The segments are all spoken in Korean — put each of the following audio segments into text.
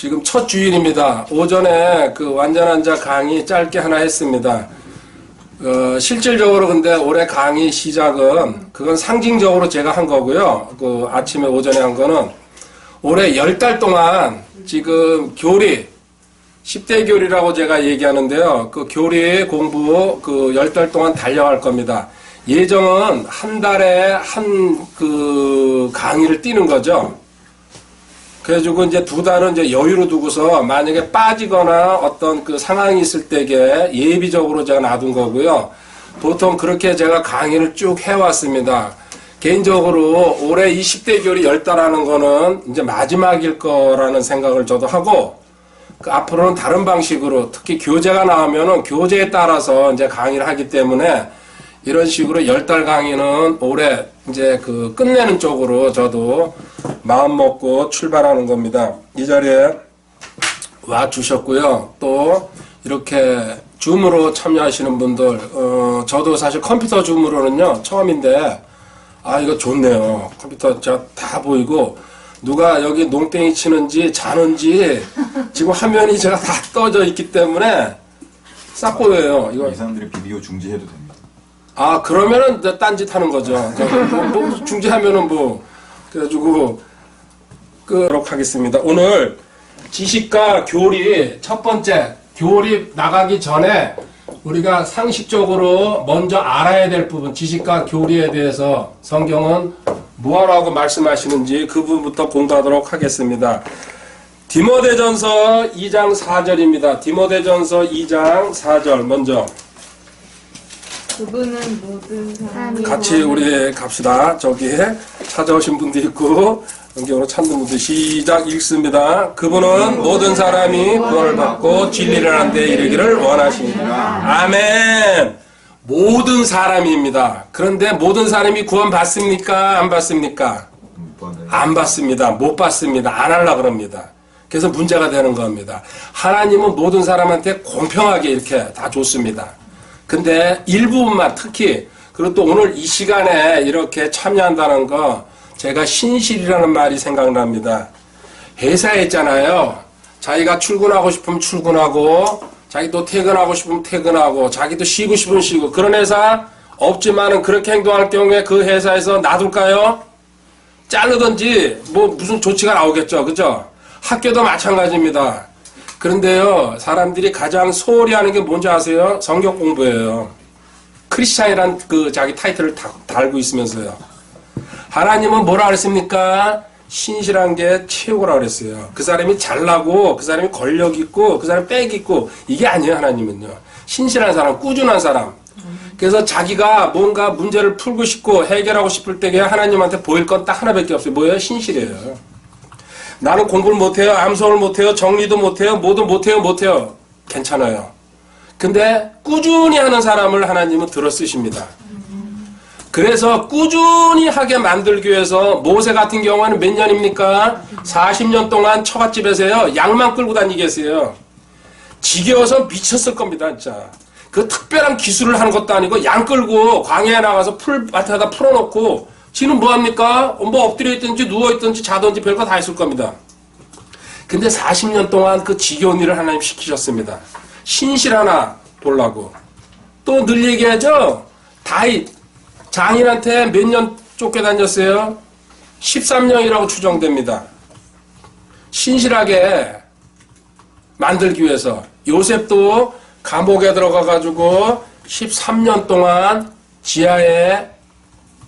지금 첫 주일입니다. 오전에 그 완전한 자 강의 짧게 하나 했습니다. 실질적으로 근데 올해 강의 시작은 그건 상징적으로 제가 한 거고요. 그 아침에 오전에 한 거는 올해 10달 동안 지금 교리 10대 교리라고 제가 얘기하는데요. 그 교리 공부 그 10달 동안 달려갈 겁니다. 예정은 한 달에 한 그 강의를 띄는 거죠. 그래가지고 이제 2달은 이제 여유로 두고서 만약에 빠지거나 어떤 그 상황이 있을 때에 예비적으로 제가 놔둔 거고요. 보통 그렇게 제가 강의를 쭉 해왔습니다. 개인적으로 올해 20대 교리 10달 하는 거는 이제 마지막일 거라는 생각을 저도 하고, 그 앞으로는 다른 방식으로 특히 교재가 나오면은 교재에 따라서 이제 강의를 하기 때문에 이런 식으로 10달 강의는 올해 이제 그 끝내는 쪽으로 저도 마음 먹고 출발하는 겁니다. 이 자리에 와 주셨고요. 또 이렇게 줌으로 참여하시는 분들, 저도 사실 컴퓨터 줌으로는요 처음인데 이거 좋네요. 컴퓨터 다 보이고 누가 여기 농땡이 치는지 자는지 지금 화면이 제가 다 떠져 있기 때문에 싹 보여요. 이거 이 사람들이 비디오 중지해도 됩니다. 그러면은 딴짓 하는 거죠. 뭐 중지하면은 뭐 그래가지고 그렇게 하겠습니다. 오늘 지식과 교리 첫 번째 교리 나가기 전에 우리가 상식적으로 먼저 알아야 될 부분 지식과 교리에 대해서 성경은 뭐하라고 말씀하시는지 그 부분부터 공부하도록 하겠습니다. 디모데전서 2장 4절입니다. 디모데전서 2장 4절 먼저 그분은 모든 사람이 같이 우리 갑시다. 저기 찾아오신 분도 있고 성경으로 찾는 분도 시작 읽습니다. 그분은 모든 사람이 구원을 받고 진리를 하는 데 이르기를 원하십니다. 아멘. 모든 사람입니다. 그런데 모든 사람이 구원 받습니까? 안 받습니까? 안 받습니다. 못 받습니다. 안 하려고 그럽니다. 그래서 문제가 되는 겁니다. 하나님은 모든 사람한테 공평하게 이렇게 다 줬습니다. 근데 일부분만 특히 그리고 또 오늘 이 시간에 이렇게 참여한다는 거 제가 신실이라는 말이 생각납니다. 회사에 있잖아요. 자기가 출근하고 싶으면 출근하고 자기도 퇴근하고 싶으면 퇴근하고 자기도 쉬고 싶으면 쉬고 그런 회사 없지만은 그렇게 행동할 경우에 그 회사에서 놔둘까요? 자르든지 뭐 무슨 조치가 나오겠죠. 그죠? 학교도 마찬가지입니다. 그런데요, 사람들이 가장 소홀히 하는 게 뭔지 아세요? 성경 공부예요. 크리스찬이란 그 자기 타이틀을 달고 있으면서요. 하나님은 뭐라 그랬습니까? 신실한 게 최고라고 그랬어요. 그 사람이 잘나고, 그 사람이 권력 있고, 그 사람이 빽 있고, 이게 아니에요, 하나님은요. 신실한 사람, 꾸준한 사람. 그래서 자기가 뭔가 문제를 풀고 싶고, 해결하고 싶을 때에 하나님한테 보일 건 딱 하나밖에 없어요. 뭐예요? 신실이에요. 나는 공부를 못해요. 암송을 못해요. 정리도 못해요. 뭐도 못해요. 괜찮아요. 근데 꾸준히 하는 사람을 하나님은 들어 쓰십니다. 그래서 꾸준히 하게 만들기 위해서 모세 같은 경우에는 몇 년입니까? 40년 동안 처갓집에서요. 양만 끌고 다니게 했어요. 지겨워서 미쳤을 겁니다. 진짜. 그 특별한 기술을 하는 것도 아니고 양 끌고 광야에 나가서 풀밭에다 풀어놓고 지는 뭐합니까? 뭐 엎드려 있든지 누워있든지 자든지 별거 다 했을 겁니다. 근데 40년 동안 그 지겨운 일을 하나님 시키셨습니다. 신실 하나 보려고. 또 늘 얘기하죠? 다윗 장인한테 몇 년 쫓겨다녔어요? 13년이라고 추정됩니다. 신실하게 만들기 위해서. 요셉도 감옥에 들어가가지고 13년 동안 지하에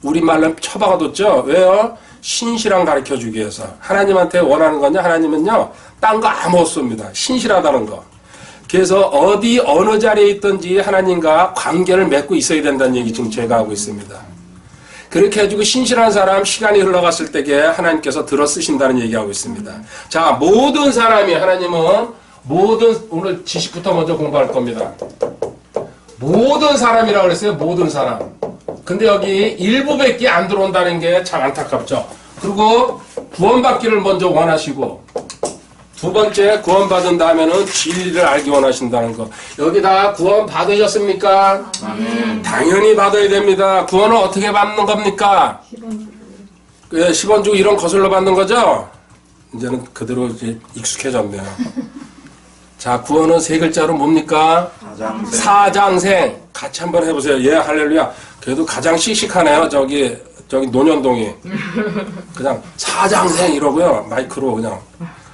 우리말로 처박아뒀죠. 왜요? 신실한 가르쳐주기 위해서. 하나님한테 원하는 건요. 하나님은요. 딴 거 아무것도 씁니다. 신실하다는 거. 그래서 어느 자리에 있든지 하나님과 관계를 맺고 있어야 된다는 얘기 지금 제가 하고 있습니다. 그렇게 해주고 신실한 사람 시간이 흘러갔을 때에 하나님께서 들어 쓰신다는 얘기하고 있습니다. 자, 모든 사람이 하나님은 오늘 지식부터 먼저 공부할 겁니다. 모든 사람이라고 그랬어요. 모든 사람. 근데 여기 일부밖에 안 들어온다는 게 참 안타깝죠. 그리고 구원받기를 먼저 원하시고 두 번째 구원받은 다음에는 진리를 알기 원하신다는 거. 여기 다 구원 받으셨습니까? 당연히 받아야 됩니다. 구원은 어떻게 받는 겁니까? 10원 주고 이런 거슬러 받는 거죠? 이제는 그대로 이제 익숙해졌네요. 자, 구원은 세 글자로 뭡니까? 사장생. 같이 한번 해보세요. 예, 할렐루야. 그래도 가장 씩씩하네요. 저기 논현동이. 그냥 사장생 이러고요. 마이크로 그냥.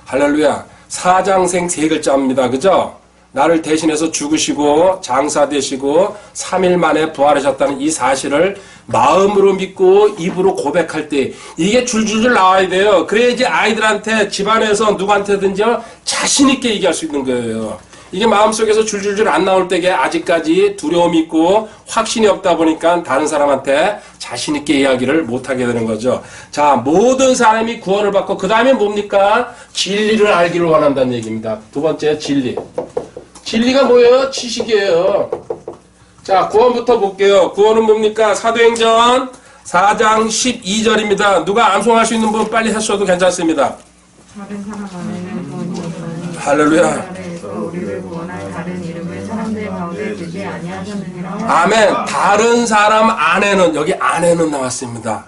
할렐루야. 사장생 세 글자입니다. 그죠? 나를 대신해서 죽으시고 장사되시고 3일 만에 부활하셨다는 이 사실을 마음으로 믿고 입으로 고백할 때 이게 줄줄줄 나와야 돼요. 그래야지 아이들한테 집안에서 누구한테든지 자신 있게 얘기할 수 있는 거예요. 이게 마음속에서 줄줄줄 안 나올 때에 아직까지 두려움이 있고 확신이 없다 보니까 다른 사람한테 자신 있게 이야기를 못하게 되는 거죠. 자, 모든 사람이 구원을 받고 그 다음에 뭡니까? 진리를 알기를 원한다는 얘기입니다. 두 번째, 진리. 진리가 뭐예요? 지식이에요. 자, 구원부터 볼게요. 구원은 뭡니까? 사도행전 4장 12절입니다. 누가 암송할 수 있는 분 빨리 하셔도 괜찮습니다. 다른 사람 안에는 구원이 없나니 할렐루야. 우리를 구원할 다른 이름을 사람들 가운데 두지 아니하셨느니라. 아멘. 다른 사람 안에는, 여기 안에는 나왔습니다.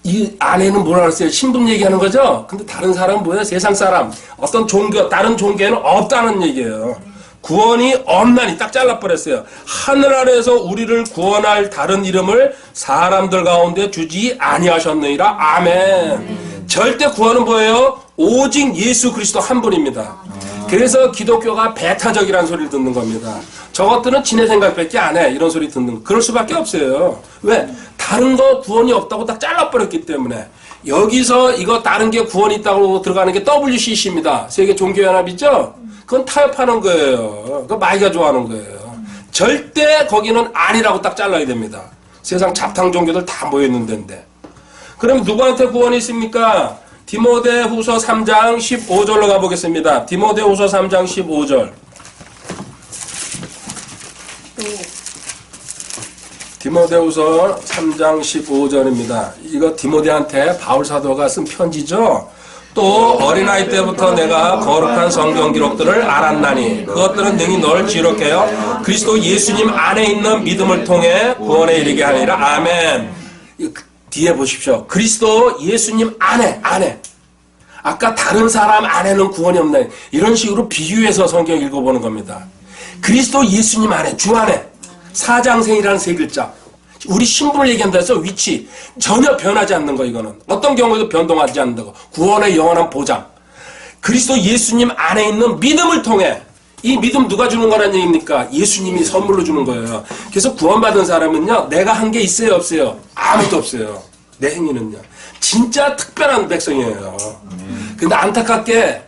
이 안에는 뭐라 그랬어요? 신분 얘기하는 거죠? 근데 다른 사람은 뭐예요? 세상 사람. 어떤 종교, 다른 종교에는 없다는 얘기예요. 구원이 없나니 딱 잘라버렸어요. 하늘 아래에서 우리를 구원할 다른 이름을 사람들 가운데 주지 아니하셨느니라. 아멘. 절대 구원은 뭐예요? 오직 예수 그리스도 한 분입니다. 그래서 기독교가 배타적이라는 소리를 듣는 겁니다. 저것들은 지네 생각밖에 안 해. 이런 소리 듣는 거. 그럴 수밖에 없어요. 왜? 다른 거 구원이 없다고 딱 잘라버렸기 때문에. 여기서 이거 다른 게 구원이 있다고 들어가는 게 WCC입니다. 세계 종교연합이죠? 그건 타협하는 거예요. 그거 마이가 좋아하는 거예요. 절대 거기는 아니라고 딱 잘라야 됩니다. 세상 잡탕 종교들 다 모여있는 데인데. 그럼 누구한테 구원이 있습니까? 디모데후서 3장 15절로 가보겠습니다. 디모데후서 3장 15절. 디모데후서 3장 15절입니다. 이거 디모데한테 바울 사도가 쓴 편지죠. 또 어린아이 때부터 내가 거룩한 성경 기록들을 알았나니 그것들은 능히 널 지롭게 하여 그리스도 예수님 안에 있는 믿음을 통해 구원에 이르게 하리라. 아멘. 뒤에 보십시오. 그리스도 예수님 안에. 아까 다른 사람 안에는 구원이 없나. 이런 식으로 비유해서 성경 읽어보는 겁니다. 그리스도 예수님 안에, 주 안에. 사장생이라는 세 글자. 우리 신분을 얘기한다 해서 위치. 전혀 변하지 않는 거, 이거는. 어떤 경우에도 변동하지 않는다고. 구원의 영원한 보장. 그리스도 예수님 안에 있는 믿음을 통해. 이 믿음 누가 주는 거란 얘기입니까? 예수님이 선물로 주는 거예요. 그래서 구원받은 사람은요, 내가 한 게 있어요, 없어요? 아무것도 없어요. 내 행위는요. 진짜 특별한 백성이에요. 근데 안타깝게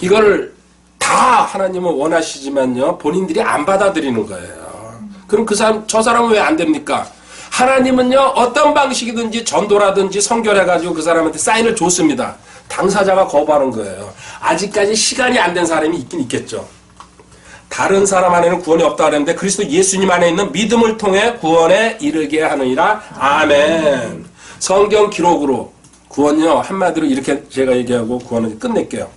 이걸 다 하나님은 원하시지만요, 본인들이 안 받아들이는 거예요. 그럼 저 사람은 왜 안 됩니까? 하나님은요, 어떤 방식이든지 전도라든지 선결해가지고 그 사람한테 사인을 줬습니다. 당사자가 거부하는 거예요. 아직까지 시간이 안 된 사람이 있긴 있겠죠. 다른 사람 안에는 구원이 없다 그랬는데 그리스도 예수님 안에 있는 믿음을 통해 구원에 이르게 하느니라. 아멘. 성경 기록으로 구원요, 한마디로 이렇게 제가 얘기하고 구원을 끝낼게요.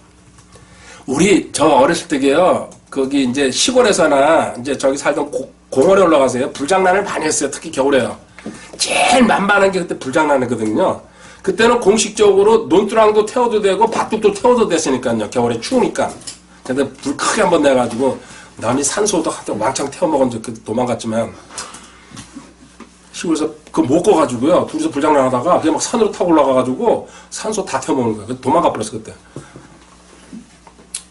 저 어렸을 때게요, 거기 이제 시골에서나 이제 저기 살던 공원에 올라가세요. 불장난을 많이 했어요. 특히 겨울에요. 제일 만만한 게 그때 불장난이거든요. 그때는 공식적으로 논두랑도 태워도 되고 밭둑도 태워도 됐으니까요. 겨울에 추우니까. 근데 불 크게 한번 내가지고 남이 산소도 하여튼 왕창 태워 먹은 적 도망갔지만 시골에서 그거 못 꺼가지고요. 둘이서 불장난 하다가 그냥 막 산으로 타고 올라가가지고 산소 다 태워 먹는 거예요. 도망가 버렸어 그때.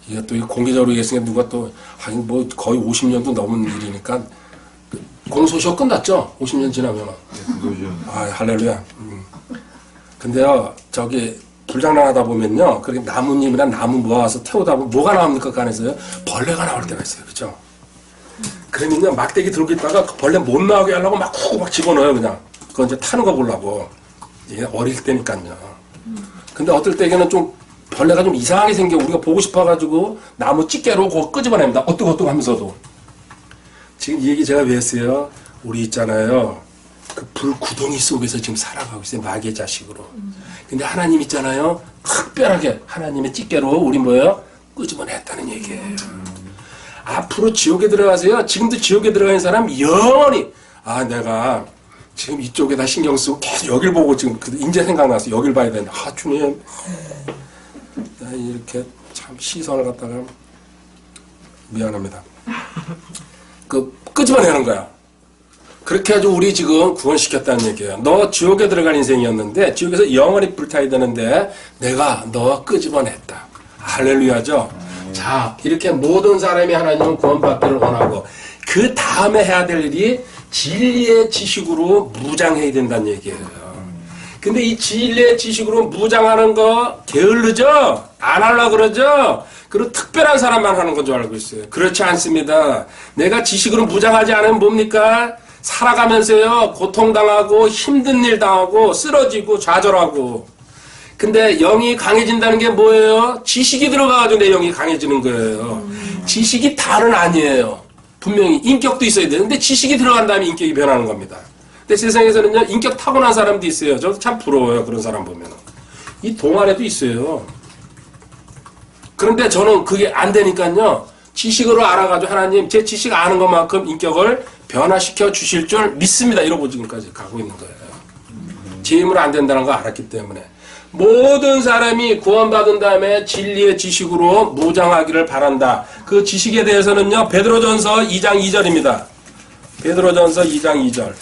이게 또 공개적으로 얘기했으니까 누가 또 하긴 뭐 거의 50년도 넘은 일이니까 공소시효 끝났죠? 50년 지나면. 아, 할렐루야. 근데요, 저기 불장난 하다 보면요, 그렇게 나뭇잎이나 나무 모아서 태우다 보면 뭐가 나옵니까? 그 안에서요? 벌레가 나올 때가 있어요. 그죠? 그러면요, 막대기 들고 있다가 그 벌레 못 나오게 하려고 막 집어넣어요, 그냥. 그건 이제 타는 거 보려고. 이게 어릴 때니까요. 근데 어떨 때에는 좀 벌레가 좀 이상하게 생겨. 우리가 보고 싶어가지고 나무 집게로 그거 끄집어냅니다. 어떡 하면서도. 지금 이 얘기 제가 왜 했어요? 우리 있잖아요. 그 불구덩이 속에서 지금 살아가고 있어요. 마귀의 자식으로. 근데 하나님 있잖아요. 특별하게 하나님의 집게로 우리 뭐예요? 끄집어냈다는 얘기예요. 앞으로 지옥에 들어가세요. 지금도 지옥에 들어가는 사람 영원히 내가 지금 이쪽에다 신경 쓰고 계속 여길 보고 지금 이제 생각나서 여길 봐야 되는데 주님 이렇게 참 시선을 갖다가 미안합니다. 끄집어내는 거야. 그렇게 해가지고 우리 지금 구원시켰다는 얘기예요. 너 지옥에 들어갈 인생이었는데 지옥에서 영원히 불타야 되는데 내가 너 끄집어냈다. 할렐루야죠. 자, 이렇게 모든 사람이 하나님은 구원받기를 원하고 그 다음에 해야 될 일이 진리의 지식으로 무장해야 된다는 얘기예요. 근데 이 진리의 지식으로 무장하는 거 게을르죠? 안 하려고 그러죠? 그리고 특별한 사람만 하는 건 줄 알고 있어요. 그렇지 않습니다. 내가 지식으로 무장하지 않으면 뭡니까? 살아가면서요, 고통당하고 힘든 일 당하고 쓰러지고 좌절하고. 근데 영이 강해진다는 게 뭐예요? 지식이 들어가가지고 내 영이 강해지는 거예요. 지식이 다는 아니에요. 분명히 인격도 있어야 되는데 지식이 들어간 다음에 인격이 변하는 겁니다. 근데 세상에서는요, 인격 타고난 사람도 있어요. 저도 참 부러워요. 그런 사람 보면. 이 동아리도 있어요. 그런데 저는 그게 안 되니까요, 지식으로 알아가지고 하나님 제 지식 아는 것만큼 인격을 변화시켜 주실 줄 믿습니다. 이러고 지금까지 가고 있는 거예요. 제 힘으로 안 된다는 거 알았기 때문에. 모든 사람이 구원받은 다음에 진리의 지식으로 무장하기를 바란다. 그 지식에 대해서는요, 베드로전서 2장 2절입니다. 베드로전서 2장 2절.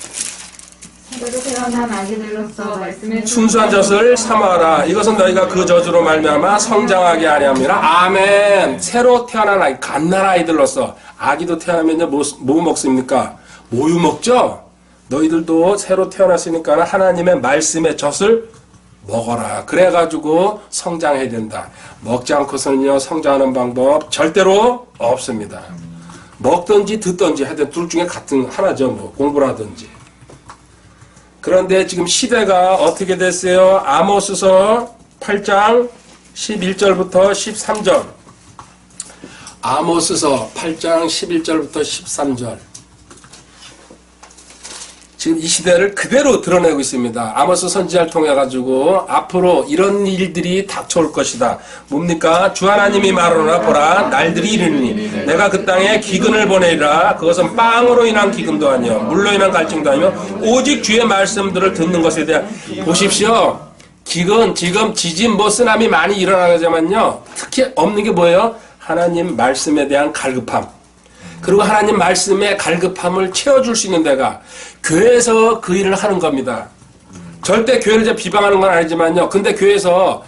새로 태어난 아기들로서 말씀에 순수한 젖을 삼아라. 이것은 너희가 그 젖으로 말미암아 성장하게 하려 함이라. 아멘. 새로 태어난 아이, 갓난아이들로서. 아기도 태어나면요, 뭐 먹습니까? 모유 먹죠? 너희들도 새로 태어났으니까 하나님의 말씀의 젖을 먹어라. 그래가지고 성장해야 된다. 먹지 않고서는요, 성장하는 방법 절대로 없습니다. 먹든지 듣든지 하여튼 둘 중에 같은 하나죠. 뭐 공부를 하든지. 그런데 지금 시대가 어떻게 됐어요? 아모스서 8장 11절부터 13절. 아모스서 8장 11절부터 13절. 지금 이 시대를 그대로 드러내고 있습니다. 아모스 선지자를 통해 가지고 앞으로 이런 일들이 닥쳐올 것이다. 뭡니까? 주 하나님이 말하노라. 보라, 날들이 이르니 내가 그 땅에 기근을 보내리라. 그것은 빵으로 인한 기근도 아니요 물로 인한 갈증도 아니요 오직 주의 말씀들을 듣는 것에 대한. 보십시오. 기근, 지금 지진, 쓰나미 많이 일어나지만요, 특히 없는 게 뭐예요? 하나님 말씀에 대한 갈급함. 그리고 하나님 말씀의 갈급함을 채워줄 수 있는 데가 교회에서 그 일을 하는 겁니다. 절대 교회를 이제 비방하는 건 아니지만요. 근데 교회에서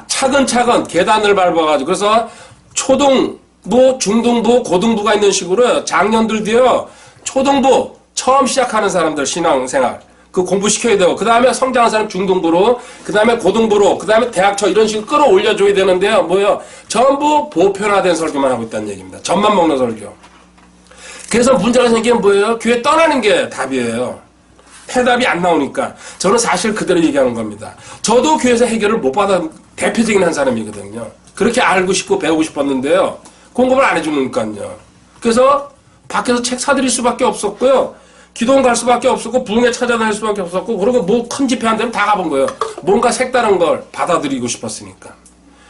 차근차근 계단을 밟아가지고, 그래서 초등부, 중등부, 고등부가 있는 식으로 장년들도요, 초등부 처음 시작하는 사람들 신앙생활 그 공부시켜야 되고, 그 다음에 성장한 사람 중등부로, 그 다음에 고등부로, 그 다음에 대학처 이런 식으로 끌어올려줘야 되는데요. 뭐예요? 전부 보편화된 설교만 하고 있다는 얘기입니다. 젖만 먹는 설교. 그래서 문제가 생기면 뭐예요? 교회 떠나는 게 답이에요. 해답이 안 나오니까. 저는 사실 그대로 얘기하는 겁니다. 저도 교회에서 해결을 못 받아 대표적인 한 사람이거든요. 그렇게 알고 싶고 배우고 싶었는데요, 공급을 안 해주니까요. 그래서 밖에서 책 사드릴 수밖에 없었고요, 기도원 갈 수밖에 없었고, 부흥회 찾아다닐 수밖에 없었고, 그리고 뭐 큰 집회 한 데는 다 가본 거예요. 뭔가 색다른 걸 받아들이고 싶었으니까.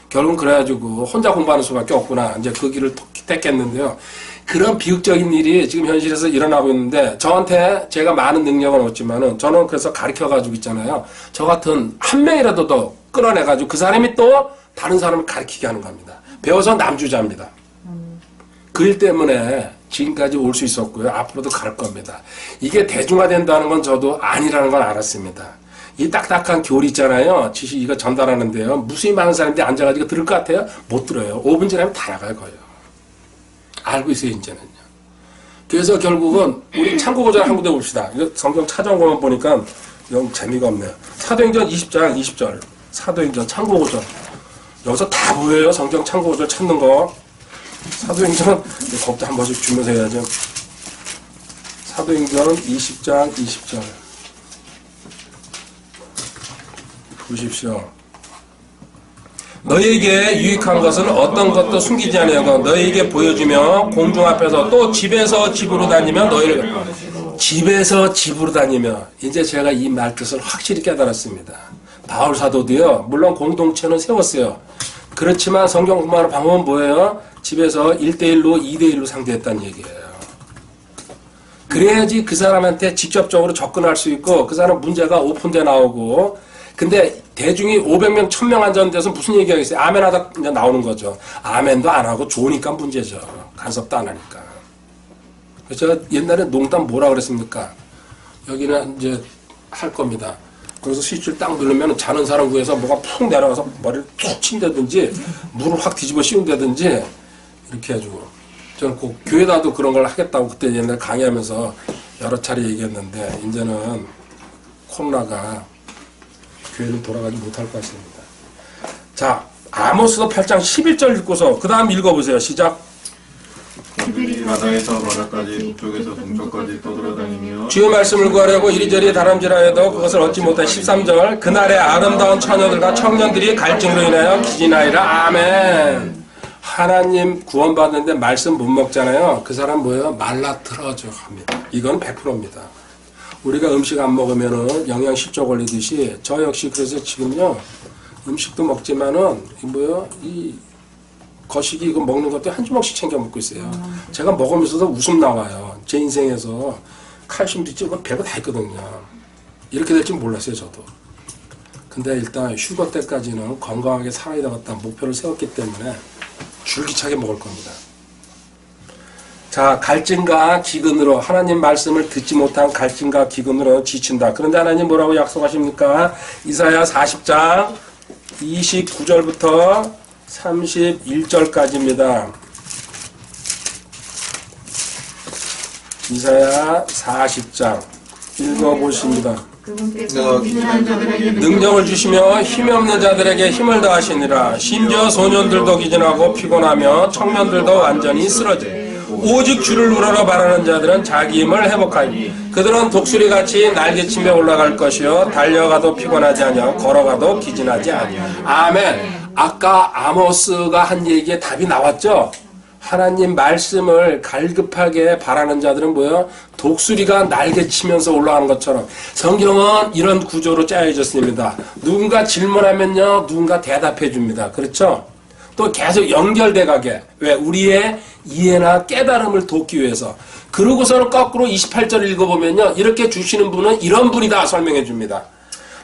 결국은 그래가지고 혼자 공부하는 수밖에 없구나. 이제 그 길을 택했는데요. 그런 비극적인 일이 지금 현실에서 일어나고 있는데, 저한테 제가 많은 능력은 없지만은, 저는 그래서 가르쳐가지고 있잖아요. 저 같은 한 명이라도 더 끌어내가지고 그 사람이 또 다른 사람을 가르치게 하는 겁니다. 배워서 남주자입니다. 그 일 때문에 지금까지 올 수 있었고요. 앞으로도 갈 겁니다. 이게 대중화된다는 건 저도 아니라는 걸 알았습니다. 이 딱딱한 교리 있잖아요. 지식 이거 전달하는데요, 무수히 많은 사람들이 앉아가지고 들을 것 같아요? 못 들어요. 5분 지나면 다 나가요, 거의. 알고 있어요, 이제는요. 그래서 결국은 우리 참고고전 한 군데 봅시다. 이거 성경 찾아온 것만 보니까 영 재미가 없네요. 사도행전 20장 20절. 사도행전 참고고전. 여기서 다 보여요. 성경 참고고전 찾는 거. 사도행전 거기다 한 번씩 주면서 해야죠. 사도행전 20장 20절. 보십시오. 너희에게 유익한 것은 어떤 것도 숨기지 아니하고 너희에게 보여주며 공중 앞에서 또 집에서 집으로 다니며 너희를 집에서 집으로 다니며. 이제 제가 이 말뜻을 확실히 깨달았습니다. 바울 사도도요, 물론 공동체는 세웠어요. 그렇지만 성경 공부하는 방법은 뭐예요? 집에서 1대1로 2대1로 상대했다는 얘기예요. 그래야지 그 사람한테 직접적으로 접근할 수 있고, 그 사람 문제가 오픈돼 나오고. 근데 대중이 500명, 1000명 앉았는 데서 무슨 얘기하겠어요? 아멘 하다 이제 나오는 거죠. 아멘도 안 하고 좋으니까 문제죠. 간섭도 안 하니까. 그래서 제가 옛날에 농담 뭐라 그랬습니까? 여기는 이제 할 겁니다. 그래서 스위치를 딱 누르면 자는 사람 구해서 뭐가 푹 내려가서 머리를 툭 친다든지 물을 확 뒤집어 씌운다든지 이렇게 해주고. 저는 꼭 교회다도 그런 걸 하겠다고 그때 옛날에 강의하면서 여러 차례 얘기했는데 이제는 코로나가 교회를 돌아가지 못할 것 같습니다. 자, 아모스서 8장 11절 읽고서 그 다음 읽어보세요. 시작. 그들이 바다에서 바다까지 북쪽에서 동쪽까지 떠돌아다니며 주의 말씀을 구하려고 이리저리 다람질하여도 그것을 얻지 못한 13절. 그날의 아름다운 처녀들과 청년들이 갈증으로 인하여 기진하리라. 아멘. 하나님 구원받는데 말씀 못 먹잖아요. 그 사람 뭐예요? 말라틀어져 합니다. 이건 100%입니다. 우리가 음식 안 먹으면은 영양실조 걸리듯이 저 역시 그래서 지금요 음식도 먹지만은 이 거시기 이거 먹는 것도 한 주먹씩 챙겨 먹고 있어요. 제가 먹으면서도 웃음 나와요. 제 인생에서 칼슘도 있지 별거 다 있거든요. 이렇게 될 줄 몰랐어요 저도. 근데 일단 휴가 때까지는 건강하게 살아야 되겠다 목표를 세웠기 때문에 줄기차게 먹을 겁니다. 자, 갈증과 기근으로 하나님 말씀을 듣지 못한 갈증과 기근으로 지친다. 그런데 하나님 뭐라고 약속하십니까? 이사야 40장 29절부터 31절까지입니다. 이사야 40장 읽어보십니다. 능력을 주시며 힘이 없는 자들에게 힘을 더하시니라. 심지어 소년들도 기진하고 피곤하며 청년들도 완전히 쓰러지. 오직 주를 우러러 바라는 자들은 자기 힘을 회복하니 그들은 독수리같이 날개치며 올라갈 것이요 달려가도 피곤하지 아니하고 걸어가도 기진하지 아니하고. 아멘. 아까 아모스가 한 얘기에 답이 나왔죠. 하나님 말씀을 갈급하게 바라는 자들은 뭐예요? 독수리가 날개치면서 올라가는 것처럼 성경은 이런 구조로 짜여졌습니다. 누군가 질문하면요 누군가 대답해 줍니다. 그렇죠? 또 계속 연결돼 가게. 왜? 우리의 이해나 깨달음을 돕기 위해서. 그러고서는 거꾸로 28절 읽어보면요 이렇게 주시는 분은 이런 분이다 설명해 줍니다.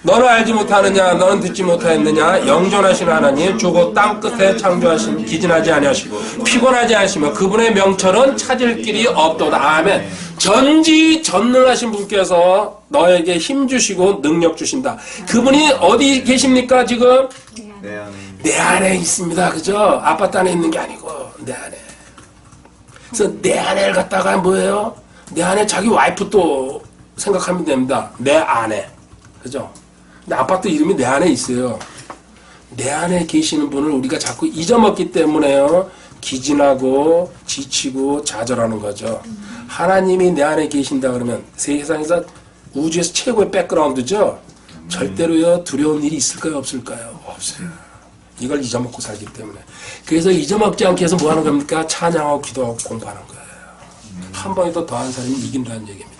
너는 알지 못하느냐? 너는 듣지 못하였느냐? 영존하신 하나님, 주고 땅 끝에 창조하신 기진하지 아니하시고 피곤하지 않으시며 그분의 명철은 찾을 길이 없도다. 아멘. 전지전능하신 분께서 너에게 힘 주시고 능력 주신다. 그분이 어디 계십니까 지금? 내 안에 있습니다. 그죠? 아파트 안에 있는 게 아니고 내 안에. 그래서 내 안에를 갖다가 뭐예요? 내 안에 자기 와이프 또 생각하면 됩니다. 내 안에. 그죠? 근데 아파트 이름이 내 안에 있어요. 내 안에 계시는 분을 우리가 자꾸 잊어먹기 때문에요. 기진하고 지치고 좌절하는 거죠. 하나님이 내 안에 계신다 그러면 세상에서 우주에서 최고의 백그라운드죠. 절대로요 두려운 일이 있을까요 없을까요? 없어요. 이걸 잊어먹고 살기 때문에. 그래서 잊어먹지 않게 해서 뭐 하는 겁니까? 찬양하고 기도하고 공부하는 거예요. 한 번에 더한 사람이 이긴다는 얘기입니다.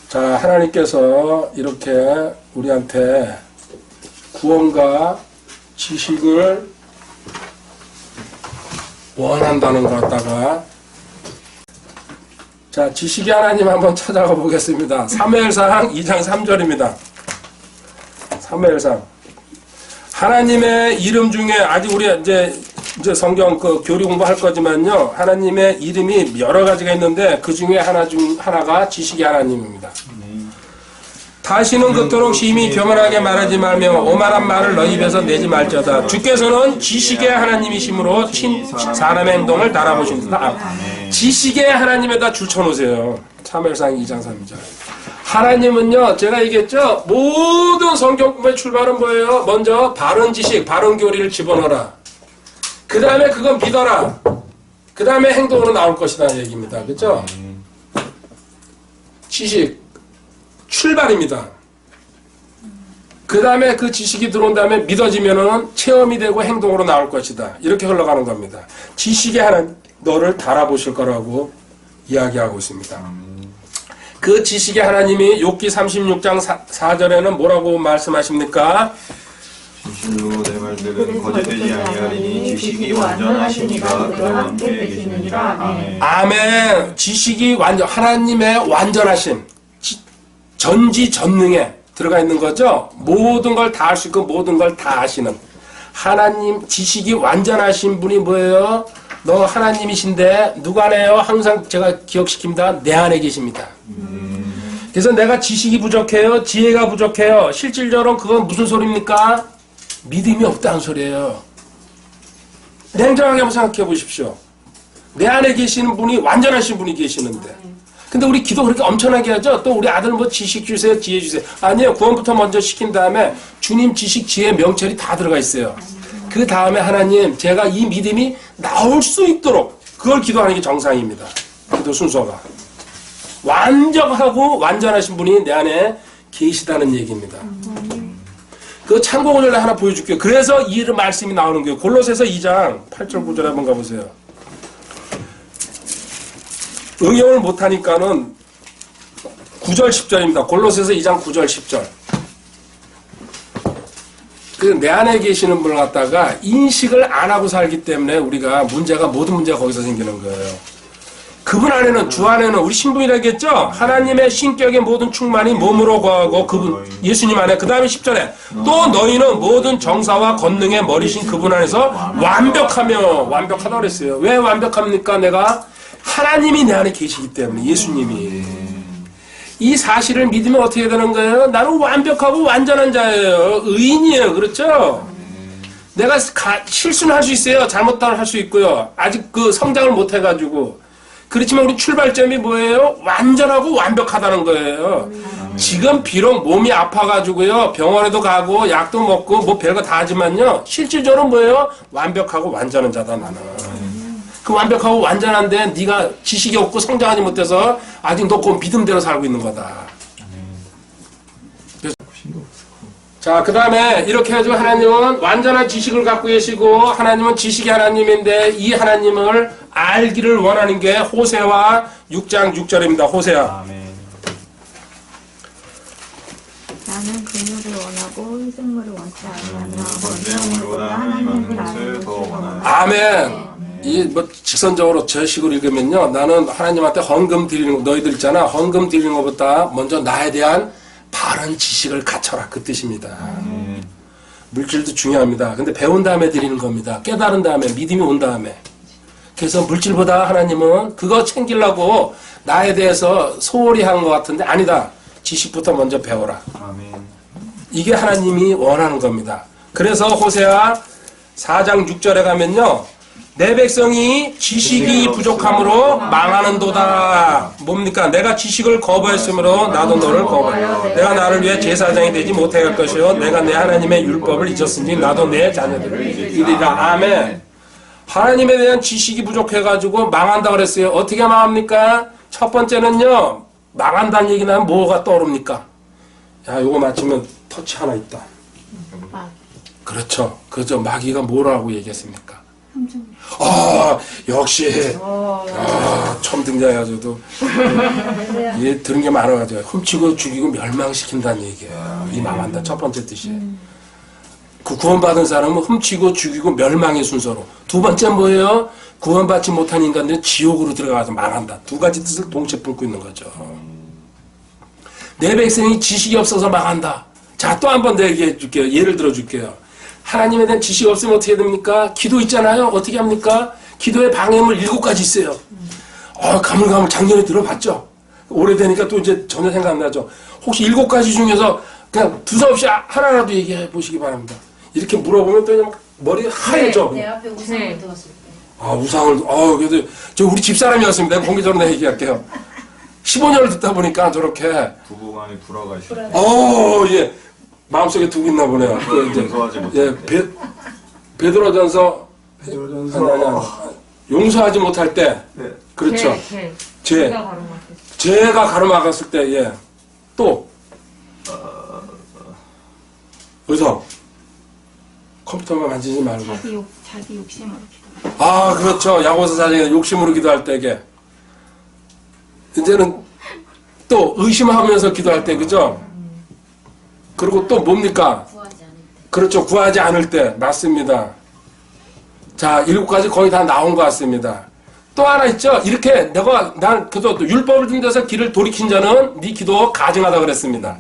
자, 하나님께서 이렇게 우리한테 구원과 지식을 원한다는 것 갖다가 자, 지식의 하나님 한번 찾아가 보겠습니다. 사무엘상 2장 3절입니다. 사무엘상 하나님의 이름 중에 아직 우리 이제 성경 그 교리 공부할 거지만요. 하나님의 이름이 여러 가지가 있는데 그 중에 하나가 지식의 하나님입니다. 다시는 그토록 심히 교만하게 말하지 말며 오만한 말을 너희 입에서 내지 말지어다. 주께서는 지식의 하나님이심으로 사람의 행동을 달아보신다. 지식의 하나님에다 줄 쳐놓으세요. 사무엘상 2장 3절. 하나님은요, 제가 얘기했죠. 모든 성경 공부의 출발은 뭐예요? 먼저 바른 지식, 바른 교리를 집어넣어라. 그 다음에 그건 믿어라. 그 다음에 행동으로 나올 것이다 얘기입니다. 그렇죠? 지식 출발입니다. 그 다음에 그 지식이 들어온 다음에 믿어지면은 체험이 되고 행동으로 나올 것이다. 이렇게 흘러가는 겁니다. 지식의 하나님 너를 달아보실 거라고 이야기하고 있습니다. 그 지식의 하나님이 욥기 36장 4절에는 뭐라고 말씀하십니까? 진실로 내 말들은 거짓되지 아니하리니 지식이 완전하시니가 그와 함께 계시느니라. 아멘. 아멘. 지식이 하나님의 완전하심, 전지전능해 들어가 있는 거죠. 모든 걸 다 할 수 있고 모든 걸 다 아시는 하나님 지식이 완전하신 분이 뭐예요? 너 하나님이신데 누가 안에요? 항상 제가 기억시킵니다. 내 안에 계십니다. 그래서 내가 지식이 부족해요. 지혜가 부족해요. 실질적으로 그건 무슨 소리입니까? 믿음이 없다는 소리예요. 냉정하게 한번 생각해 보십시오. 내 안에 계시는 분이 완전하신 분이 계시는데 근데 우리 기도 그렇게 엄청나게 하죠. 또 우리 아들 뭐 지식 주세요, 지혜 주세요. 아니에요. 구원부터 먼저 시킨 다음에 주님 지식, 지혜, 명철이 다 들어가 있어요. 그 다음에 하나님 제가 이 믿음이 나올 수 있도록 그걸 기도하는 게 정상입니다. 기도 순서가. 완전하고 완전하신 분이 내 안에 계시다는 얘기입니다. 그 참고 구절 하나 보여줄게요. 그래서 이 말씀이 나오는 거예요. 골로새서 2장 8절 9절 한번 가보세요. 응용을 못하니까는 9절 10절입니다. 골로새서 2장 9절 10절. 그 내 안에 계시는 분을 갖다가 인식을 안 하고 살기 때문에 우리가 모든 문제가 거기서 생기는 거예요. 그분 안에는 주 안에는 우리 신부이라겠죠. 하나님의 신격의 모든 충만이 몸으로 거하고 그분 예수님 안에 그 다음에 10절에 또 너희는 모든 정사와 권능의 머리신 그분 안에서 완벽하다고 그랬어요. 왜 완벽합니까? 내가 하나님이 내 안에 계시기 때문에 예수님이 이 사실을 믿으면 어떻게 되는 거예요? 나는 완벽하고 완전한 자예요. 의인이에요. 그렇죠? 내가 실수는 할 수 있어요. 잘못을 할 수 있고요. 아직 그 성장을 못 해가지고 그렇지만 우리 출발점이 뭐예요? 완전하고 완벽하다는 거예요. 지금 비록 몸이 아파가지고요. 병원에도 가고 약도 먹고 뭐 별거 다 하지만요. 실질적으로 뭐예요? 완벽하고 완전한 자다 나는. 그 완벽하고 완전한데 네가 지식이 없고 성장하지 못해서 아직 너 그 믿음대로 살고 있는 거다. 자, 그 다음에 이렇게 해서 하나님은 완전한 지식을 갖고 계시고 하나님은 지식의 하나님인데 이 하나님을 알기를 원하는 게 호세아 6장 6절입니다. 호세아. 나는 긍휼을 원하고 희생물을 원치 아니하며 번제물보다 하나님의 것을 더 원하는 아멘. 이 뭐 직선적으로 저 식으로 읽으면요. 나는 하나님한테 헌금 드리는 거, 너희들 있잖아. 헌금 드리는 것보다 먼저 나에 대한 바른 지식을 갖춰라. 그 뜻입니다. 물질도 중요합니다. 근데 배운 다음에 드리는 겁니다. 깨달은 다음에, 믿음이 온 다음에. 그래서 물질보다 하나님은 그거 챙기려고 나에 대해서 소홀히 하는 것 같은데 아니다. 지식부터 먼저 배워라. 이게 하나님이 원하는 겁니다. 그래서 호세아 4장 6절에 가면요. 내 백성이 지식이 부족함으로 망하는도다. 뭡니까? 내가 지식을 거부했으므로 나도 너를 거부하여 내가 나를 위해 제사장이 되지 못해 할 것이요 내가 내 하나님의 율법을 잊었으니 나도 내 자녀들을 잊으리라. 아멘. 하나님에 대한 지식이 부족해가지고 망한다 그랬어요. 어떻게 망합니까? 첫 번째는요. 망한다는 얘기는 하면 뭐가 떠오릅니까? 야, 요거 맞추면 터치 하나 있다. 그렇죠. 그죠. 마귀가 뭐라고 얘기했습니까? 역시 처음 등장해가지고도 얘 들은 게 많아가지고 훔치고 죽이고 멸망시킨다는 얘기예요. 이 망한다 첫 번째 뜻이에요. 그 구원받은 사람은 훔치고 죽이고 멸망의 순서로. 두 번째 뭐예요? 구원받지 못한 인간들은 지옥으로 들어가서 망한다. 두 가지 뜻을 동시에 품고 있는 거죠. 내 백성이 지식이 없어서 망한다. 자, 또 한 번 더 얘기해 줄게요. 예를 들어 줄게요. 하나님에 대한 지식이 없으면 어떻게 됩니까? 기도 있잖아요. 어떻게 합니까? 기도의 방해물 7가지 있어요. 가물가물 작년에 들어봤죠? 오래되니까 또 이제 전혀 생각 안 나죠? 혹시 7가지 중에서 그냥 두서없이 하나라도 얘기해 보시기 바랍니다. 이렇게 물어보면 또 그냥 머리 하얘져. 내 앞에 우상을 두었을 때. 우상을, 그래도 저 우리 집사람이었습니다. 공개적으로 내가 얘기할게요. 15년을 듣다 보니까 저렇게. 부부간에 불화가 예. 마음속에 두고 있나 보네요. 용서하지 못할 때. 베드로전서 용서하지 못할 때. 네. 그렇죠. 죄. 죄가 가로막았을 때, 예. 또. 의성. 컴퓨터만 만지지 말고. 자기 욕심으로 기도. 그렇죠. 야고보서 4장에 욕심으로 기도할 때게. 이제는 또 의심하면서 기도할 때, 그죠? 그리고 또 뭡니까? 구하지 않을 때. 그렇죠. 구하지 않을 때. 맞습니다. 자, 7가지 거의 다 나온 것 같습니다. 또 하나 있죠. 이렇게 난 그래도 율법을 등져서 길을 돌이킨 자는 네 기도 가증하다 그랬습니다.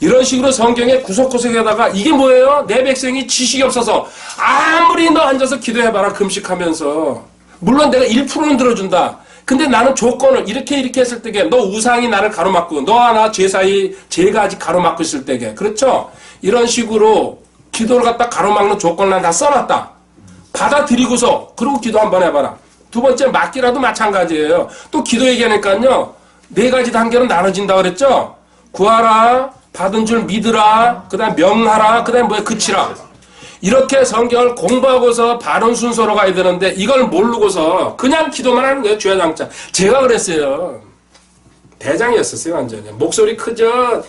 이런 식으로 성경에 구석구석에다가 이게 뭐예요? 내 백성이 지식이 없어서 아무리 너 앉아서 기도해봐라 금식하면서 물론 내가 1%는 들어준다. 근데 나는 조건을 이렇게 했을 때게 너 우상이 나를 가로막고 너와 나 죄 사이 죄가 아직 가로막고 있을 때게 그렇죠? 이런 식으로 기도를 갖다 가로막는 조건을 난 다 써놨다. 받아들이고서 그리고 기도 한번 해봐라. 두 번째 맡기라도 마찬가지예요. 또 기도 얘기하니까요. 4가지 단계로 나눠진다 그랬죠? 구하라, 받은 줄 믿으라, 그 다음 명하라, 그 다음 뭐야 그치라. 이렇게 성경을 공부하고서 바른 순서로 가야 되는데 이걸 모르고서 그냥 기도만 하는 거예요. 주야장자. 제가 그랬어요. 대장이었었어요. 완전히. 목소리 크죠.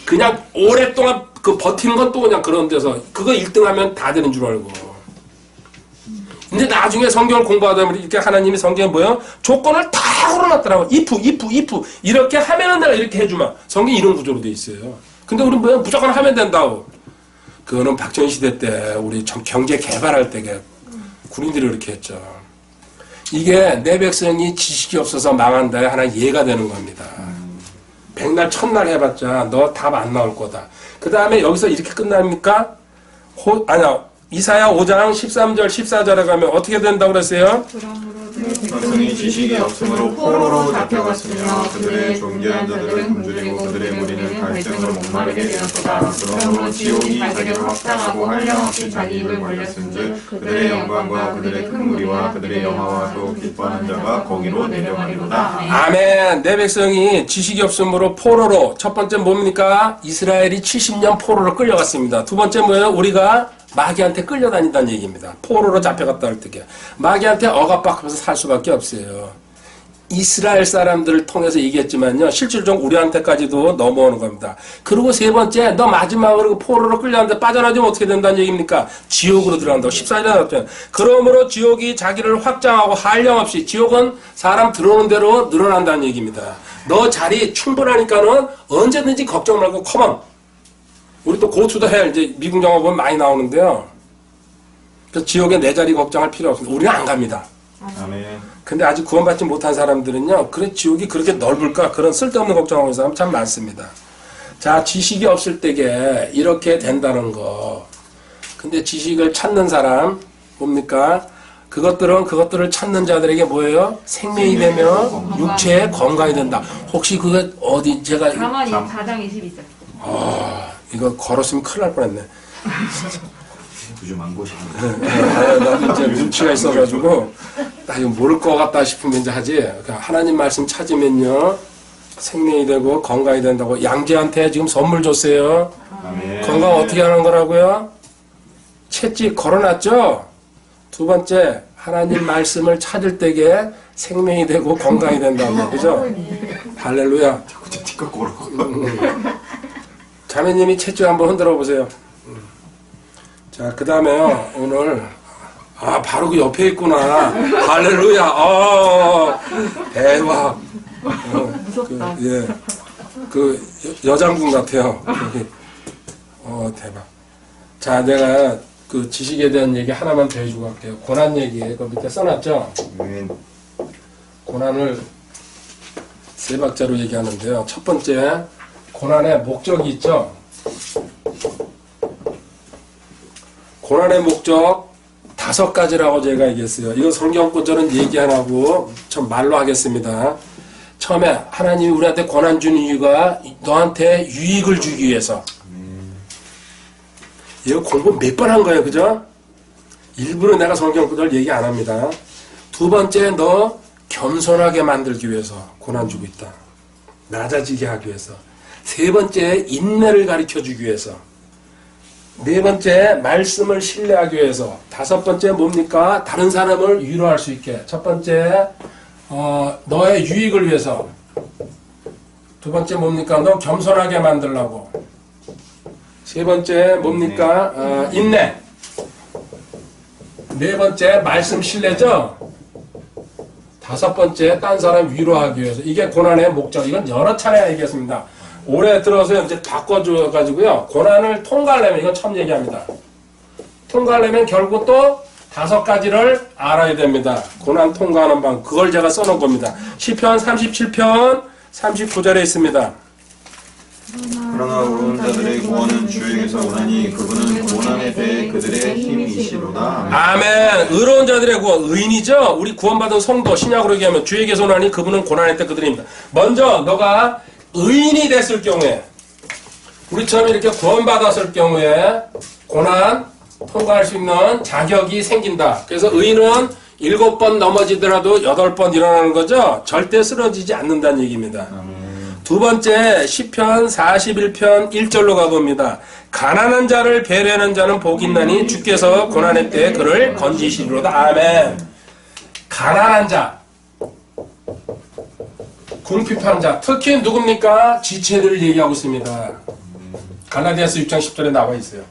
그냥 오랫동안 그 버티는 건 또 그냥 그런 데서 그거 1등하면 다 되는 줄 알고. 근데 나중에 성경을 공부하다 보면 이렇게 하나님이 성경에 뭐예요? 조건을 다 걸어놨더라고. if 이렇게 하면은 내가 이렇게 해주마. 성경이 이런 구조로 돼 있어요. 근데 우리 뭐야? 무조건 하면 된다고. 그거는 박정희 시대 때 우리 경제 개발할 때 군인들이 그렇게 했죠. 이게 내 백성이 지식이 없어서 망한다에 하나 예가 되는 겁니다. 백날 첫날 해봤자 너 답 안 나올 거다. 그 다음에 여기서 이렇게 끝납니까? 이사야 5장 13절 14절에 가면 어떻게 된다고 그랬어요? 백성이 지식이 없으므로 포로로 잡혀갔으며 그들의 존귀한 자들은 굶주리고 그들의 무리는 갈증으로 목마르게 되었도다. 그러므로 지옥이 자기를 확장하고 한량없이 자기 입을 벌렸은즉 그들의 영광과 그들의 큰 무리와 그들의 영화와 또 기뻐하는 자가 거기로 내려가리로다. 아멘. 내 백성이 지식이 없으므로 포로로 첫 번째 뭡니까? 이스라엘이 70년 포로로 끌려갔습니다. 두 번째 뭐예요? 우리가 마귀한테 끌려다닌다는 얘기입니다. 포로로 잡혀갔다 할 때게. 마귀한테 억압받으면서 살 수밖에 없어요. 이스라엘 사람들을 통해서 얘기했지만요. 실질적으로 우리한테까지도 넘어오는 겁니다. 그리고 세 번째, 너 마지막으로 포로로 끌려갔는데 빠져나오면 어떻게 된다는 얘기입니까? 지옥으로 들어간다고. 14절에 나왔잖아요. 그러므로 지옥이 자기를 확장하고 한량없이 지옥은 사람 들어오는 대로 늘어난다는 얘기입니다. 너 자리 충분하니까는 언제든지 걱정 말고 컴온. 우리 또 고투도 해. 이제 미국 영화 보면 많이 나오는데요. 그래서 지옥에 내 자리 걱정할 필요 없습니다. 우리는 안 갑니다. 아멘. 근데 아직 구원받지 못한 사람들은요. 그래 지옥이 그렇게 넓을까? 그런 쓸데없는 걱정하고 있는 사람 참 많습니다. 자, 지식이 없을 때게 이렇게 된다는 거. 근데 지식을 찾는 사람 뭡니까? 그것들을 찾는 자들에게 뭐예요? 생명이 되며 육체에 건강이 된다. 혹시 그거 어디 제가 가만히 4장 22절. 이거 걸었으면 큰일 날 뻔했네. 요즘 안 보시는 나도 이제 눈치가 있어가지고 나 이거 모를 것 같다 싶으면 이제 하지. 그러니까 하나님 말씀 찾으면요 생명이 되고 건강이 된다고. 양재한테 지금 선물 줬어요. 아멘. 건강 어떻게 하는 거라고요? 채찍 걸어놨죠. 두 번째 하나님 말씀을 찾을 때에 생명이 되고 건강이 된다고. 그죠? 할렐루야. 자꾸 제 티끌 걸어. 자매님이 채찍 한번 흔들어 보세요. 자, 그 다음에요, 오늘, 바로 그 옆에 있구나. 할렐루야. 대박. 무섭다. 여장군 같아요. 대박. 자, 내가 그 지식에 대한 얘기 하나만 더 해주고 갈게요. 고난 얘기, 그 밑에 써놨죠? 아멘. 고난을 3박자로 얘기하는데요. 첫 번째, 고난의 목적이 있죠? 고난의 목적 5가지라고 제가 얘기했어요. 이거 성경구절은 얘기 안 하고 전 말로 하겠습니다. 처음에 하나님이 우리한테 고난 주는 이유가 너한테 유익을 주기 위해서. 이거 공부 몇 번 한 거예요. 그죠? 일부러 내가 성경구절 얘기 안 합니다. 두 번째, 너 겸손하게 만들기 위해서 고난 주고 있다. 낮아지게 하기 위해서. 세 번째, 인내를 가르쳐주기 위해서. 네 번째, 말씀을 신뢰하기 위해서. 다섯 번째, 뭡니까? 다른 사람을 위로할 수 있게. 첫 번째, 너의 유익을 위해서. 두 번째, 뭡니까? 너 겸손하게 만들라고. 세 번째, 뭡니까? 인내. 네 번째, 말씀 신뢰죠? 다섯 번째, 딴 사람 위로하기 위해서. 이게 고난의 목적. 이건 여러 차례 얘기했습니다. 올해 들어서 이제 바꿔줘가지고요. 고난을 통과하려면, 이건 처음 얘기합니다. 통과하려면 결국 또 5가지를 알아야 됩니다. 고난 통과하는 방. 그걸 제가 써놓은 겁니다. 시편 37편 39절에 있습니다. 그러나 의로운 자들의 구원은 주에게서 오나니 그분은 고난에 대해 그들의 힘이시로다. 아멘. 의로운 자들의 구원, 의인이죠. 우리 구원받은 성도, 신약으로 얘기하면 주에게서 오나니 그분은 고난의 때 그들입니다. 먼저 너가 의인이 됐을 경우에, 우리처럼 이렇게 구원받았을 경우에 고난 통과할 수 있는 자격이 생긴다. 그래서 의인은 7번 넘어지더라도 8번 일어나는 거죠. 절대 쓰러지지 않는다는 얘기입니다. 두 번째, 시편 41편 1절로 가봅니다. 가난한 자를 배려하는 자는 복이 있나니 주께서 고난의 때에 그를 건지시리로다. 아멘. 가난한 자, 궁핍한 자, 특히 누굽니까? 지체들을 얘기하고 있습니다. 갈라디아서 6장 10절에 나와 있어요.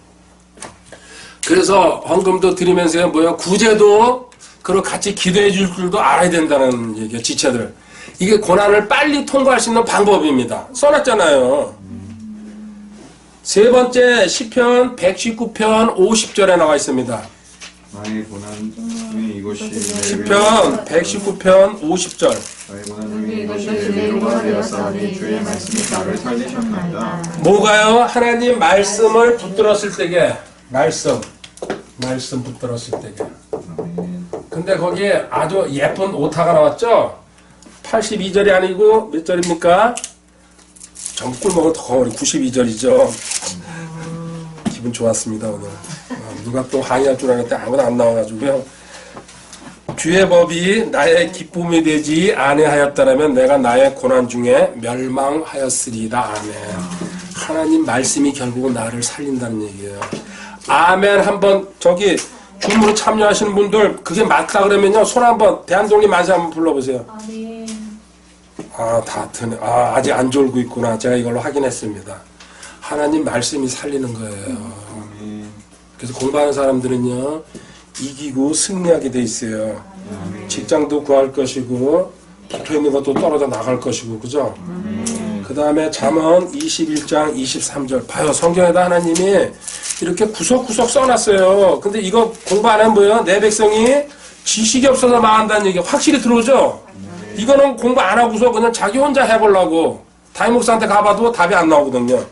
그래서 헌금도 드리면서 뭐야, 구제도 그리고 같이 기도해 줄 줄도 알아야 된다는 얘기예요. 지체들. 이게 고난을 빨리 통과할 수 있는 방법입니다. 써놨잖아요. 세 번째, 시편 119편 50절에 나와 있습니다. 나의 고난 중에 이것이 시편 119편 50절. 나의 고난 중에 이것이 내 위로가 되었사오니 주의 말씀이 나를 살리셨나이다. 뭐가요? 하나님 말씀을 붙들었을 때게. 말씀 붙들었을 때게. 근데 거기에 아주 예쁜 오타가 나왔죠? 82절이 아니고 몇 절입니까? 전부 꿀먹은 더 어려 92절이죠. 기분 좋았습니다 오늘. 누가 또 항의할 줄 알았는데 아무도 안 나와가지고요. 주의 법이 나의 기쁨이 되지 아니하였다라면 내가 나의 고난 중에 멸망하였으리다. 아멘. 하나님 말씀이 결국은 나를 살린다는 얘기예요. 아멘. 한번 저기 주문으로 참여하시는 분들 그게 맞다 그러면요 손 한번 대한독립 만세 한번 불러보세요. 다 드네. 아직 안 졸고 있구나. 제가 이걸로 확인했습니다. 하나님 말씀이 살리는 거예요. 그래서 공부하는 사람들은요 이기고 승리하게 돼 있어요. 직장도 구할 것이고 붙어있는 것도 떨어져 나갈 것이고, 그죠? 그 다음에 잠언 21장 23절 봐요. 성경에다 하나님이 이렇게 구석구석 써놨어요. 근데 이거 공부 안 하면 뭐예요? 내 백성이 지식이 없어서 망한다는 얘기 확실히 들어오죠? 이거는 공부 안 하고서 그냥 자기 혼자 해보려고 담임 목사한테 가봐도 답이 안 나오거든요.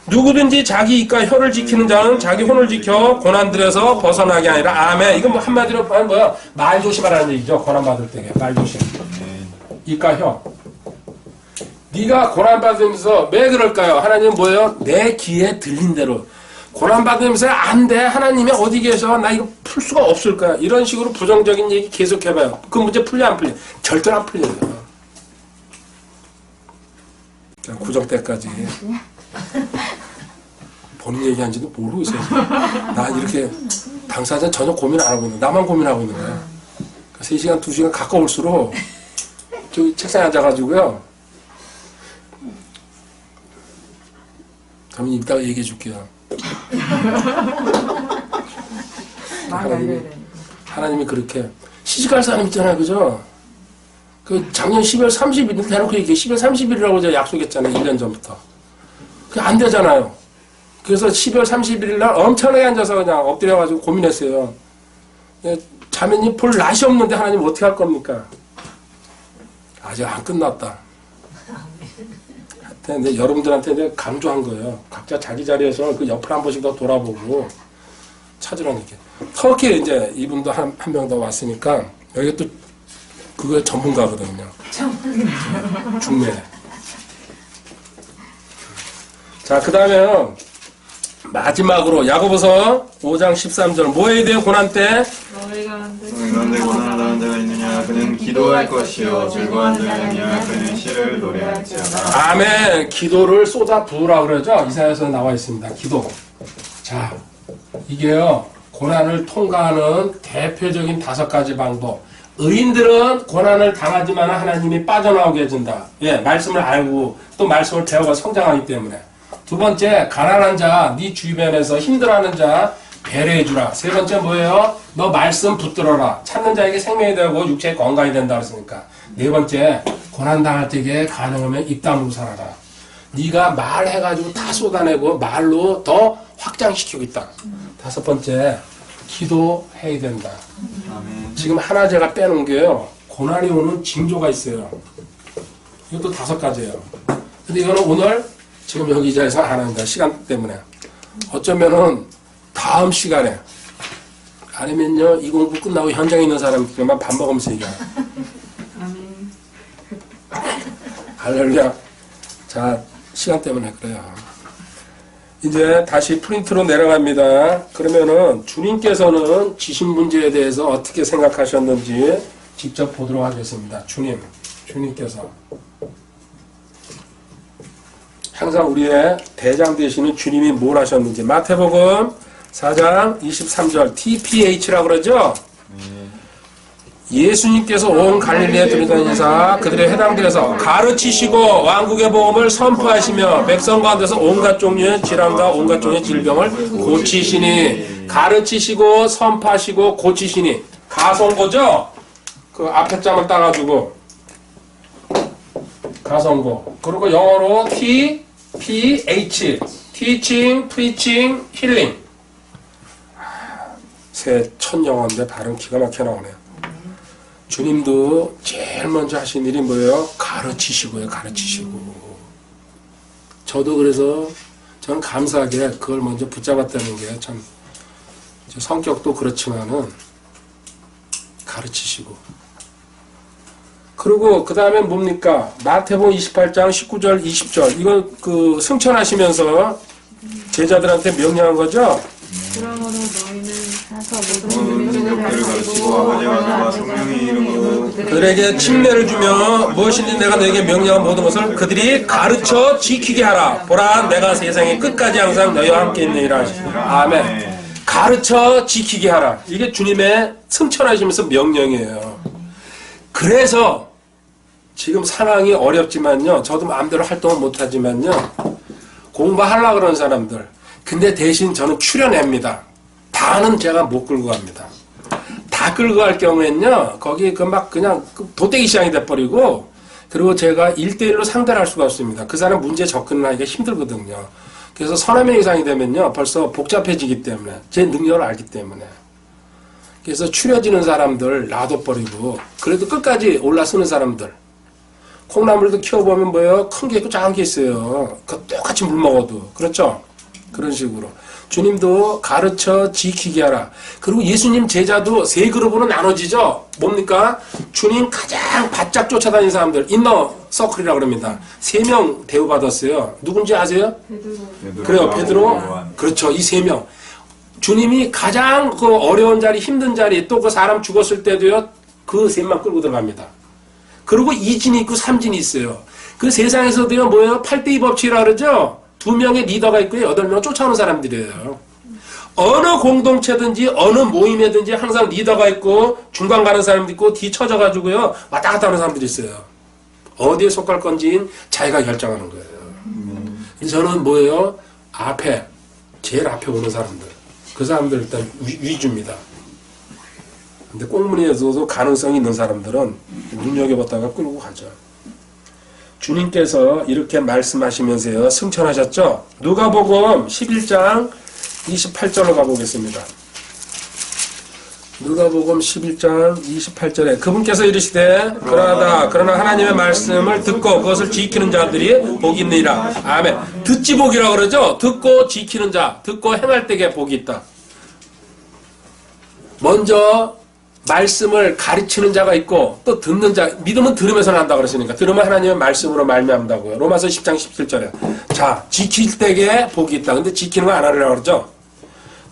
누구든지 자기 입과 혀를 지키는 자는 자기 혼을 지켜 고난들에서 벗어나게 아니라. 아멘. 이건 뭐 한마디로 뭐야? 말 조심하라는 얘기죠. 고난받을 때 말 조심. 입과 혀. 네가 고난받으면서 왜 그럴까요? 하나님은 뭐예요? 내 귀에 들린 대로. 고난받으면서 안 돼. 하나님이 어디 계셔? 나 이거 풀 수가 없을 거야. 이런 식으로 부정적인 얘기 계속 해봐요. 그 문제 풀려 안 풀려? 절대로 안 풀려요. 자, 구정 때까지. 본인 얘기한지도 모르고 있어요. 나 이렇게 당사자 전혀 고민 안 하고 있는 나만 고민하고 있는 거야. 3시간, 2시간 가까울수록 저기 책상에 앉아가지고요. 그러면 이따가 얘기해 줄게요. 하나님이 그렇게 시집갈 사람 있잖아요. 그죠? 그 작년 12월 30일 대놓고 얘기해. 12월 30일이라고 제가 약속했잖아요. 1년 전부터. 그게 안 되잖아요. 그래서 12월 31일 날 엄청나게 앉아서 그냥 엎드려가지고 고민했어요. 자매님 볼 낯이 없는데 하나님 어떻게 할 겁니까? 아직 안 끝났다. 근데 여러분들한테 이제 강조한 거예요. 각자 자기 자리에서 그 옆을 한 번씩 더 돌아보고 찾으라는 게. 터키에 이제 이분도 한 명 더 왔으니까 여기 또 그거 전문가거든요. 중매. 자, 그 다음에 마지막으로 야고보서 5장 13절 뭐에 대해 고난 때? 가운데 고난을 당한 자가 있느냐 그는 기도할 것이요 즐거운 자느냐 그는 시를 노래할지어다. 아멘. 기도를 쏟아 부으라 그러죠. 이사야서에 나와 있습니다. 기도. 자, 이게요 고난을 통과하는 대표적인 5가지 방법. 의인들은 고난을 당하지만 하나님이 빠져나오게 해준다. 예, 말씀을 알고 또 말씀을 배워가 성장하기 때문에. 두 번째, 가난한 자, 네 주변에서 힘들어하는 자 배려해주라. 세 번째 뭐예요? 너 말씀 붙들어라. 찾는 자에게 생명이 되고 육체의 건강이 된다 그랬으니까. 네 번째, 고난당할 때에 가능하면 입 다물고 살아라. 네가 말해가지고 다 쏟아내고 말로 더 확장시키고 있다. 5번째, 기도해야 된다. 지금 하나 제가 빼놓은 게요. 고난이 오는 징조가 있어요. 이것도 5가지예요. 근데 이거는 오늘 지금 여기 이 자리에서 안 합니다. 시간 때문에. 어쩌면은 다음 시간에 아니면요 이 공부 끝나고 현장에 있는 사람들만 밥 먹으면서 얘기해요. 아멘. 할렐루야. 자, 시간 때문에 그래요. 이제 다시 프린트로 내려갑니다. 그러면은 주님께서는 지신 문제에 대해서 어떻게 생각하셨는지 직접 보도록 하겠습니다. 주님께서 항상 우리의 대장 되시는 주님이 뭘 하셨는지 마태복음 4장 23절 TPH라고 그러죠? 예수님께서 온 갈릴리에 들어다니사 그들의 회당들에서 가르치시고 왕국의 복음을 선포하시며 백성 가운데서 온갖 종류의 질환과 온갖 종류의 질병을 고치시니 가르치시고 선포하시고 고치시니 가성고죠? 그 앞에 장을 따가지고 가성고 그리고 영어로 TPH Teaching, Preaching, Healing 새 첫 영어인데 발음 기가 막혀 나오네요. 주님도 제일 먼저 하신 일이 뭐예요? 가르치시고요. 가르치시고. 저도 그래서 저는 감사하게 그걸 먼저 붙잡았다는 게 참 성격도 그렇지만은 가르치시고. 그리고 그 다음에 뭡니까? 마태복음 28장 19절 20절 이거 그 승천하시면서 제자들한테 명령한 거죠? 그러므로 너희는 가서 모든 모든 민족들을 가르치고 아버지와 아들과 성령의 이름으로 그들에게 침례를 주며 무엇이든지 내가 너에게 명령한 모든 것을 그들이 가르쳐 지키게 하라. 보라 내가 세상의 끝까지 항상 너희와 함께 있느니라 하시니라. 아멘. 가르쳐 지키게 하라. 이게 주님의 승천하시면서 명령이에요. 그래서 지금 상황이 어렵지만요. 저도 마음대로 활동을 못하지만요. 공부하려고 그러는 사람들. 근데 대신 저는 출연합니다. 다는 제가 못 끌고 갑니다. 다 끌고 갈 경우에는요. 거기 그 막 그냥 도떼기 시장이 돼버리고 그리고 제가 1대1로 상대를 할 수가 없습니다. 그 사람 문제 접근하기가 힘들거든요. 그래서 서너 명 이상이 되면요. 벌써 복잡해지기 때문에 제 능력을 알기 때문에 그래서 추려지는 사람들 놔둬버리고 그래도 끝까지 올라서는 사람들 콩나물도 키워보면 뭐예요? 큰 게 있고 작은 게 있어요. 그 똑같이 물 먹어도 그렇죠? 그런 식으로 주님도 가르쳐 지키게 하라. 그리고 예수님 제자도 세 그룹으로 나눠지죠. 뭡니까? 주님 가장 바짝 쫓아다니는 사람들 인너 서클이라고 그럽니다. 3명 대우받았어요. 누군지 아세요? 그래요. 베드로. 그렇죠. 이 3명. 주님이 가장 그 어려운 자리, 힘든 자리, 또 그 사람 죽었을 때도요, 그 3명 끌고 들어갑니다. 그리고 2진이 있고 3진이 있어요. 그 세상에서도요, 뭐예요? 8대2 법칙이라고 그러죠? 2명의 리더가 있고요, 8명은 쫓아오는 사람들이에요. 어느 공동체든지, 어느 모임에든지 항상 리더가 있고, 중간 가는 사람도 있고, 뒤 쳐져가지고요, 왔다 갔다 하는 사람들이 있어요. 어디에 속할 건지는 자기가 결정하는 거예요. 저는 뭐예요? 앞에, 제일 앞에 오는 사람들. 그 사람들 일단 위주입니다. 근데 꽁무니에서도 가능성이 있는 사람들은 눈여겨봤다가 끌고 가죠. 주님께서 이렇게 말씀하시면서요, 승천하셨죠? 누가복음 11장 28절로 가보겠습니다. 누가복음 11장 28절에 그분께서 이르시되 그러나 하나님의 말씀을 듣고 그것을 지키는 자들이 복이 있느니라. 아멘. 듣지 복이라고 그러죠? 듣고 지키는 자, 듣고 행할 때에 복이 있다. 먼저 말씀을 가르치는 자가 있고 또 듣는 자, 믿음은 들으면서 난다 그러시니까 들으면 하나님의 말씀으로 말미암다고요. 로마서 10장 17절에 자, 지킬 때에 복이 있다. 근데 지키는 거 안 하려고 그러죠?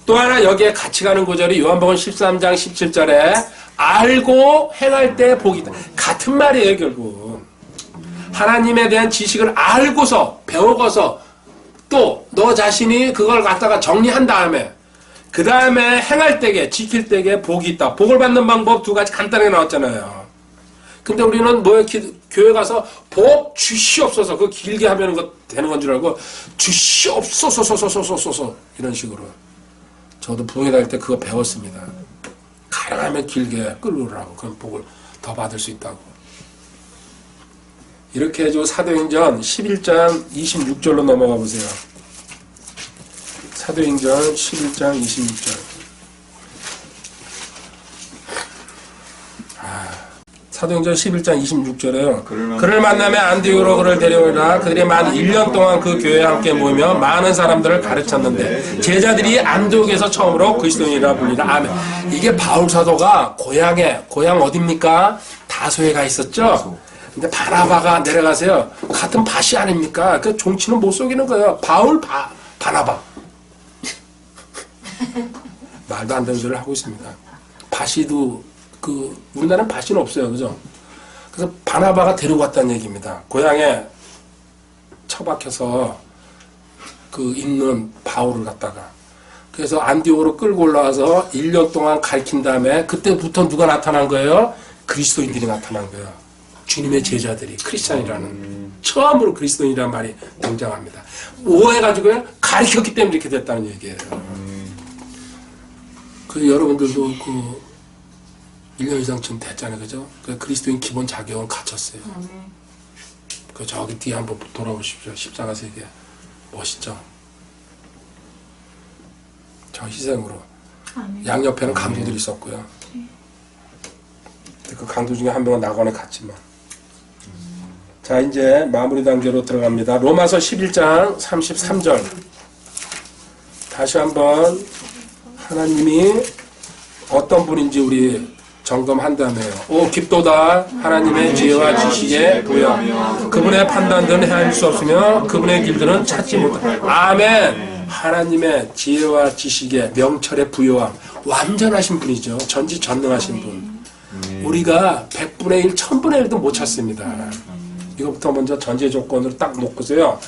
또 하나 여기에 같이 가는 구절이 요한복음 13장 17절에 알고 행할 때 복이 있다. 같은 말이에요, 결국. 하나님에 대한 지식을 알고서 배우고서 또 너 자신이 그걸 갖다가 정리한 다음에 그 다음에 행할 때에 지킬 때에 복이 있다. 복을 받는 방법 2가지 간단하게 나왔잖아요. 근데 우리는 뭐에 교회 가서 복 주시옵소서 그거 길게 하면 되는 건 줄 알고 주시옵소서 이런 식으로. 저도 부흥회 다닐 때 그거 배웠습니다. 가능하면 길게 끌고 오라고. 그럼 복을 더 받을 수 있다고. 이렇게 해주고 사도행전 11장 26절로 넘어가 보세요. 사도행전 11장 26절. 사도행전 11장 26절에요. 그를 만나며 안디오로 그를 데려오라. 그들이 만 1년 동안 그 교회에 함께 모이며 많은 사람들을 가르쳤는데 제자들이 안디옥에서 처음으로 그리스도인이라 불리라. 아멘. 이게 바울 사도가 고향 어딥니까? 다소에 가 있었죠. 근데 바나바가 내려가세요. 같은 밭이 아닙니까? 그 종치는 못 속이는 거예요. 바나바. 말도 안 되는 소리를 하고 있습니다. 밭이도 우리나라는 밭이는 없어요, 그죠? 그래서 바나바가 데리고 왔다는 얘기입니다. 고향에 처박혀서 있는 바울을 갖다가. 그래서 안디옥으로 끌고 올라와서 1년 동안 가르친 다음에 그때부터 누가 나타난 거예요? 그리스도인들이 나타난 거예요. 주님의 제자들이 크리스찬이라는 처음으로 그리스도인이라는 말이 등장합니다. 오해가지고요 가르쳤기 때문에 이렇게 됐다는 얘기예요. 그 여러분들도 1년 이상 좀 됐잖아요, 그죠? 그 그리스도인 기본 자격은 갖췄어요. 그 저기 뒤에 한번 돌아보십시오. 십자가 세계 멋있죠? 저 희생으로. 양옆에는 강도들이 있었고요. 그 강도 중에 한 명은 낙원에 갔지만. 자, 이제 마무리 단계로 들어갑니다. 로마서 11장 33절. 다시 한번 하나님이 어떤 분인지 우리 점검한다며요. 오 깊도다 하나님의 지혜와 지식에 부여 그분의 판단들은 헤아릴 수 없으며 그분의 길들은 찾지 못한다. 아멘. 하나님의 지혜와 지식에 명철의 부여함 완전하신 분이죠. 전지전능하신 분. 우리가 100분의 1, 1000분의 1도 못 찾습니다. 이것부터 먼저 전제 조건으로 딱 놓고서요.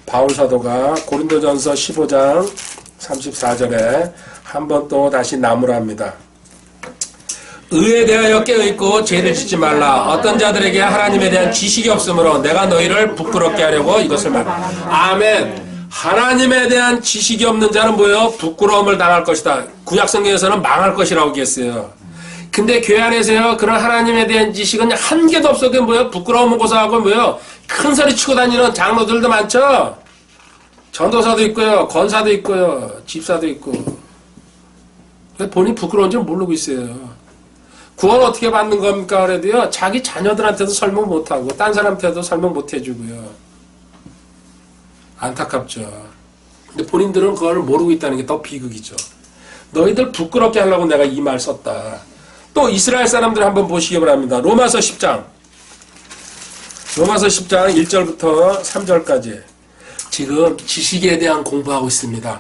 바울 사도가 고린도전서 15장 34절에 한 번 또 다시 나무랍니다. 의에 대하여 깨어있고 죄를 짓지 말라. 어떤 자들에게 하나님에 대한 지식이 없으므로 내가 너희를 부끄럽게 하려고 이것을 말한다. 아멘. 하나님에 대한 지식이 없는 자는 뭐예요? 부끄러움을 당할 것이다. 구약성경에서는 망할 것이라고 얘기했어요. 근데 교회 안에서요, 그런 하나님에 대한 지식은 한 개도 없어. 그게 뭐예요? 부끄러움을 고사하고 뭐예요? 큰 소리 치고 다니는 장로들도 많죠? 전도사도 있고요, 권사도 있고요, 집사도 있고. 본인이 부끄러운 줄 모르고 있어요. 구원 어떻게 받는 겁니까? 그래도요, 자기 자녀들한테도 설명 못하고, 딴 사람한테도 설명 못 해주고요. 안타깝죠. 근데 본인들은 그걸 모르고 있다는 게 더 비극이죠. 너희들 부끄럽게 하려고 내가 이 말 썼다. 또 이스라엘 사람들 한번 보시기 바랍니다. 로마서 10장 1절부터 3절까지 지금 지식에 대한 공부하고 있습니다.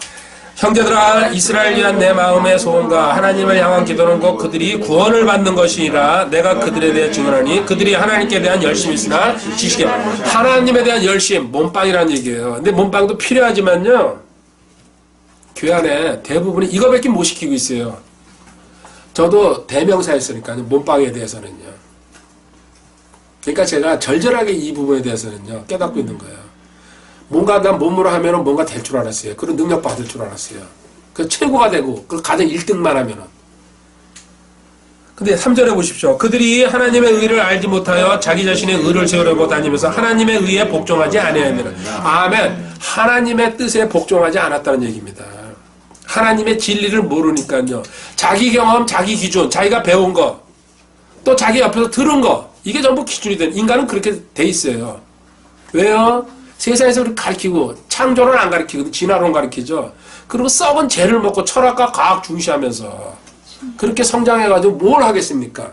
형제들아 이스라엘 위한 내 마음의 소원과 하나님을 향한 기도는 곧 그들이 구원을 받는 것이라 내가 그들에 대해 증언하니 그들이 하나님께 대한 열심이 있으나 지식에 하나님에 대한 열심 몸빵이라는 얘기예요. 근데 몸빵도 필요하지만요 교회 안에 대부분이 이거밖에 못 시키고 있어요. 저도 대명사였으니까요. 몸빵에 대해서는요. 그러니까 제가 절절하게 이 부분에 대해서는요. 깨닫고 있는 거예요. 뭔가 난 몸으로 하면은 뭔가 될 줄 알았어요. 그런 능력 받을 줄 알았어요. 그 최고가 되고 그 가장 1등만 하면은. 근데 3절에 보십시오. 그들이 하나님의 의를 알지 못하여 자기 자신의 의를 세우려고 다니면서 하나님의 의에 복종하지 아니하니라. 아멘. 하나님의 뜻에 복종하지 않았다는 얘기입니다. 하나님의 진리를 모르니까요. 자기 경험, 자기 기준, 자기가 배운 거, 또 자기 옆에서 들은 거, 이게 전부 기준이 되는, 인간은 그렇게 돼 있어요. 왜요? 세상에서 우리 가르치고, 창조는 안 가르치고, 진화론 가르치죠. 그리고 썩은 죄를 먹고 철학과 과학 중시하면서, 그렇게 성장해가지고 뭘 하겠습니까?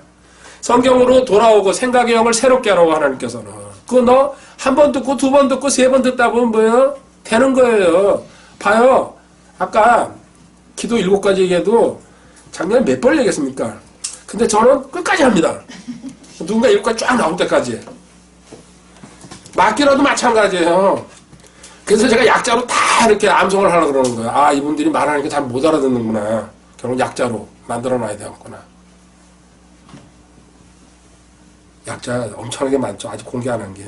성경으로 돌아오고 생각의 영을 새롭게 하라고 하나님께서는. 그거 너 한 번 듣고, 두 번 듣고, 세 번 듣다 보면 뭐예요? 되는 거예요. 봐요. 아까, 기도 7가지 얘기해도 작년에 몇 번 얘기했습니까? 근데 저는 끝까지 합니다. 누군가 7가지 쫙 나올 때까지. 맞기라도 마찬가지예요. 그래서 제가 약자로 다 이렇게 암송을 하려고 그러는 거예요. 아, 이분들이 말하는 게 잘 못 알아듣는구나. 결국 약자로 만들어 놔야 되겠구나. 약자 엄청나게 많죠. 아직 공개 안 한 게.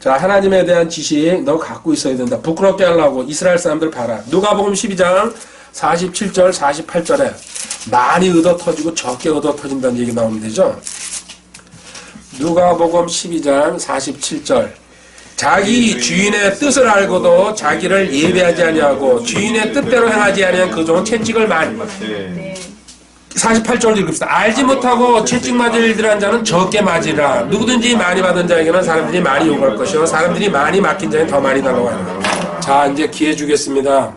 자, 하나님에 대한 지식 너 갖고 있어야 된다. 부끄럽게 하려고 이스라엘 사람들 봐라. 누가복음 12장 47절 48절에 많이 얻어 터지고 적게 얻어 터진다는 얘기 나오면 되죠. 누가복음 12장 47절 자기 주인의 뜻을 알고도 자기를 예배하지 아니하고 주인의 뜻대로 행하지 아니한 그 종은 채찍을 많이 48절 읽읍시다. 알지 못하고 채찍 맞을 일들한 자는 적게 맞으리라. 누구든지 많이 받은 자에게는 사람들이 많이 요구할 것이요 사람들이 많이 맡긴 자에는 더 많이 달라고 하리라. 자, 이제 기회 주겠습니다.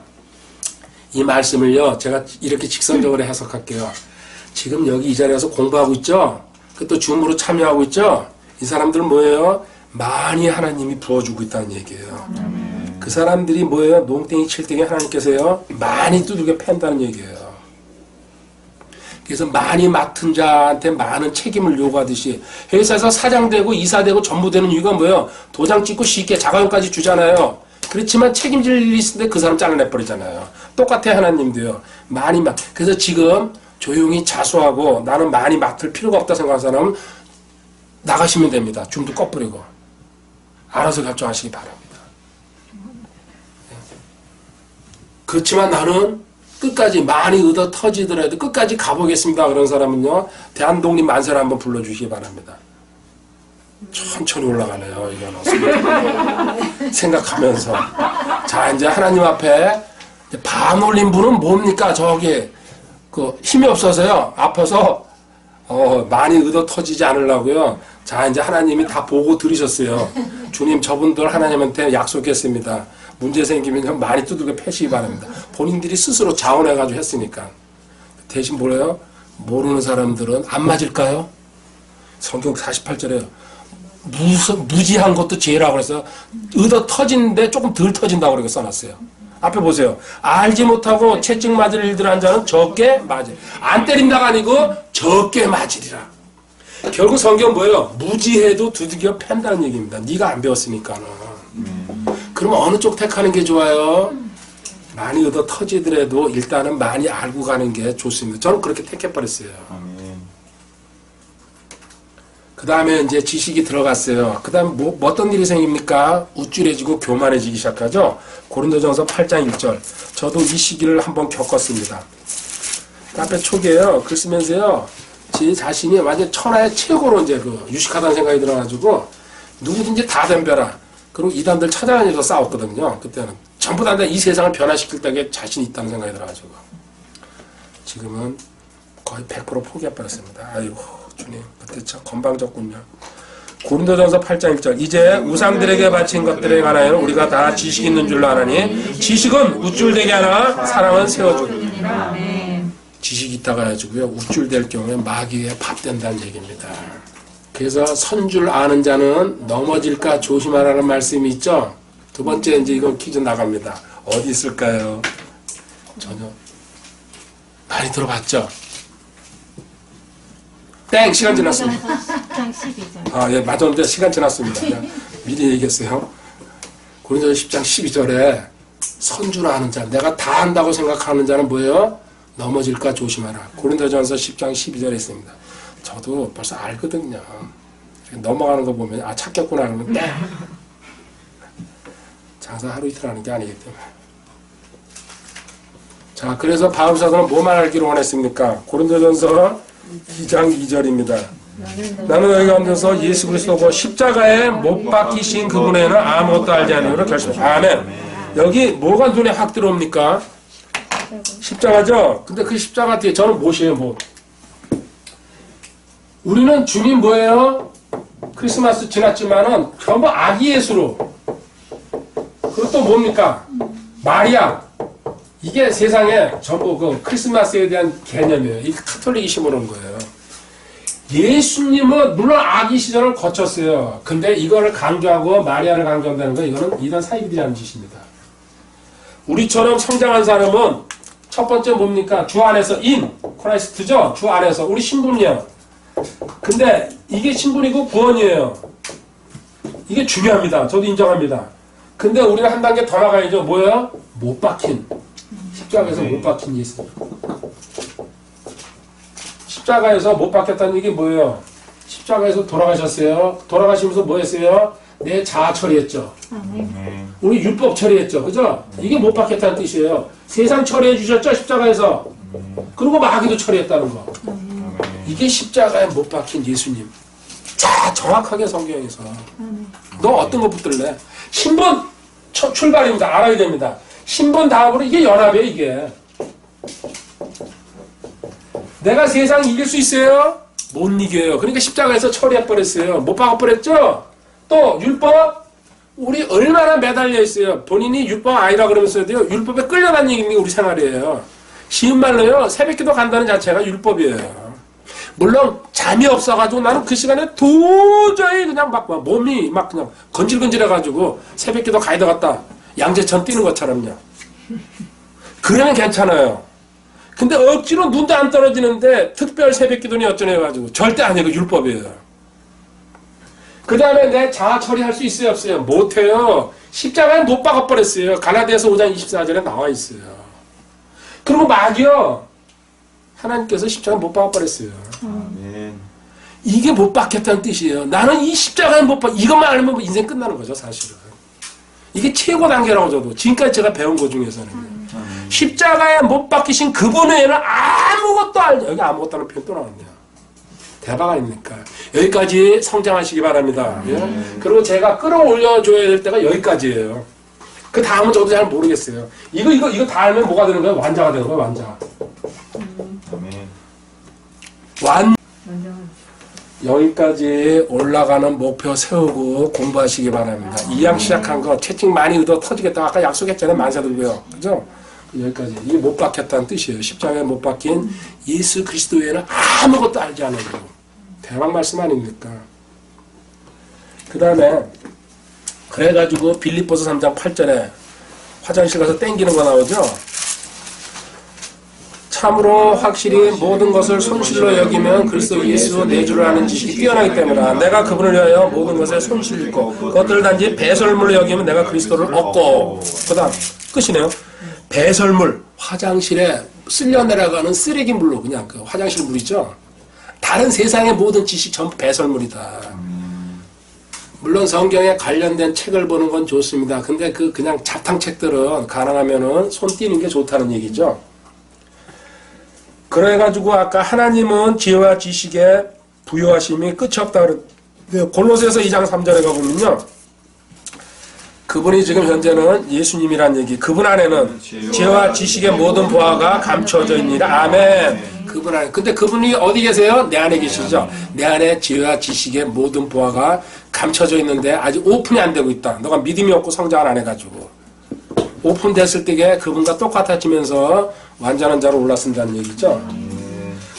이 말씀을요, 제가 이렇게 직선적으로 해석할게요. 지금 여기 이 자리에서 공부하고 있죠? 또 줌으로 참여하고 있죠? 이 사람들은 뭐예요? 많이 하나님이 부어주고 있다는 얘기예요. 그 사람들이 뭐예요? 농땡이 칠땡이 하나님께서요, 많이 두들겨 팬다는 얘기예요. 그래서 많이 맡은 자한테 많은 책임을 요구하듯이 회사에서 사장되고 이사되고 전부되는 이유가 뭐예요? 도장 찍고 쉽게 자가용까지 주잖아요. 그렇지만 책임질 일이 있을 때 그 사람 잘라내버리잖아요. 똑같아 하나님도요. 많이 그래서 지금 조용히 자수하고 나는 많이 맡을 필요가 없다 생각하는 사람은 나가시면 됩니다. 줌도 꺼버리고 알아서 결정하시기 바랍니다. 그렇지만 나는 끝까지 많이 얻어 터지더라도 끝까지 가보겠습니다. 그런 사람은요, 대한독립 만세를 한번 불러주시기 바랍니다. 천천히 올라가네요. 이건 생각하면서. 자, 이제 하나님 앞에 반 올린 분은 뭡니까? 저기 그 힘이 없어서요, 아파서 많이 얻어 터지지 않으려고요. 자, 이제 하나님이 다 보고 들으셨어요. 주님, 저분들 하나님한테 약속했습니다. 문제 생기면 많이 두들겨 패시기 바랍니다. 본인들이 스스로 자원해가지고 했으니까. 대신 뭐래요? 모르는 사람들은 안 맞을까요? 성경 48절에요. 무지한 것도 죄라고 그래서 얻어 터지는데 조금 덜 터진다고 그렇게 써놨어요. 앞에 보세요. 알지 못하고 채찍 맞을 일들 한 자는 적게 맞으리라. 안 때린다가 아니고 적게 맞으리라. 결국 성경은 뭐예요? 무지해도 두들겨 팬다는 얘기입니다. 네가 안 배웠으니까는. 그러면 어느 쪽 택하는 게 좋아요? 많이 얻어 터지더라도 일단은 많이 알고 가는 게 좋습니다. 저는 그렇게 택해버렸어요. 그 다음에 이제 지식이 들어갔어요. 그 다음에 뭐 어떤 일이 생깁니까? 우쭐해지고 교만해지기 시작하죠. 고린도전서 8장 1절. 저도 이 시기를 한번 겪었습니다. 카페 초기에요. 글 쓰면서요, 제 자신이 완전 천하의 최고로 이제 그 유식하다는 생각이 들어가지고 누구든지 다 덤벼라. 그리고 이단들 찾아다니면서 싸웠거든요. 그때는 전부 다 이 세상을 변화시킬 때에 자신이 있다는 생각이 들어가지고 지금은 거의 100% 포기해버렸습니다. 아이고 주님, 그때 참 건방졌군요. 고린도전서 8장 1절. 이제 우상들에게 바친 것들에 관하여 우리가 다 지식 있는 줄로 아나니 지식은 우쭐되게 하나 사랑은 세워주느니라. 지식이 있다가 가지고요, 우쭐될 경우에 마귀의 밥 된다는 얘기입니다. 그래서 선 줄 아는 자는 넘어질까 조심하라는 말씀이 있죠. 두 번째, 이제 이건 퀴즈 나갑니다. 어디 있을까요? 전혀 많이 들어봤죠? 땡! 시간 지났습니다. 10장 12절. 아, 예, 맞았는데 시간 지났습니다. 미리 얘기했어요. 고린도전서 10장 12절에 선 줄 아는 자, 내가 다 안다고 생각하는 자는 뭐예요? 넘어질까 조심하라. 고린도전서 10장 12절에 있습니다. 저도 벌써 알거든요. 넘어가는 거 보면 아, 찾겠구나 그러면 땡! 장사 하루 이틀 하는 게 아니기 때문에. 자, 그래서 바울 사도는 뭐만 알기로 원했습니까? 고린도전서 2장 2절입니다. 나는 너희 가운데서 예수 그리스도고 십자가에 못 박히신 그분에는 아무것도 알지 않으므로 결심했다. 아멘. 여기 뭐가 눈에 확 들어옵니까? 십자가죠? 근데 그 십자가 뒤에 저는 무엇이에요? 뭐? 우리는 주님 뭐예요? 크리스마스 지났지만은 전부 아기 예수로. 그것도 뭡니까? 마리아. 이게 세상에 전부 그 크리스마스에 대한 개념이에요. 이 카톨릭이 심어놓은 거예요. 예수님은 물론 아기 시절을 거쳤어요. 근데 이거를 강조하고 마리아를 강조한다는 건 이거는 이단 사이비들이 하는 짓입니다. 우리처럼 성장한 사람은 첫 번째 뭡니까? 주 안에서 크라이스트죠? 주 안에서. 우리 신분이에요. 근데 이게 신분이고 구원이에요. 이게 중요합니다. 저도 인정합니다. 근데 우리는 한 단계 더 나가야죠. 뭐예요? 못 박힌. 십자가에서 못 박힌 예수. 십자가에서 못 박혔다는 얘기 뭐예요? 십자가에서 돌아가셨어요. 돌아가시면서 뭐 했어요? 내 자아 처리했죠. 우리 율법 처리했죠. 그죠? 이게 못 박혔다는 뜻이에요. 세상 처리해 주셨죠? 십자가에서. 그리고 마귀도 처리했다는 거. 이게 십자가에 못 박힌 예수님. 자, 정확하게 성경에서. 너 어떤 거 붙들래? 신분 출발입니다. 알아야 됩니다. 신분 다음으로 이게 연합이에요, 이게. 내가 세상 이길 수 있어요? 못 이겨요. 그러니까 십자가에서 처리해버렸어요. 못 박아버렸죠? 또 율법? 우리 얼마나 매달려 있어요. 본인이 율법 아니라 그러면서도요. 율법에 끌려다니는 게 우리 생활이에요. 쉬운 말로요. 새벽기도 간다는 자체가 율법이에요. 물론 잠이 없어가지고 나는 그 시간에 도저히 그냥 막 몸이 막 그냥 건질건질해가지고 새벽기도 가야 되겠다. 양재천 뛰는 것처럼요. 그러면 괜찮아요. 근데 억지로 눈도 안 떨어지는데 특별 새벽기도니 어쩌네 해가지고 절대 아니에요. 율법이에요. 그 다음에 내 자아 처리할 수 있어요? 없어요? 못해요. 십자가에 못 박아버렸어요. 가나디아서 5장 24절에 나와 있어요. 그리고 막이요. 하나님께서 십자가에 못 박아버렸어요. 아멘. 이게 못 박혔다는 뜻이에요. 나는 이 십자가에 못 박, 이것만 알면 인생 끝나는 거죠, 사실은. 이게 최고 단계라고 저도. 지금까지 제가 배운 것 중에서는. 십자가에 못 박히신 그분 외에는 아무것도 알죠. 여기 아무것도 하는 표현 또 나왔네요. 대박 아닙니까? 여기까지 성장하시기 바랍니다. 예? 그리고 제가 끌어올려줘야 될 때가 여기까지예요. 그 다음은 저도 잘 모르겠어요. 이거 다 알면 뭐가 되는 거예요? 완자가 되는 거예요, 완자. 아멘. 여기까지 올라가는 목표 세우고 공부하시기 바랍니다. 2양 시작한 거 채팅 많이 얻어 터지겠다. 아까 약속했잖아요. 만세 들고요. 그죠? 여기까지. 이게 못 박혔다는 뜻이에요. 십자가에 못 박힌 예수 그리스도 외에는 아무것도 알지 않아요. 대박 말씀 아닙니까? 그 다음에 그래가지고 빌립보서 3장 8절에 화장실 가서 땡기는 거 나오죠? 참으로 확실히 모든 것을 손실로 여기면 그리스도 예수 내 주를 아는 지식이 뛰어나기 때문이라. 내가 그분을 위하여 모든 것에 손실을 입고 그것들을 단지 배설물로 여기면 내가 그리스도를 얻고. 그 다음 끝이네요. 배설물, 화장실에 쓸려 내려가는 쓰레기 물로 그냥 그 화장실 물 있죠. 다른 세상의 모든 지식 전부 배설물이다. 물론 성경에 관련된 책을 보는 건 좋습니다. 근데 그냥 잡탕책들은 가능하면은 손 띄는 게 좋다는 얘기죠. 그래가지고 아까 하나님은 지혜와 지식에 부여하심이 끝이 없다 그랬는데 골로새서 2장 3절에 가보면요. 그분이 지금 현재는 예수님이란 얘기. 그분 안에는 지혜와 지식의 모든 보화가 감춰져 있니라. 아멘. 그분 안에. 근데 그분이 어디 계세요? 내 안에 계시죠? 내 안에 지혜와 지식의 모든 보화가 감춰져 있는데 아직 오픈이 안 되고 있다. 너가 믿음이 없고 성장을 안 해가지고. 오픈됐을 때에 그분과 똑같아지면서 완전한 자로 올라선다는 얘기죠.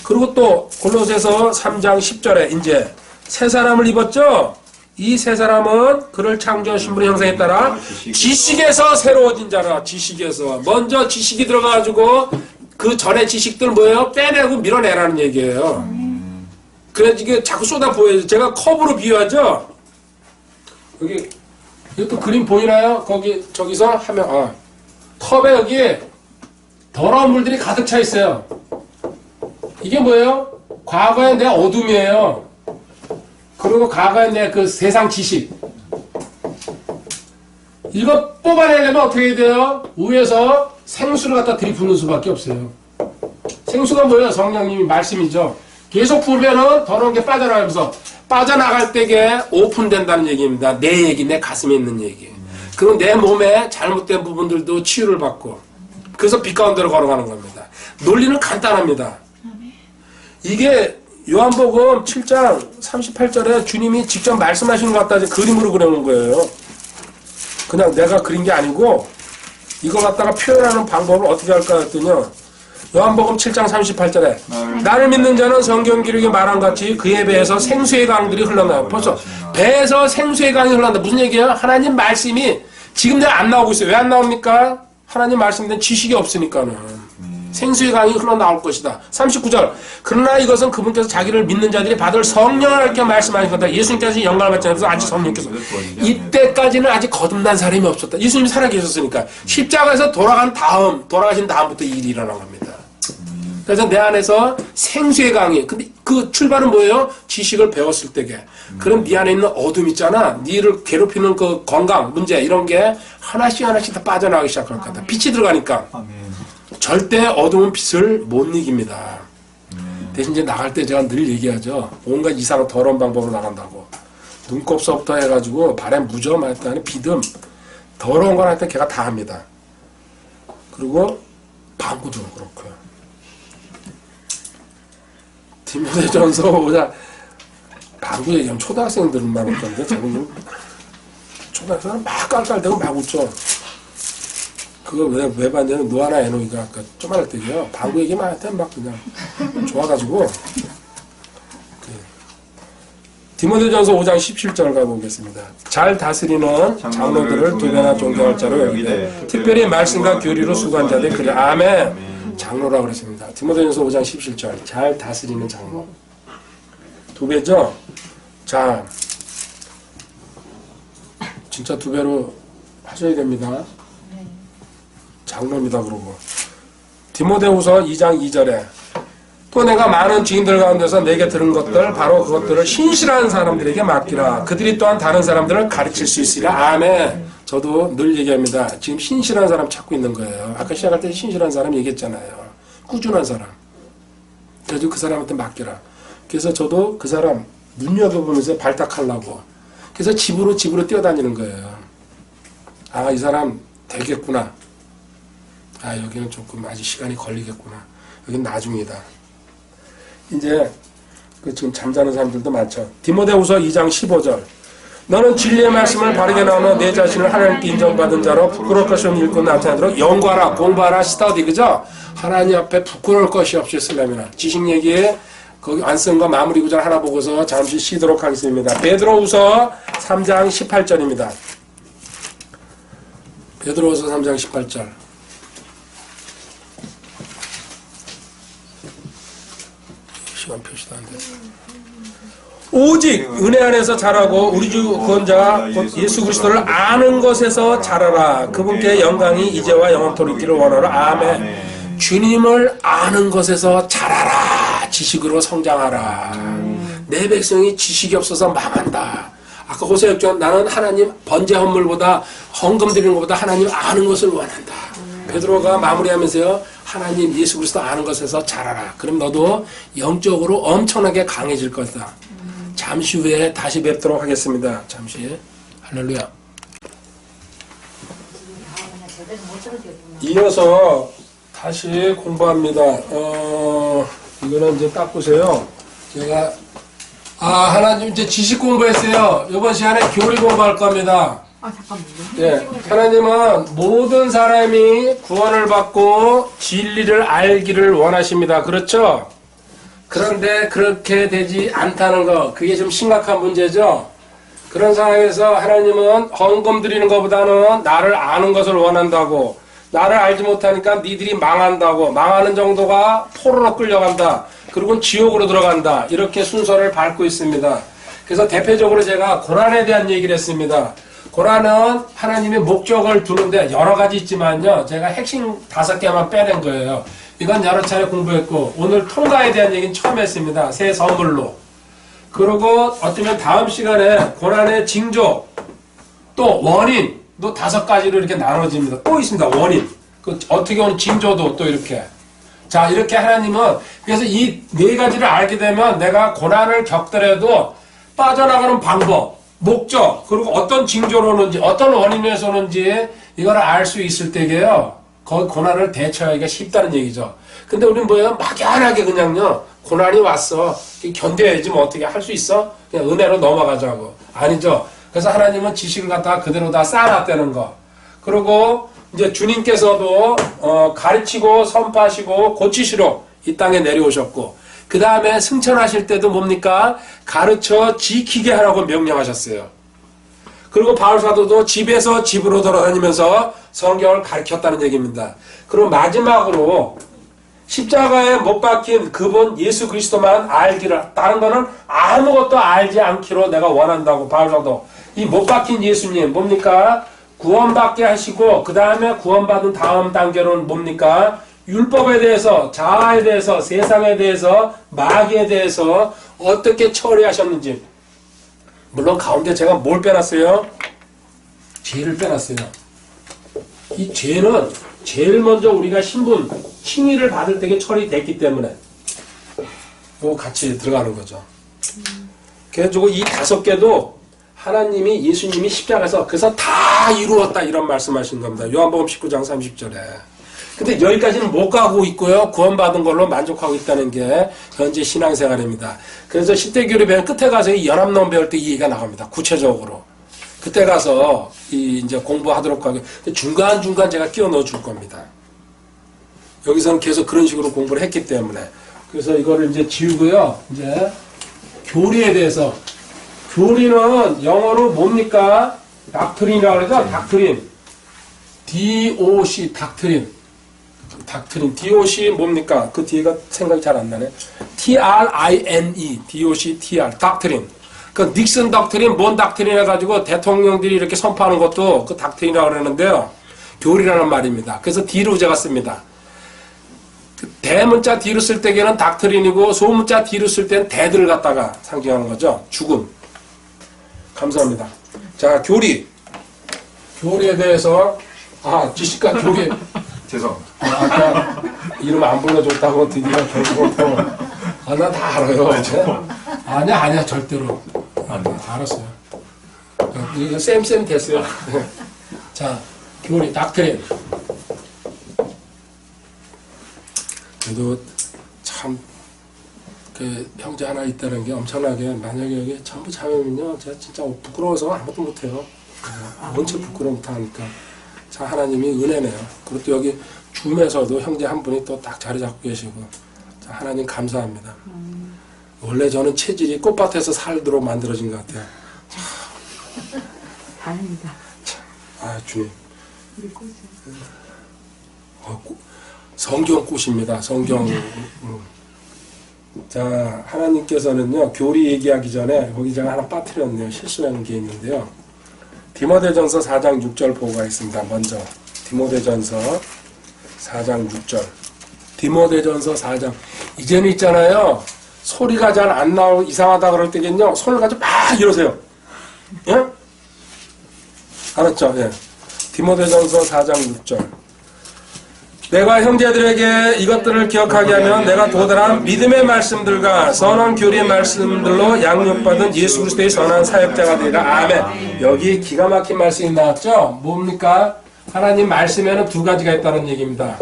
그리고 또 골로새서 3장 10절에 이제 새 사람을 입었죠. 이 새 사람은 그를 창조하신 분의 형상에 따라 지식에서 새로워진 자라. 지식에서 먼저 지식이 들어가가지고 그 전에 지식들 뭐예요? 빼내고 밀어내라는 얘기예요. 그래서 이게 자꾸 쏟아 보여요. 제가 컵으로 비유하죠. 여기 또 그림 보이나요? 거기 저기서 하면 컵에 여기 더러운 물들이 가득 차 있어요. 이게 뭐예요? 과거의 내 어둠이에요. 그리고 과거의 내 그 세상 지식. 이거 뽑아내려면 어떻게 해야 돼요? 위에서 생수를 갖다 들이붓는 수밖에 없어요. 생수가 뭐예요? 성령님이 말씀이죠. 계속 부으면은 더러운 게 빠져나가면서 빠져나갈 때게 오픈된다는 얘기입니다. 내 얘기, 내 가슴에 있는 얘기. 그리고 내 몸에 잘못된 부분들도 치유를 받고 그래서 빛 가운데로 걸어가는 겁니다. 논리는 간단합니다. 이게 요한복음 7장 38절에 주님이 직접 말씀하시는 것 같다 그림으로 그려놓은 거예요. 그냥 내가 그린 게 아니고 이걸 갖다가 표현하는 방법을 어떻게 할까 했더니요. 요한복음 7장 38절에 나를 믿는 자는 성경 기록에 말한 같이 그의 배에서 생수의 강들이 흘러나요. 벌써 배에서 생수의 강이 흘러난다. 무슨 얘기예요? 하나님 말씀이 지금 내가 안 나오고 있어요. 왜 안 나옵니까? 하나님 말씀에 대한 지식이 없으니까는. 생수의 강이 흘러나올 것이다. 39절. 그러나 이것은 그분께서 자기를 믿는 자들이 받을 성령을 이렇게 말씀하신 거다. 예수님께서 영광을 받지 않아서 아직 성령께서. 이때까지는 아직 거듭난 사람이 없었다. 예수님이 살아계셨으니까. 십자가에서 돌아가신 다음부터 이 일이 일어난 겁니다. 그래서 내 안에서 생수의 강이. 근데 그 출발은 뭐예요? 지식을 배웠을 때게. 그럼 네 안에 있는 어둠 있잖아. 니를 괴롭히는 그 건강, 문제 이런 게 하나씩 다 빠져나가기 시작할 것 같다. 빛이 들어가니까. 절대 어두운 빛을 못 이깁니다. 대신 이제 나갈 때 제가 늘 얘기하죠. 온갖 이상한 더러운 방법으로 나간다고. 눈곱서부터 해가지고 발에 무좀 할때 비듬 더러운 건 할 때 걔가 다 합니다. 그리고 방구도 그렇고요. 디모데전서 5장 방구 얘기하면 초등학생들만 웃던데 자기는 초등학생은 막 깔깔대고 막 웃죠. 그거 왜 봤냐면 노아나 에노이가 아까 조만할 때요 방구 얘기만 할 때 막 그냥 좋아가지고 디모데전서 5장 17절 가보겠습니다. 잘 다스리는 장로들을 두 배나 존경할 자로 여기되 특별히 말씀과 교리로 수고한 자들 그래. 아멘. 장로라고 그랬습니다. 디모데전서 5장 17절 잘 다스리는 장로 두 배죠. 자 진짜 두 배로 하셔야 됩니다. 장로입니다. 그러고 디모데후서 2장 2절에 또 내가 많은 증인들 가운데서 내게 들은 것들 바로 그것들을 신실한 사람들에게 맡기라. 그들이 또한 다른 사람들을 가르칠 수 있으리라. 아멘. 저도 늘 얘기합니다. 지금 신실한 사람 찾고 있는 거예요. 아까 시작할 때 신실한 사람 얘기했잖아요. 꾸준한 사람. 그래서 그 사람한테 맡기라. 그래서 저도 그 사람 눈여겨보면서 발탁하려고. 그래서 집으로 뛰어다니는 거예요. 아, 이 사람 되겠구나. 아, 여기는 조금 아직 시간이 걸리겠구나. 여긴 나중이다. 이제 그 지금 잠자는 사람들도 많죠. 디모데후서 2장 15절 너는 진리의 말씀을 바르게 나누어 내 자신을 하나님께 인정받은 자로 부끄러울 것이 없는 일꾼 나타나도록 연구하라, 공부하라, 스터디. 그죠? 하나님 앞에 부끄러울 것이 없이 쓰려면 지식 얘기에 거기 안 쓴 거 마무리 구절 하나 보고서 잠시 쉬도록 하겠습니다. 베드로후서 3장 18절입니다. 베드로후서 3장 18절 시간 표시도 안 돼. 오직 은혜 안에서 자라고 우리 주 구원자 곧 예수 그리스도를 아는 것에서 자라라. 그분께 영광이 이제와 영원토록 있기를 원하라. 아멘. 주님을 아는 것에서 자라라. 지식으로 성장하라. 내 백성이 지식이 없어서 망한다. 아까 호세역전 나는 하나님 번제 헌물보다 헌금 드리는 것보다 하나님 아는 것을 원한다. 베드로가 마무리하면서요. 하나님 예수 그리스도 아는 것에서 자라라. 그럼 너도 영적으로 엄청나게 강해질 것이다. 잠시 후에 다시 뵙도록 하겠습니다. 잠시. 할렐루야. 이어서 다시 공부합니다. 이거는 이제 닦으세요. 제가 하나님 이제 지식 공부했어요. 이번 시간에 교리 공부할 겁니다. 잠깐만요. 예, 하나님은 모든 사람이 구원을 받고 진리를 알기를 원하십니다. 그렇죠? 그런데 그렇게 되지 않다는 거, 그게 좀 심각한 문제죠? 그런 상황에서 하나님은 헌금 드리는 것보다는 나를 아는 것을 원한다고, 나를 알지 못하니까 니들이 망한다고, 망하는 정도가 포로로 끌려간다. 그리고 지옥으로 들어간다. 이렇게 순서를 밟고 있습니다. 그래서 대표적으로 제가 고난에 대한 얘기를 했습니다. 고난은 하나님의 목적을 두는데 여러 가지 있지만요. 제가 핵심 5개만 빼낸 거예요. 이건 여러 차례 공부했고 오늘 통과에 대한 얘기는 처음 했습니다. 새 선물로. 그리고 어쩌면 다음 시간에 고난의 징조 또 원인도 5가지로 이렇게 나눠집니다. 또 있습니다. 원인. 그 어떻게 보면 징조도 또 이렇게. 자, 이렇게 하나님은 그래서 이 4가지를 알게 되면 내가 고난을 겪더라도 빠져나가는 방법 목적, 그리고 어떤 징조로 오는지, 어떤 원인에서 오는지, 이걸 알 수 있을 때게요, 그 고난을 대처하기가 쉽다는 얘기죠. 근데 우리는 뭐예요? 막연하게 그냥요, 고난이 왔어. 견뎌야지 뭐 어떻게 할 수 있어? 그냥 은혜로 넘어가자고. 아니죠. 그래서 하나님은 지식을 갖다가 그대로 다 쌓아놨다는 거. 그리고 이제 주님께서도, 가르치고, 선포하시고, 고치시러 이 땅에 내려오셨고, 그 다음에 승천하실 때도 뭡니까? 가르쳐 지키게 하라고 명령하셨어요. 그리고 바울사도도 집에서 집으로 돌아다니면서 성경을 가르쳤다는 얘기입니다. 그리고 마지막으로 십자가에 못 박힌 그분 예수 그리스도만 알기를, 다른 거는 아무것도 알지 않기로 내가 원한다고 바울사도. 이 못 박힌 예수님 뭡니까? 구원받게 하시고 그 다음에 구원받은 다음 단계로는 뭡니까? 율법에 대해서, 자아에 대해서, 세상에 대해서, 마귀에 대해서 어떻게 처리하셨는지. 물론 가운데 제가 뭘 빼놨어요? 죄를 빼놨어요. 이 죄는 제일 먼저 우리가 신분, 칭의를 받을 때에 처리됐기 때문에 이거 같이 들어가는 거죠. 그래가지고 이 5개도 하나님이, 예수님이 십자가에서 그래서 다 이루었다 이런 말씀하신 겁니다. 요한복음 19장 30절에. 근데 여기까지는 못 가고 있고요. 구원받은 걸로 만족하고 있다는 게 현재 신앙생활입니다. 그래서 10대 교리 배운 끝에 가서 이 연합론 배울 때 이 얘기가 나옵니다. 구체적으로. 그때 가서 이제 공부하도록 하게 중간중간 제가 끼워 넣어 줄 겁니다. 여기서는 계속 그런 식으로 공부를 했기 때문에. 그래서 이거를 이제 지우고요. 이제 교리에 대해서. 교리는 영어로 뭡니까? 닥트린이라고 그러죠? 닥트린. DOC, 닥트린. 닥트린. DOC 뭡니까? 그 뒤에가 생각이 잘 안 나네. TRINE. DOC, TR. 닥트린. 그 닉슨 닥트린, 뭔 닥트린 해가지고 대통령들이 이렇게 선포하는 것도 그 닥트린이라고 그러는데요. 교리라는 말입니다. 그래서 D로 제가 씁니다. 대문자 D로 쓸 때에는 닥트린이고 소문자 D로 쓸 때는 데드를 갖다가 상징하는 거죠. 죽음. 감사합니다. 자, 교리. 교리에 대해서 지식과 교리. 죄송. 아까 이름 안 불러줬다고 드디어 결국은 또 나 다 알아요. 아니야 절대로. 다 알았어요. 이거 쌤 됐어요. 자, 교리, 닥트린. 그래도 참, 그 형제 하나 있다는 게 엄청나게, 만약에 여기 전부 자매면요, 제가 진짜 부끄러워서 아무것도 못해요. 원체 부끄러움 다 하니까. 자, 하나님이 은혜네요. 그리고 또 여기 줌에서도 형제 한 분이 또 딱 자리 잡고 계시고. 자, 하나님 감사합니다. 원래 저는 체질이 꽃밭에서 살도록 만들어진 것 같아요. 다행이다. 주님. 우리 꽃이. 성경 꽃입니다. 성경. 자, 하나님께서는요, 교리 얘기하기 전에, 거기 제가 하나 빠뜨렸네요. 실수한 게 있는데요. 디모데전서 4장 6절 보고 가겠습니다. 먼저. 디모데전서 4장 6절. 디모데전서 4장. 이제는 있잖아요. 소리가 잘 안 나오고 이상하다 그럴 때겠요. 손을 가지고 막 이러세요. 예? 알았죠? 예. 디모데전서 4장 6절. 내가 형제들에게 이것들을 기억하게 하면 내가 도달한 믿음의 말씀들과 선한 교리의 말씀들로 양육받은 예수 그리스도의 선한 사역자가 되리라. 아멘. 여기 기가 막힌 말씀이 나왔죠? 뭡니까? 하나님 말씀에는 두 가지가 있다는 얘기입니다.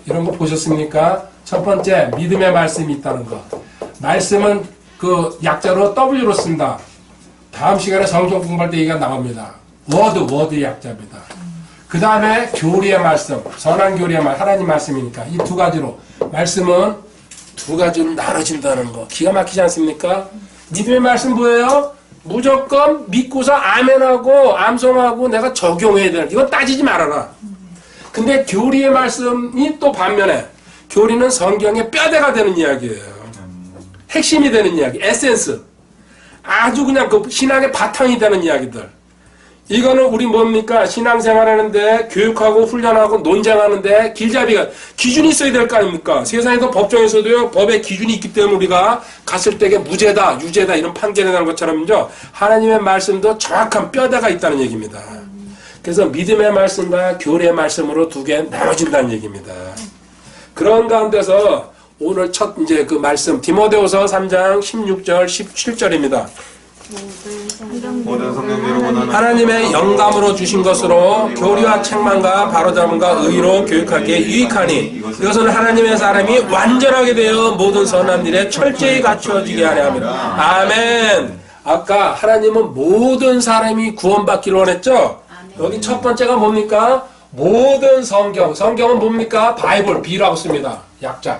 이런 거 보셨습니까? 첫 번째, 믿음의 말씀이 있다는 거. 말씀은 그 약자로 W로 씁니다. 다음 시간에 성경 공부할 때 얘기가 나옵니다. 워드의 약자입니다. 그 다음에 교리의 말씀, 선한 교리의 말, 하나님 말씀이니까 이 두 가지로 말씀은 두 가지로 나눠진다는 거 기가 막히지 않습니까? 믿음의 말씀 뭐예요? 무조건 믿고서 아멘하고 암송하고 내가 적용해야 되는 이건 따지지 말아라. 근데 교리의 말씀이 또 반면에 교리는 성경의 뼈대가 되는 이야기예요. 핵심이 되는 이야기, 에센스. 아주 그냥 그 신앙의 바탕이 되는 이야기들. 이거는 우리 뭡니까? 신앙생활하는데 교육하고 훈련하고 논쟁하는데 길잡이가 기준이 있어야 될 거 아닙니까? 세상에도 법정에서도요 법의 기준이 있기 때문에 우리가 갔을 때게 무죄다 유죄다 이런 판결이 나는 것처럼요 하나님의 말씀도 정확한 뼈대가 있다는 얘기입니다. 그래서 믿음의 말씀과 교리의 말씀으로 두 개 나눠진다는 얘기입니다. 그런 가운데서 오늘 첫 이제 그 말씀 디모데후서 3장 16절 17절입니다. 모든 성령대로 원하는 하나님의 영감으로 주신 것으로 교리와 책망과 바로잡음과 의로 교육하기에 유익하니 이것은 하나님의 사람이 완전하게 되어 모든 선한 일에 철저히 갖추어지게 하려 합니다. 아멘. 아까 하나님은 모든 사람이 구원받기를 원했죠? 여기 첫 번째가 뭡니까? 모든 성경은 뭡니까? 바이블, B라고 씁니다. 약자.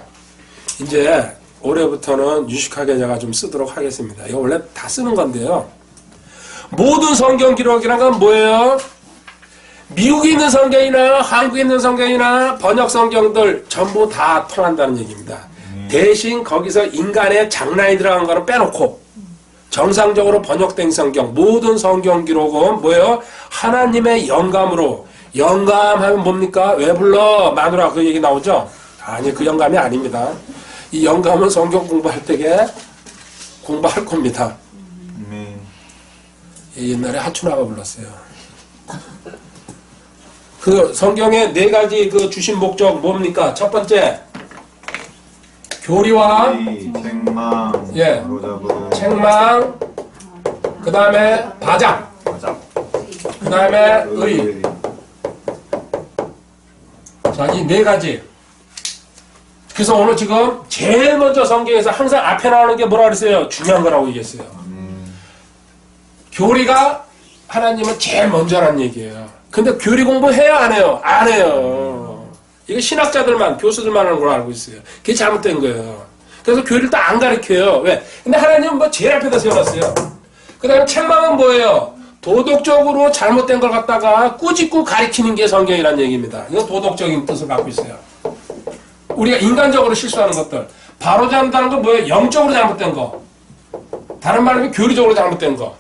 이제 올해부터는 유식하게 제가 좀 쓰도록 하겠습니다. 이거 원래 다 쓰는 건데요. 모든 성경 기록이라는 건 뭐예요? 미국에 있는 성경이나 한국에 있는 성경이나 번역 성경들 전부 다 통한다는 얘기입니다. 대신 거기서 인간의 장난이 들어간 거는 빼놓고 정상적으로 번역된 성경, 모든 성경 기록은 뭐예요? 하나님의 영감으로. 영감하면 뭡니까? 왜 불러? 마누라 그 얘기 나오죠? 아니, 그 영감이 아닙니다. 이 영감은 성경 공부할 때에 공부할 겁니다. 옛날에 하춘아가 불렀어요. 그 성경의 네 가지 그 주신 목적 뭡니까? 첫 번째, 교리와 책망, 예, 바로잡음, 책망, 그 다음에 바잡, 그 다음에 의. 자, 이 네 가지. 그래서 오늘 지금 제일 먼저 성경에서 항상 앞에 나오는 게 뭐라 그랬어요? 중요한 거라고 얘기했어요. 교리가 하나님은 제일 먼저라는 얘기예요. 근데 교리 공부해요? 안 해요? 안 해요. 이게 신학자들만, 교수들만 하는 걸 알고 있어요. 그게 잘못된 거예요. 그래서 교리를 또 안 가르쳐요. 왜? 근데 하나님은 뭐 제일 앞에다 세워놨어요. 그 다음에 책망은 뭐예요? 도덕적으로 잘못된 걸 갖다가 꾸짖고 가리키는 게 성경이라는 얘기입니다. 이건 도덕적인 뜻을 갖고 있어요. 우리가 인간적으로 실수하는 것들. 바로잡는다는 건 뭐예요? 영적으로 잘못된 거. 다른 말로 하면 교리적으로 잘못된 거.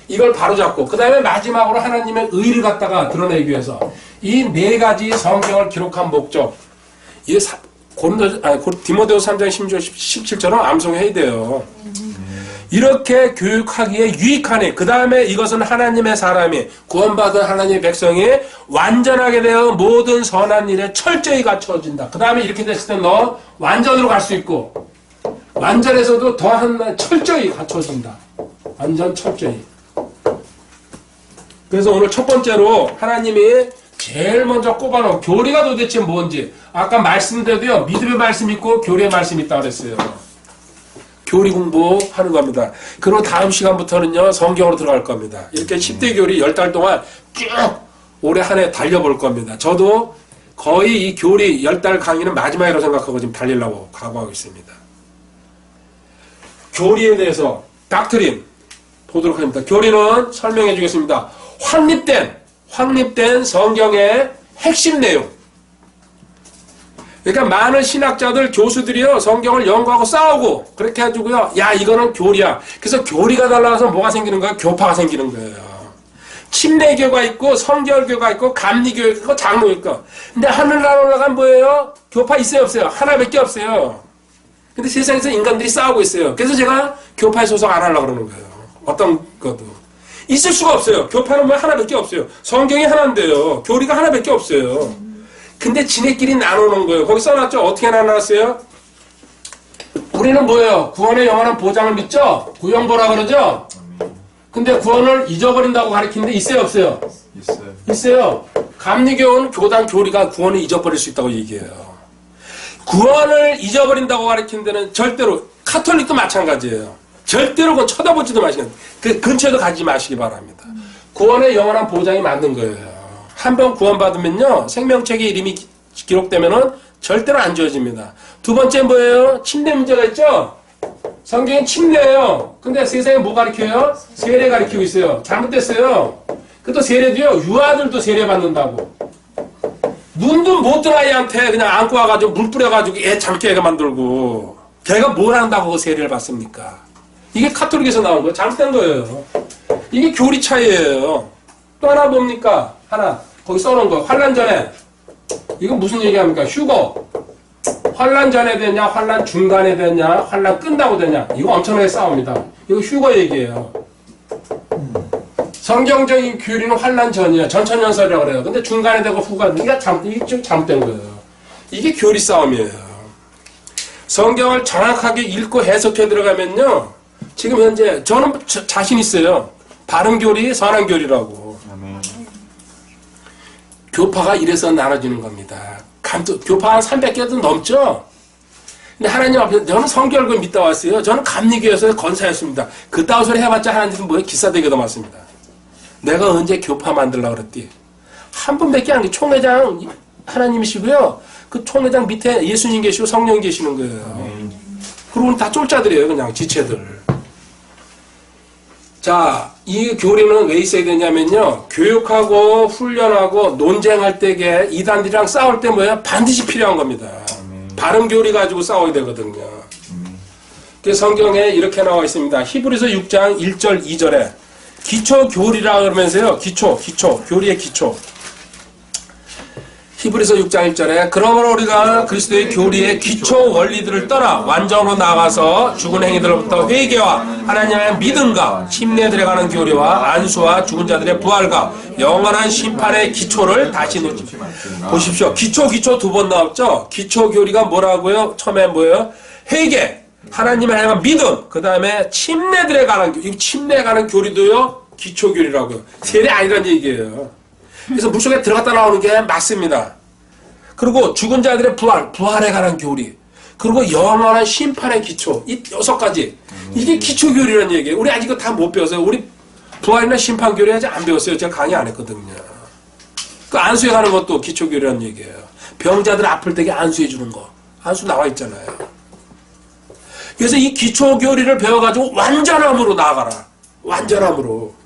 이걸 바로잡고 그 다음에 마지막으로 하나님의 의를 갖다가 드러내기 위해서 이 네 가지 성경을 기록한 목적. 이게 디모데후서 3장 17절은 암송해야 돼요. 이렇게 교육하기에 유익하니 그 다음에 이것은 하나님의 사람이 구원받은 하나님의 백성이 완전하게 되어 모든 선한 일에 철저히 갖춰진다. 그 다음에 이렇게 됐을 때 너 완전으로 갈 수 있고 완전에서도 더한 철저히 갖춰진다. 완전 철저히. 그래서 오늘 첫 번째로 하나님이 제일 먼저 꼽아놓은 교리가 도대체 뭔지 아까 말씀드려도요 믿음의 말씀이 있고 교리의 말씀이 있다고 그랬어요. 교리 공부하는 겁니다. 그리고 다음 시간부터는요 성경으로 들어갈 겁니다. 이렇게 10대 교리 10달 동안 쭉 올해 한 해 달려볼 겁니다. 저도 거의 이 교리 10달 강의는 마지막이라고 생각하고 지금 달리려고 각오하고 있습니다. 교리에 대해서 닥트린 보도록 합니다. 교리는 설명해 주겠습니다. 확립된 성경의 핵심 내용. 그러니까 많은 신학자들, 교수들이요, 성경을 연구하고 싸우고, 그렇게 해가지고요, 야, 이거는 교리야. 그래서 교리가 달라서 뭐가 생기는 거예요? 교파가 생기는 거예요. 침례교가 있고, 성결교가 있고, 감리교가 있고, 장로가 있고. 근데 하늘나라 올라간 뭐예요? 교파 있어요, 없어요? 하나밖에 없어요. 근데 세상에서 인간들이 싸우고 있어요. 그래서 제가 교파에 소속 안 하려고 그러는 거예요. 어떤 것도. 있을 수가 없어요. 교파는 뭐 하나밖에 없어요. 성경이 하나인데요. 교리가 하나밖에 없어요. 근데 지네끼리 나누는 거예요. 거기 써놨죠? 어떻게 나눠놨어요? 우리는 뭐예요? 구원의 영원한 보장을 믿죠? 구원보라 그러죠? 근데 구원을 잊어버린다고 가르치는데 있어요, 없어요? 있어요. 있어요. 감리교는 교단 교리가 구원을 잊어버릴 수 있다고 얘기해요. 구원을 잊어버린다고 가르치는 데는 절대로, 카톨릭도 마찬가지예요. 절대로 그건 쳐다보지도 마시고, 그 근처에도 가지 마시기 바랍니다. 구원의 영원한 보장이 맞는 거예요. 한 번 구원받으면요, 생명책에 이름이 기록되면은 절대로 안 지워집니다. 두 번째 뭐예요? 침례 문제가 있죠? 성경은 침례예요. 근데 세상에 뭐 가르쳐요? 세례 가르치고 있어요. 잘못됐어요. 그또 세례도요, 유아들도 세례 받는다고. 눈도 못 뜬 아이한테 그냥 안고 와가지고 물 뿌려가지고 애 잠게 애가 만들고, 걔가 뭘 한다고 그 세례를 받습니까? 이게 카톨릭에서 나온 거예요. 잘못된 거예요. 이게 교리 차이예요. 또 하나 뭡니까? 하나. 거기 써놓은 거예요. 환란 전에. 이건 무슨 얘기합니까? 휴거. 환란 전에 되냐, 환란 중간에 되냐, 환란 끝나고 되냐. 이거 엄청나게 싸웁니다. 이거 휴거 얘기예요. 성경적인 교리는 환란 전이에요. 전천년설이라고 그래요. 근데 중간에 되고 후가, 이게 좀 잘못된 거예요. 이게 교리 싸움이에요. 성경을 정확하게 읽고 해석해 들어가면요. 지금 현재 저는 자신 있어요. 바른 교리, 선한 교리라고. 아멘. 교파가 이래서 나눠지는 겁니다. 교파 한 300개도 넘죠? 근데 하나님 앞에서 저는 성결교 믿다 왔어요. 저는 감리교에서 건사였습니다. 그따위 소리 해봤자 하나님은 뭐예요? 기사되게 더 많습니다. 내가 언제 교파 만들려고 그랬디? 한 분밖에 안 계. 총회장 하나님이시고요. 그 총회장 밑에 예수님 계시고 성령 계시는 거예요. 그리고 다 쫄자들이에요. 그냥 지체들. 자, 이 교리는 왜 있어야 되냐면요. 교육하고 훈련하고 논쟁할 때에 이단들이랑 싸울 때 뭐예요? 반드시 필요한 겁니다. 바른 교리 가지고 싸워야 되거든요. 그래서 성경에 이렇게 나와 있습니다. 히브리서 6장 1절 2절에 기초 교리라 그러면서요. 기초, 교리의 기초. 히브리서 6장 1절에 그러므로 우리가 그리스도의 교리의 기초 원리들을 떠나 완전으로 나아가서 죽은 행위들로부터 회개와 하나님의 믿음과 침례들에 관한 교리와 안수와 죽은 자들의 부활과 영원한 심판의 기초를 다시 놓지. 보십시오. 기초 두 번 나왔죠? 기초 교리가 뭐라고요? 처음에 뭐예요? 회개, 하나님의 향한 믿음, 그 다음에 침례들에 관한 교리. 이 침례에 관한 교리도요, 기초 교리라고요. 세례 아니라는 얘기예요. 그래서 물속에 들어갔다 나오는 게 맞습니다. 그리고 죽은 자들의 부활에 관한 교리. 그리고 영원한 심판의 기초. 이 6가지. 이게 기초 교리라는 얘기예요. 우리 아직 이거 다 못 배웠어요. 우리 부활이나 심판 교리 아직 안 배웠어요. 제가 강의 안 했거든요. 그 안수해 가는 것도 기초 교리라는 얘기예요. 병자들 아플 때게 안수해 주는 거. 안수 나와 있잖아요. 그래서 이 기초 교리를 배워가지고 완전함으로 나아가라. 완전함으로.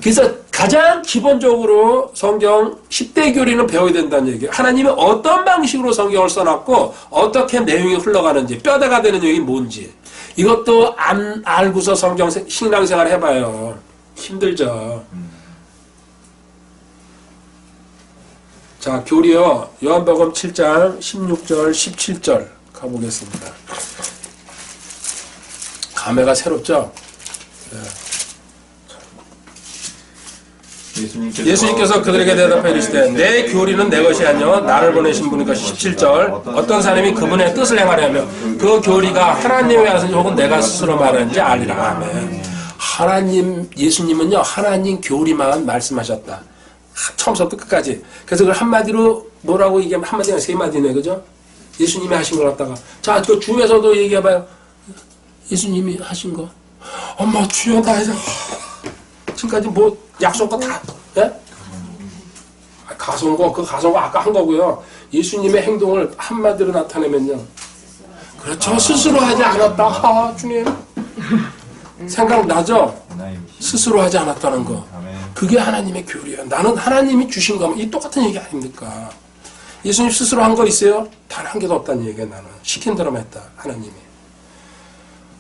그래서 가장 기본적으로 성경 10대 교리는 배워야 된다는 얘기예요. 하나님이 어떤 방식으로 성경을 써놨고 어떻게 내용이 흘러가는지 뼈대가 되는 내용이 뭔지 이것도 안 알고서 성경 신앙생활 해봐요. 힘들죠. 자, 교리요. 요한복음 7장 16절 17절 가보겠습니다. 감회가 새롭죠? 네. 예수님께서 그들에게 대답해 이르시되 내 교리는 내 것이 아니요 나를 보내신 분의 것이 17절 어떤 사람이 그분의 뜻을 행하려면 그 교리가 하나님의 하신지 혹은 내가 스스로 말하는지 알리라. 아멘. 하나님 예수님은요 하나님 교리만 말씀하셨다. 처음부터 끝까지. 그래서 그걸 한마디로 뭐라고 얘기하면 한마디가 3마디네. 그죠? 예수님이 하신 걸 갖다가 자 그 중에서도 얘기해봐요. 예수님이 하신 거 엄마 주여 나 이제 지금까지 뭐 약속과 다 예? 가성거 그 가성거 아까 한 거고요. 예수님의 행동을 한마디로 나타내면요. 그렇죠. 스스로 하지 않았다. 아, 주님 생각나죠? 스스로 하지 않았다는 거. 그게 하나님의 교리예요. 나는 하나님이 주신 거면 이 똑같은 얘기 아닙니까? 예수님 스스로 한 거 있어요? 단 한 개도 없다는 얘기야. 나는 시킨 대로만 했다. 하나님이.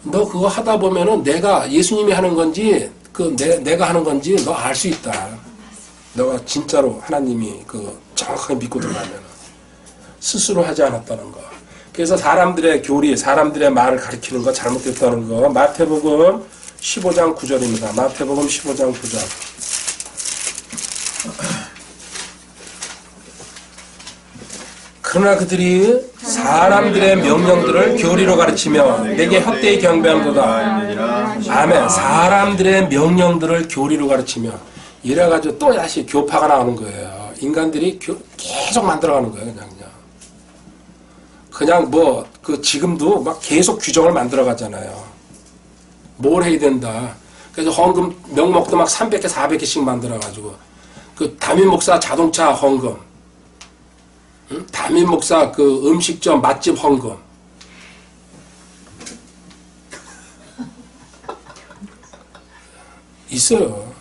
너 그거 하다 보면은 내가 예수님이 하는 건지 내가 하는 건지 너 알 수 있다. 너가 진짜로 하나님이 정확하게 믿고 들어가면 스스로 하지 않았다는 거. 그래서 사람들의 교리, 사람들의 말을 가리키는 거 잘못됐다는 거. 마태복음 15장 9절입니다. 마태복음 15장 9절. 그러나 그들이 사람들의 명령들을 교리로 가르치며 내게 헛되이 경배함도다. 아멘. 사람들의 명령들을 교리로 가르치며 이래가지고 또 다시 교파가 나오는 거예요. 인간들이 계속 만들어가는 거예요. 그냥 지금도 막 계속 규정을 만들어가잖아요. 뭘 해야 된다. 그래서 헌금 명목도 막 300개 400개씩 만들어가지고 담임 목사 자동차 헌금, 담임 목사 음식점 맛집 헌금. 있어요.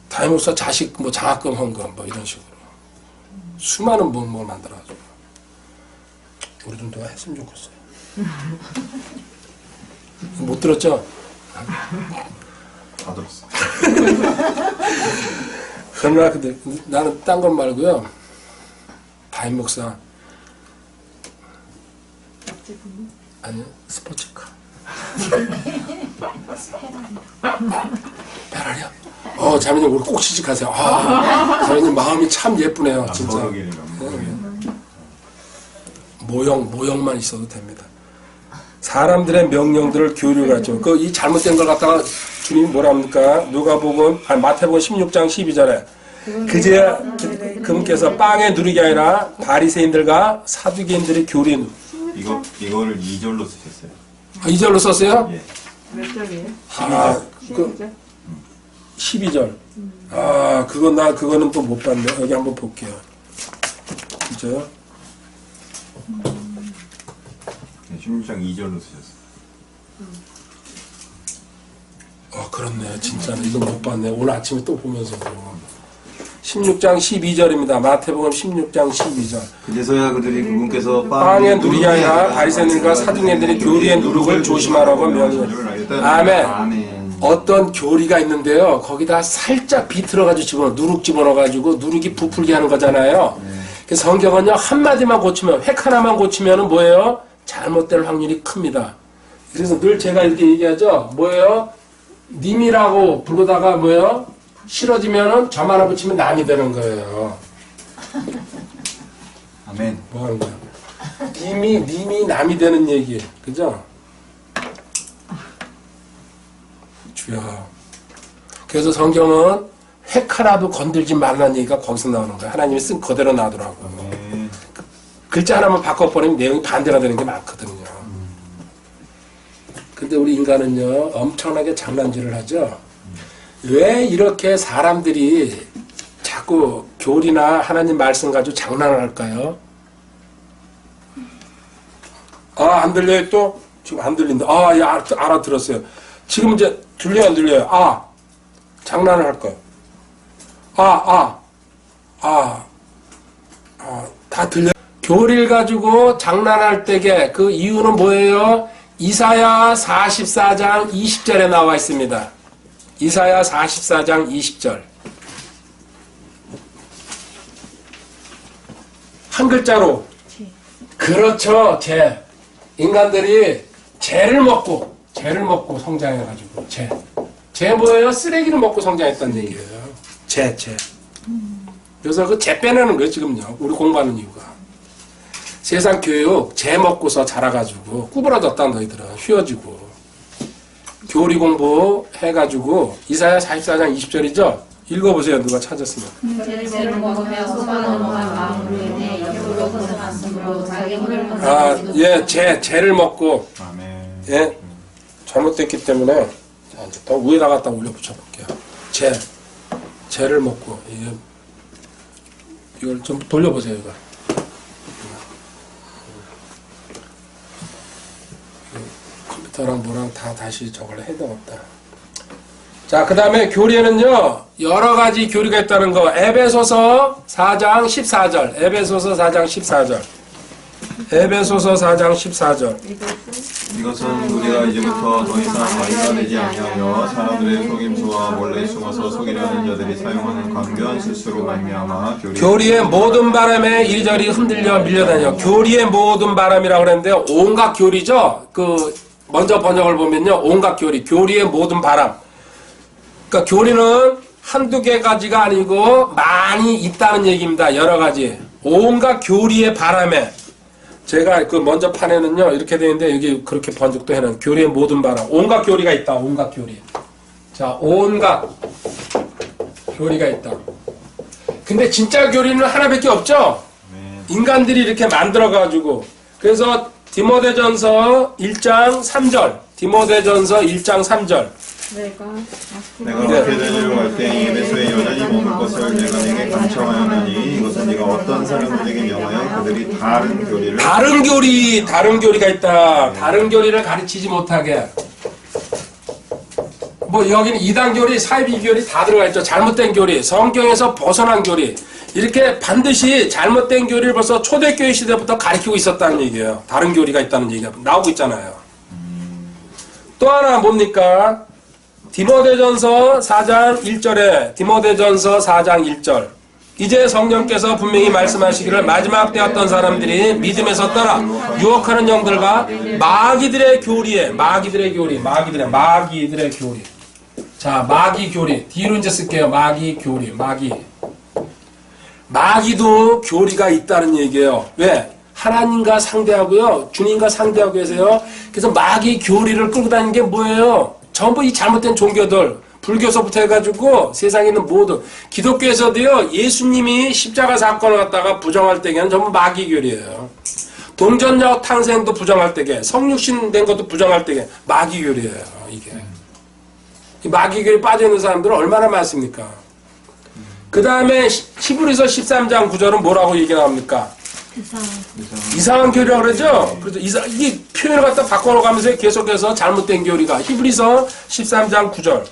담임 목사 자식 장학금 헌금 이런 식으로 수많은 뭘 만들어가지고 우리 좀 누가 했으면 좋겠어요. 못 들었죠? 다 들었어. 그러나 근데 나는 딴 건 말고요. 담임 목사 아니요 스포츠카 페라리요? 자매님 우리 꼭 취직하세요. 자매님 마음이 참 예쁘네요. 진짜. 모형만 있어도 됩니다. 사람들의 명령들을 교리로 가르쳐. 이 잘못된 걸 갖다가 주님이 뭐라 합니까? 마태복음 16장 12절에 그제야 그분께서 빵에 누리게 아니라 바리새인들과 사두개인들의 교리. 이거를 2절로 쓰셨어요. 2절로 썼어요? 예. 몇 절이에요? 12절. 그거는 또 못 봤네. 여기 한번 볼게요. 진짜요? 16장 2절로 쓰셨어요. 그렇네. 진짜네. 이거 못 봤네. 오늘 아침에 또 보면서. 16장 12절입니다. 마태복음 16장 12절. 그제서야 그들이 그분께서 빵에 누리게 아니라 바리새인들과 사두개인들의 교리의 누룩을 조심하라고 명령을. 아멘. 어떤 교리가 있는데요. 거기다 살짝 비틀어가지고 누룩 집어넣어가지고 누룩이 부풀게 하는 거잖아요. 그래서 성경은요. 한마디만 고치면 획 하나만 고치면은 뭐예요? 잘못될 확률이 큽니다. 그래서 늘 제가 이렇게 얘기하죠. 뭐예요? 님이라고 부르다가 뭐예요? 싫어지면은 점 하나 붙이면 남이 되는 거예요. 아멘. 뭐 하는 거야? 님이 남이 되는 얘기. 그죠? 주여. 그래서 성경은 획 하나도 건들지 말라는 얘기가 거기서 나오는 거야. 하나님이 쓴 그대로 놔두라고. 글자 하나만 바꿔버리면 내용이 반대가 되는 게 많거든요. 근데 우리 인간은요, 엄청나게 장난질을 하죠. 왜 이렇게 사람들이 자꾸 교리나 하나님 말씀 가지고 장난을 할까요? 아, 안 들려요 또? 지금 안 들린다. 아, 예, 알아들었어요. 지금 이제 들려요, 안 들려요? 아, 장난을 할 거예요. 다 들려. 교리를 가지고 장난할 때게 그 이유는 뭐예요? 이사야 44장 20절에 나와 있습니다. 이사야 44장 20절. 한 글자로. 그렇죠. 죄. 인간들이 죄를 먹고 성장해가지고 죄 뭐예요? 쓰레기를 먹고 성장했다는 얘기예요. 죄. 그래서 그 죄 빼내는 거예요, 지금요. 우리 공부하는 이유가. 세상 교육 죄 먹고서 자라가지고 구부러졌다 너희들은. 휘어지고. 교리 공부 해가지고 이사야 44장 20절이죠? 읽어보세요. 누가 찾았으면. 죄를 먹으며 속아 넘어간 마음으로 인해 옆으로 벗어났으므로 자기 혼을 아, 예, 죄를 먹고 아멘. 예, 잘못됐기 때문에 자, 이제 더 위에다 갖다 올려 붙여볼게요. 죄를 먹고 이걸 좀 돌려보세요. 이거. 컴퓨터랑 뭐랑 다 다시 저걸 해야 되겠다. 자, 그 다음에 교리에는요, 여러 가지 교리가 있다는 거. 에베소서 4장 14절. 에베소서 4장 14절. 에베소서 4장 14절. 이것은 우리가 이제부터 더 이상 아이가 되지 아니하여 사람들의 속임수와 몰래 숨어서 속이려는 자들이 사용하는 강교한 실수로 말미암아 교리의 모든 바람에 이리저리 흔들려 밀려다녀. 교리의 모든 바람이라고 그랬는데 온갖 교리죠. 그 먼저 번역을 보면요, 온갖 교리의 모든 바람. 그러니까 교리는 한두 개 가지가 아니고 많이 있다는 얘기입니다. 여러 가지. 온갖 교리의 바람에. 제가 그 먼저 판에는요, 이렇게 되어 있는데 여기 그렇게 번역도 해놓은 교리의 모든 바람. 온갖 교리가 있다. 온갖 교리. 자, 온갖 교리가 있다. 근데 진짜 교리는 하나밖에 없죠? 인간들이 이렇게 만들어가지고. 그래서 디모데전서 1장 3절. 디모데전서 1장 3절. 내가 마케도냐로 갈 때 이 에베소에 여전히 머물 것을 내가 네게 간청하였나니 이것은 네가 어떤 사람들에게 명하여 그들이 다른 교리가 있다. 다른 교리를 가르치지 못하게. 뭐 여기는 이단 교리, 사이비 교리 다 들어가 있죠. 잘못된 교리, 성경에서 벗어난 교리. 이렇게 반드시 잘못된 교리를 벌써 초대교회 시대부터 가르치고 있었다는 얘기예요. 다른 교리가 있다는 얘기가 나오고 있잖아요. 또 하나 뭡니까? 디모데전서 4장 1절에 디모데전서 4장 1절. 이제 성령께서 분명히 말씀하시기를 마지막 때 어떤 사람들이 믿음에서 떠나 유혹하는 영들과 마귀들의 교리. 자, 마귀 교리. 뒤로 이제 쓸게요. 마귀 교리. 마귀도 교리가 있다는 얘기예요. 왜? 하나님과 상대하고요. 주님과 상대하고 계세요. 그래서 마귀 교리를 끌고 다니는 게 뭐예요? 전부 이 잘못된 종교들, 불교서부터 해가지고 세상에 있는 모든 기독교에서도요, 예수님이 십자가 사건을 갖다가 부정할 때에는 전부 마귀 교리예요. 동전역 탄생도 부정할 때에, 성육신 된 것도 부정할 때에 마귀 교리예요. 이게 이 마귀 교리 빠져 있는 사람들은 얼마나 많습니까? 그 다음에 히브리서 13장 9절은 뭐라고 얘기 나옵니까? 이상한 교리라고 그러죠? 그래서 이 표현을 갖다 바꿔놓으면서 계속해서 잘못된 교리가 히브리서 13장 9절.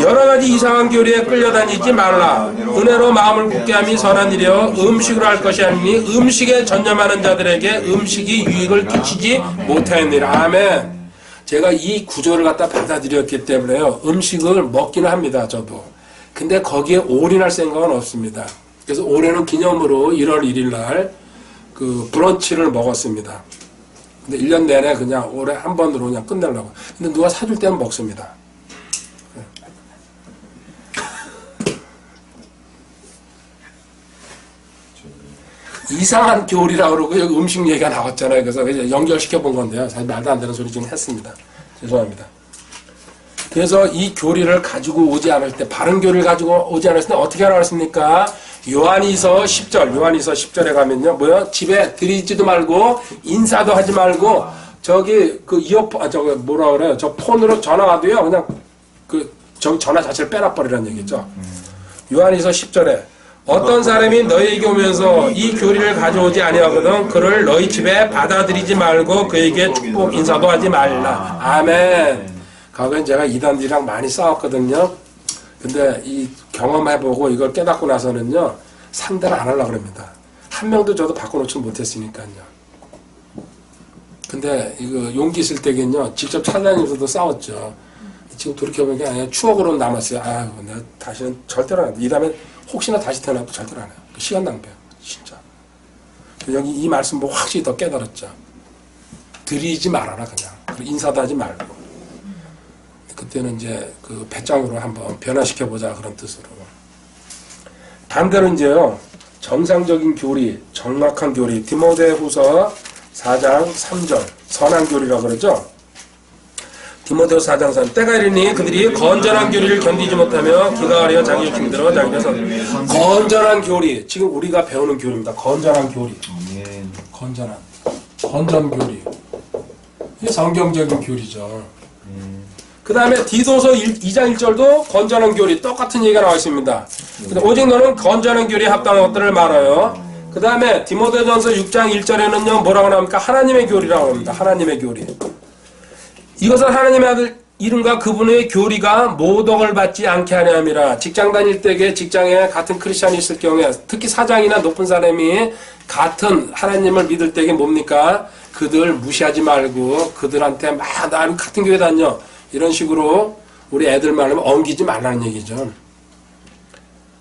여러 가지 이상한 교리에 끌려다니지 말라. 은혜로 마음을 굳게 함이 선한 일이여 음식으로 할 것이 아니니 음식에 전념하는 자들에게 음식이 유익을 끼치지 못하였느니라. 아멘. 제가 이 구조를 갖다 받아들였기 때문에요. 음식을 먹기는 합니다. 저도. 근데 거기에 올인할 생각은 없습니다. 그래서 올해는 기념으로 1월 1일 날 그 브런치를 먹었습니다. 근데 1년 내내 그냥 올해 한 번으로 그냥 끝내려고. 근데 누가 사줄 때는 먹습니다. 이상한 교리라고 그러고 여기 음식 얘기가 나왔잖아요. 그래서 연결시켜 본 건데요. 사실 말도 안 되는 소리 지금 했습니다. 죄송합니다. 그래서 이 교리를 가지고 오지 않을 때, 바른 교리를 가지고 오지 않을 때 어떻게 하라고 했습니까? 요한이서 10절에 가면요. 뭐야? 집에 들이지도 말고, 인사도 하지 말고, 저기, 그 이어폰, 저거 뭐라 그래요? 저 폰으로 전화 와도요. 그냥 저기 전화 자체를 빼놔버리라는 얘기죠. 요한이서 10절에. 어떤 사람이 너희에게 오면서 이 교리를 가져오지 아니하거든 그를 너희 집에 받아들이지 말고 그에게 축복 인사도 하지 말라. 아멘. 과거엔 제가 이단들이랑 많이 싸웠거든요. 근데 이 경험해보고 이걸 깨닫고 나서는요, 상대를 안 하려고 그럽니다. 한 명도 저도 바꿔놓지 못했으니까요. 근데 이거 용기 있을 때겠요, 직접 찾아다니면서도 싸웠죠. 지금 돌이켜보면 게 아니라 추억으로 남았어요. 아유, 내가 다시는 절대로 안 해. 이 다음에 혹시나 다시 태어나도 절대로 안 해요. 시간 낭비야, 진짜. 여기 이 말씀 보고 확실히 더 깨달았죠. 드리지 말아라, 그냥. 그리고 인사도 하지 말고. 그때는 이제 그 배짱으로 한번 변화시켜보자 그런 뜻으로. 반대로 이제요, 정상적인 교리, 정확한 교리, 디모데후서 4장 3절, 선한 교리라고 그러죠. 디모데후서 4장 3절, 때가 이르니 그들이 건전한 교리를 견디지 못하며 기가 가려 자기 욕심대로 자기를 선. 건전한 교리, 지금 우리가 배우는 교리입니다. 건전한 교리. 건전 교리. 이게 성경적인 교리죠. 그 다음에 디도서 2장 1절도 건전한 교리, 똑같은 얘기가 나와 있습니다. 오직 너는 건전한 교리에 합당한 것들을 말아요. 그 다음에 디모데전서 6장 1절에는요, 뭐라고 나옵니까? 하나님의 교리라고 합니다. 하나님의 교리. 이것은 하나님의 아들 이름과 그분의 교리가 모독을 받지 않게 하려 함이라. 직장 다닐 때에 직장에 같은 크리스찬이 있을 경우에, 특히 사장이나 높은 사람이 같은 하나님을 믿을 때에 뭡니까? 그들 무시하지 말고 그들한테 막 나는 같은 교회 다녀, 이런 식으로 우리 애들 말하면 엉기지 말라는 얘기죠.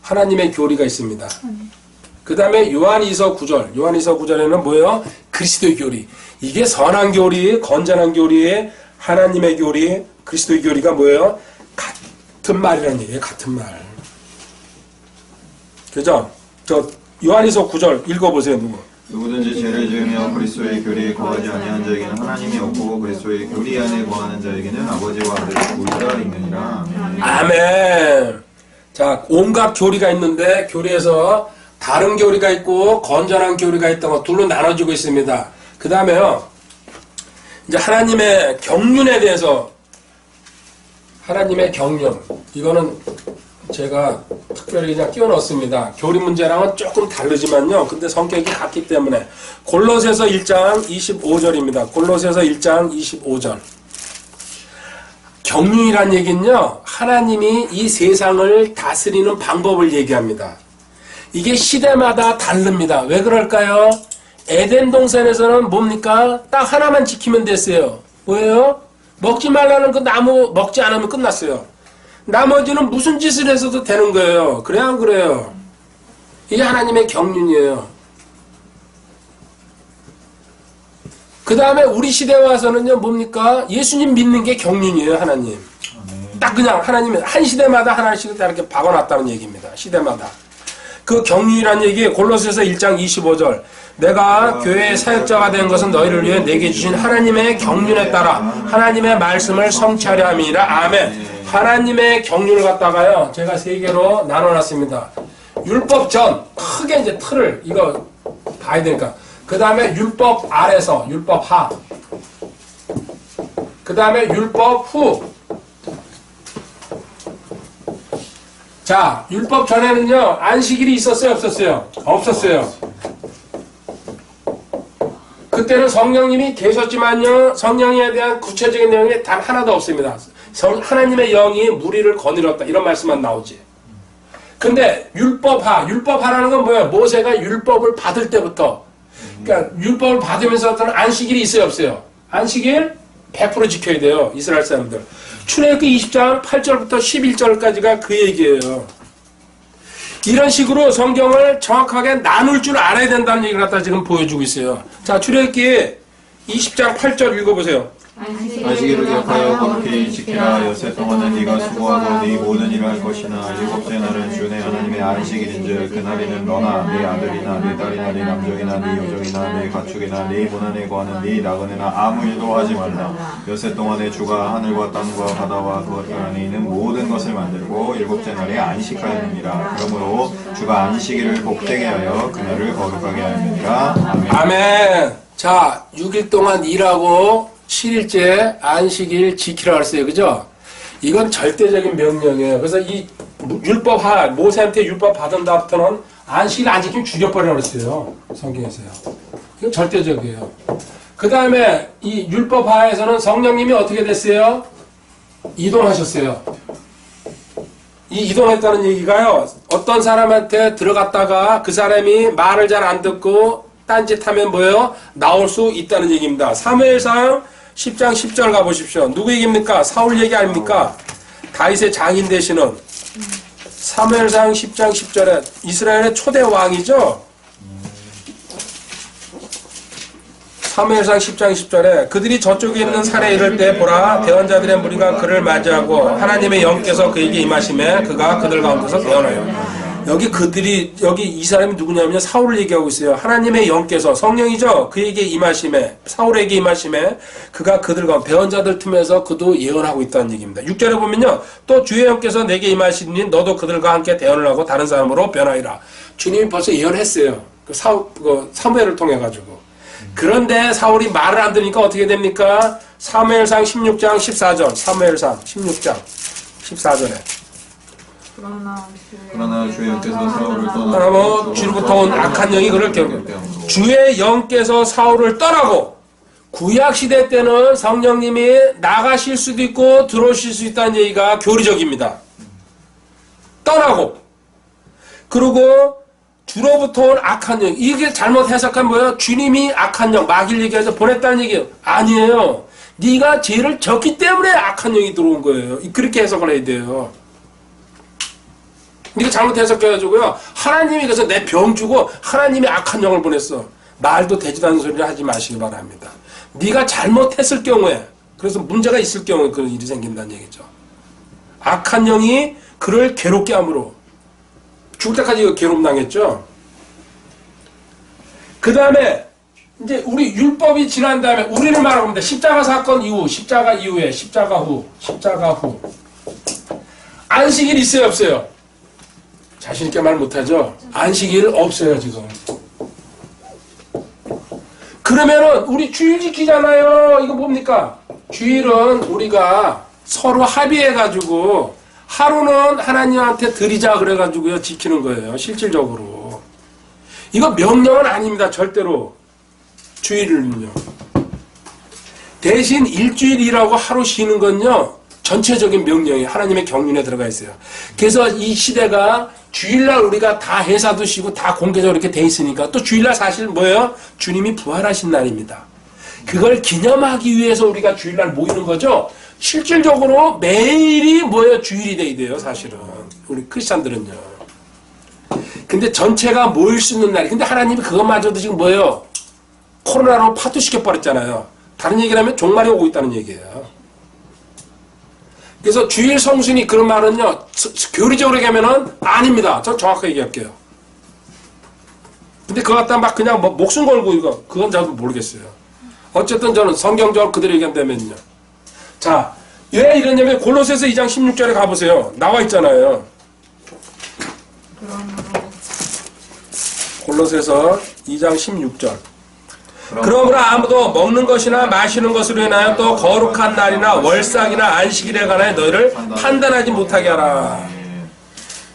하나님의 교리가 있습니다. 그 다음에 요한이서 9절에는 뭐예요? 그리스도의 교리. 이게 선한 교리, 건전한 교리, 하나님의 교리, 그리스도의 교리가 뭐예요? 같은 말이라는 얘기예요. 같은 말. 그죠? 저 요한이서 9절 읽어보세요. 누구든지 죄를 지으며 그리스도의 교리에 거하지 아니한 자에게는 하나님이 없고 그리스도의 교리 안에 거하는 자에게는 아버지와 아들이 둘 다 있느니라. 아멘. 자, 온갖 교리가 있는데 교리에서 다른 교리가 있고 건전한 교리가 있다는 거 둘로 나눠지고 있습니다. 그 다음에요, 이제 하나님의 경륜에 대해서, 하나님의 경륜, 이거는 제가 특별히 그냥 끼워 넣었습니다. 교리 문제랑은 조금 다르지만요, 근데 성격이 같기 때문에. 골로새서 1장 25절입니다. 골로새서 1장 25절. 경륜이란 얘기는요, 하나님이 이 세상을 다스리는 방법을 얘기합니다. 이게 시대마다 다릅니다. 왜 그럴까요? 에덴 동산에서는 뭡니까? 딱 하나만 지키면 됐어요. 뭐예요? 먹지 말라는 그 나무 먹지 않으면 끝났어요. 나머지는 무슨 짓을 해서도 되는 거예요. 그래요, 안 그래요? 이게 하나님의 경륜이에요. 그 다음에 우리 시대에 와서는요, 뭡니까? 예수님 믿는 게 경륜이에요, 하나님. 딱 그냥 하나님은 한 시대마다 하나씩 이렇게 박아놨다는 얘기입니다. 시대마다. 그 경륜이라는 얘기, 골로새서 1장 25절. 내가 교회의 사역자가 된 것은 너희를 위해 내게 주신 하나님의 경륜에 따라 하나님의 말씀을 성취하려 함이라. 아멘. 하나님의 경륜을 갖다가요, 제가 세 개로 나눠놨습니다. 율법 전, 크게 이제 틀을, 이거 봐야 되니까. 그 다음에 율법 아래서, 율법 하. 그 다음에 율법 후. 자, 율법 전에는요, 안식일이 있었어요, 없었어요? 없었어요. 그때는 성령님이 계셨지만요, 성령에 대한 구체적인 내용이 단 하나도 없습니다. 하나님의 영이 무리를 거느렸다, 이런 말씀만 나오지. 근데 율법하라는 건 뭐예요? 모세가 율법을 받을 때부터, 그러니까 율법을 받으면서부터는 안식일이 있어요, 없어요? 안식일 100% 지켜야 돼요, 이스라엘 사람들. 출애굽기 20장 8절부터 11절까지가 그 얘기예요. 이런 식으로 성경을 정확하게 나눌 줄 알아야 된다는 얘기를 갖다 지금 보여주고 있어요. 자, 출애굽기 20장 8절 읽어보세요. 안식일을 기억하여 거룩히 지키라. 엿새 동안은 네가 수고하고 네 모든 일을 할 것이나 일곱째 날은 주의 하나님의 안식일인즉 그날에는 너나 네 아들이나 네 딸이나 네 남종이나 네 여종이나 네 가축이나 네 문안에 거하는 네 나그네나 아무 일도 하지 말라. 엿새 동안에 주가 하늘과 땅과 바다와 그것 안에 있는 모든 것을 만들고 일곱째 날에 안식하였느니라. 그러므로 주가 안식일을 복되게 하여 그날을 거룩하게 하였느니라. 아멘. 아멘. 자, 6일 동안 일하고 7일째 안식일 지키라 했어요. 그죠? 이건 절대적인 명령이에요. 그래서 이 율법 모세한테 율법 받은 다음부터는 안식일 안 지키면 죽여버리라고 했어요. 성경에서요. 이건 절대적이에요. 그 다음에 이 율법 하에서는 성령님이 어떻게 됐어요? 이동하셨어요. 이 이동했다는 얘기가요. 어떤 사람한테 들어갔다가 그 사람이 말을 잘 안 듣고 딴짓하면 뭐예요? 나올 수 있다는 얘기입니다. 사무엘상 10장 10절 가보십시오. 누구 얘기입니까? 사울 얘기 아닙니까? 다윗의 장인 되시는 사무엘상 10장 10절에 이스라엘의 초대 왕이죠. 사무엘상 10장 10절에 그들이 저쪽에 있는 산에 이를 때 보라 대언자들의 무리가 그를 맞이하고 하나님의 영께서 그에게 임하심에 그가 그들 가운데서 대언하여 여기 이 사람이 누구냐면 사울을 얘기하고 있어요. 하나님의 영께서 성령이죠. 그에게 임하심에 사울에게 임하심에 그가 그들 가운데 대언자들 틈에서 그도 예언하고 있다는 얘기입니다. 6절에 보면요. 또 주의 영께서 내게 임하시니 너도 그들과 함께 대언을 하고 다른 사람으로 변하리라. 주님이 벌써 예언했어요. 사무엘을 통해 가지고. 그런데 사울이 말을 안 들으니까 어떻게 됩니까? 사무엘상 16장 14절 사무엘상 16장 14절에 그러나 주의 영께서 사울을 떠나고 주로부터 온 악한 영이 그를 괴롭혀 주의 영께서 사울을 떠나고 구약시대 때는 성령님이 나가실 수도 있고 들어오실 수 있다는 얘기가 교리적입니다. 떠나고 그리고 주로부터 온 악한 영 이게 잘못 해석하면 뭐예요? 주님이 악한 영 마귀를 얘기해서 보냈다는 얘기예요. 아니에요. 네가 죄를 졌기 때문에 악한 영이 들어온 거예요. 그렇게 해석을 해야 돼요. 네가 잘못 해석해가지고요. 하나님이 그래서 내 병 주고 하나님이 악한 영을 보냈어. 말도 되지도 않는 소리를 하지 마시기 바랍니다. 네가 잘못했을 경우에 그래서 문제가 있을 경우에 그런 일이 생긴다는 얘기죠. 악한 영이 그를 괴롭게 함으로 죽을 때까지 괴로움 당했죠. 그 다음에 이제 우리 율법이 지난 다음에 우리를 말하고 있는데 십자가 사건 이후, 십자가 이후에, 십자가 후 안식일 있어요 없어요? 자신있게 말 못하죠? 안식일 없어요 지금. 그러면은 우리 주일 지키잖아요. 이거 뭡니까? 주일은 우리가 서로 합의해가지고 하루는 하나님한테 드리자 그래가지고요 지키는 거예요. 실질적으로. 이거 명령은 아닙니다. 절대로. 주일은요. 대신 일주일이라고 하루 쉬는 건요. 전체적인 명령이 하나님의 경륜에 들어가 있어요. 그래서 이 시대가 주일날 우리가 다 회사도 쉬고 다 공개적으로 이렇게 돼 있으니까 또 주일날 사실 뭐예요? 주님이 부활하신 날입니다. 그걸 기념하기 위해서 우리가 주일날 모이는 거죠. 실질적으로 매일이 뭐예요? 주일이 돼야 돼요. 사실은 우리 크리스찬들은요. 근데 전체가 모일 수 있는 날이 근데 하나님이 그것마저도 지금 뭐예요? 코로나로 파토시켜버렸잖아요. 다른 얘기를 하면 종말이 오고 있다는 얘기예요. 그래서 주일 성순이 그런 말은요 교리적으로 얘기하면은 아닙니다. 전 정확하게 얘기할게요. 근데 그거 갖다 막 그냥 뭐 목숨 걸고 이거 그건 저도 모르겠어요. 어쨌든 저는 성경적으로 그대로 얘기한다면요. 자, 왜 이러냐면 골로새서 2장 16절에 가보세요. 나와 있잖아요. 골로새서 2장 16절. 그러므로 아무도 먹는 것이나 마시는 것으로 인하여 또 거룩한 날이나 월삭이나 안식일에 관하여 너희를 판단하지 못하게 하라.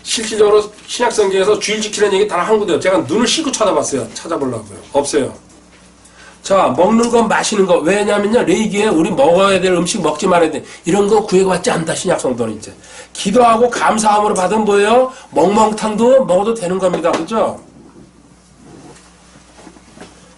실질적으로 신약성경에서 주일 지키는 얘기 단 한 군데요. 제가 눈을 씻고 찾아봤어요. 찾아보려고요. 없어요. 자, 먹는 거 마시는 거 왜냐면요 레위기에 우리 먹어야 될 음식 먹지 말아야 돼 이런 거 구애받지 않다. 신약성도는 이제 기도하고 감사함으로 받은 뭐예요? 멍멍탕도 먹어도 되는 겁니다. 그죠?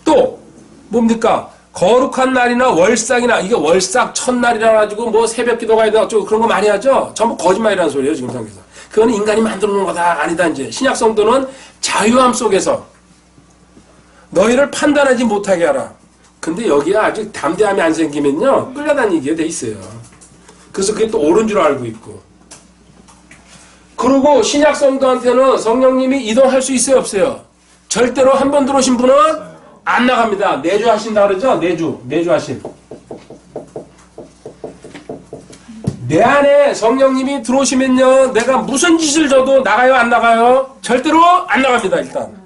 또 뭡니까? 거룩한 날이나 월삭이나 이게 월삭 첫날이라 가지고 뭐 새벽 기도 가야 돼 어쩌고 그런 거 많이 하죠. 전부 거짓말이라는 소리예요 지금 상에서. 그건 인간이 만들어 놓은 거다 아니다 이제. 신약 성도는 자유함 속에서 너희를 판단하지 못하게 하라. 근데 여기에 아직 담대함이 안 생기면요 끌려다니게 돼 있어요. 그래서 그게 또 옳은 줄 알고 있고. 그리고 신약 성도한테는 성령님이 이동할 수 있어요 없어요? 절대로 한 번 들어오신 분은 안 나갑니다. 내주하신다 그러죠? 내주하신. 내 안에 성령님이 들어오시면요 내가 무슨 짓을 져도 나가요 안 나가요? 절대로 안 나갑니다. 일단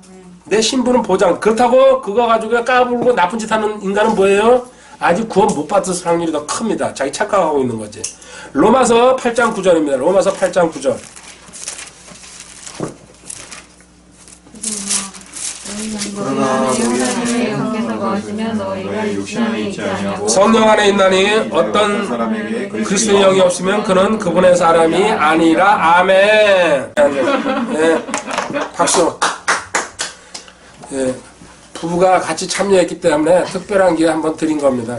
내 신분은 보장. 그렇다고 그거 가지고 까불고 나쁜 짓 하는 인간은 뭐예요? 아직 구원 못 받을 확률이 더 큽니다. 자기 착각하고 있는 거지. 로마서 8장 9절입니다. 로마서 8장 9절. 그러나 하나님의 영께서 거하시면 너희가 육신 안에 있지 아니하고 성령 안에 있나니 어떤 사람에게 그리스도의 영이 없으면 그는 그분의 사람이 아니라. 아멘. 예, 박수. 예, 부부가 같이 참여했기 때문에 특별한 기회 한번 드린 겁니다.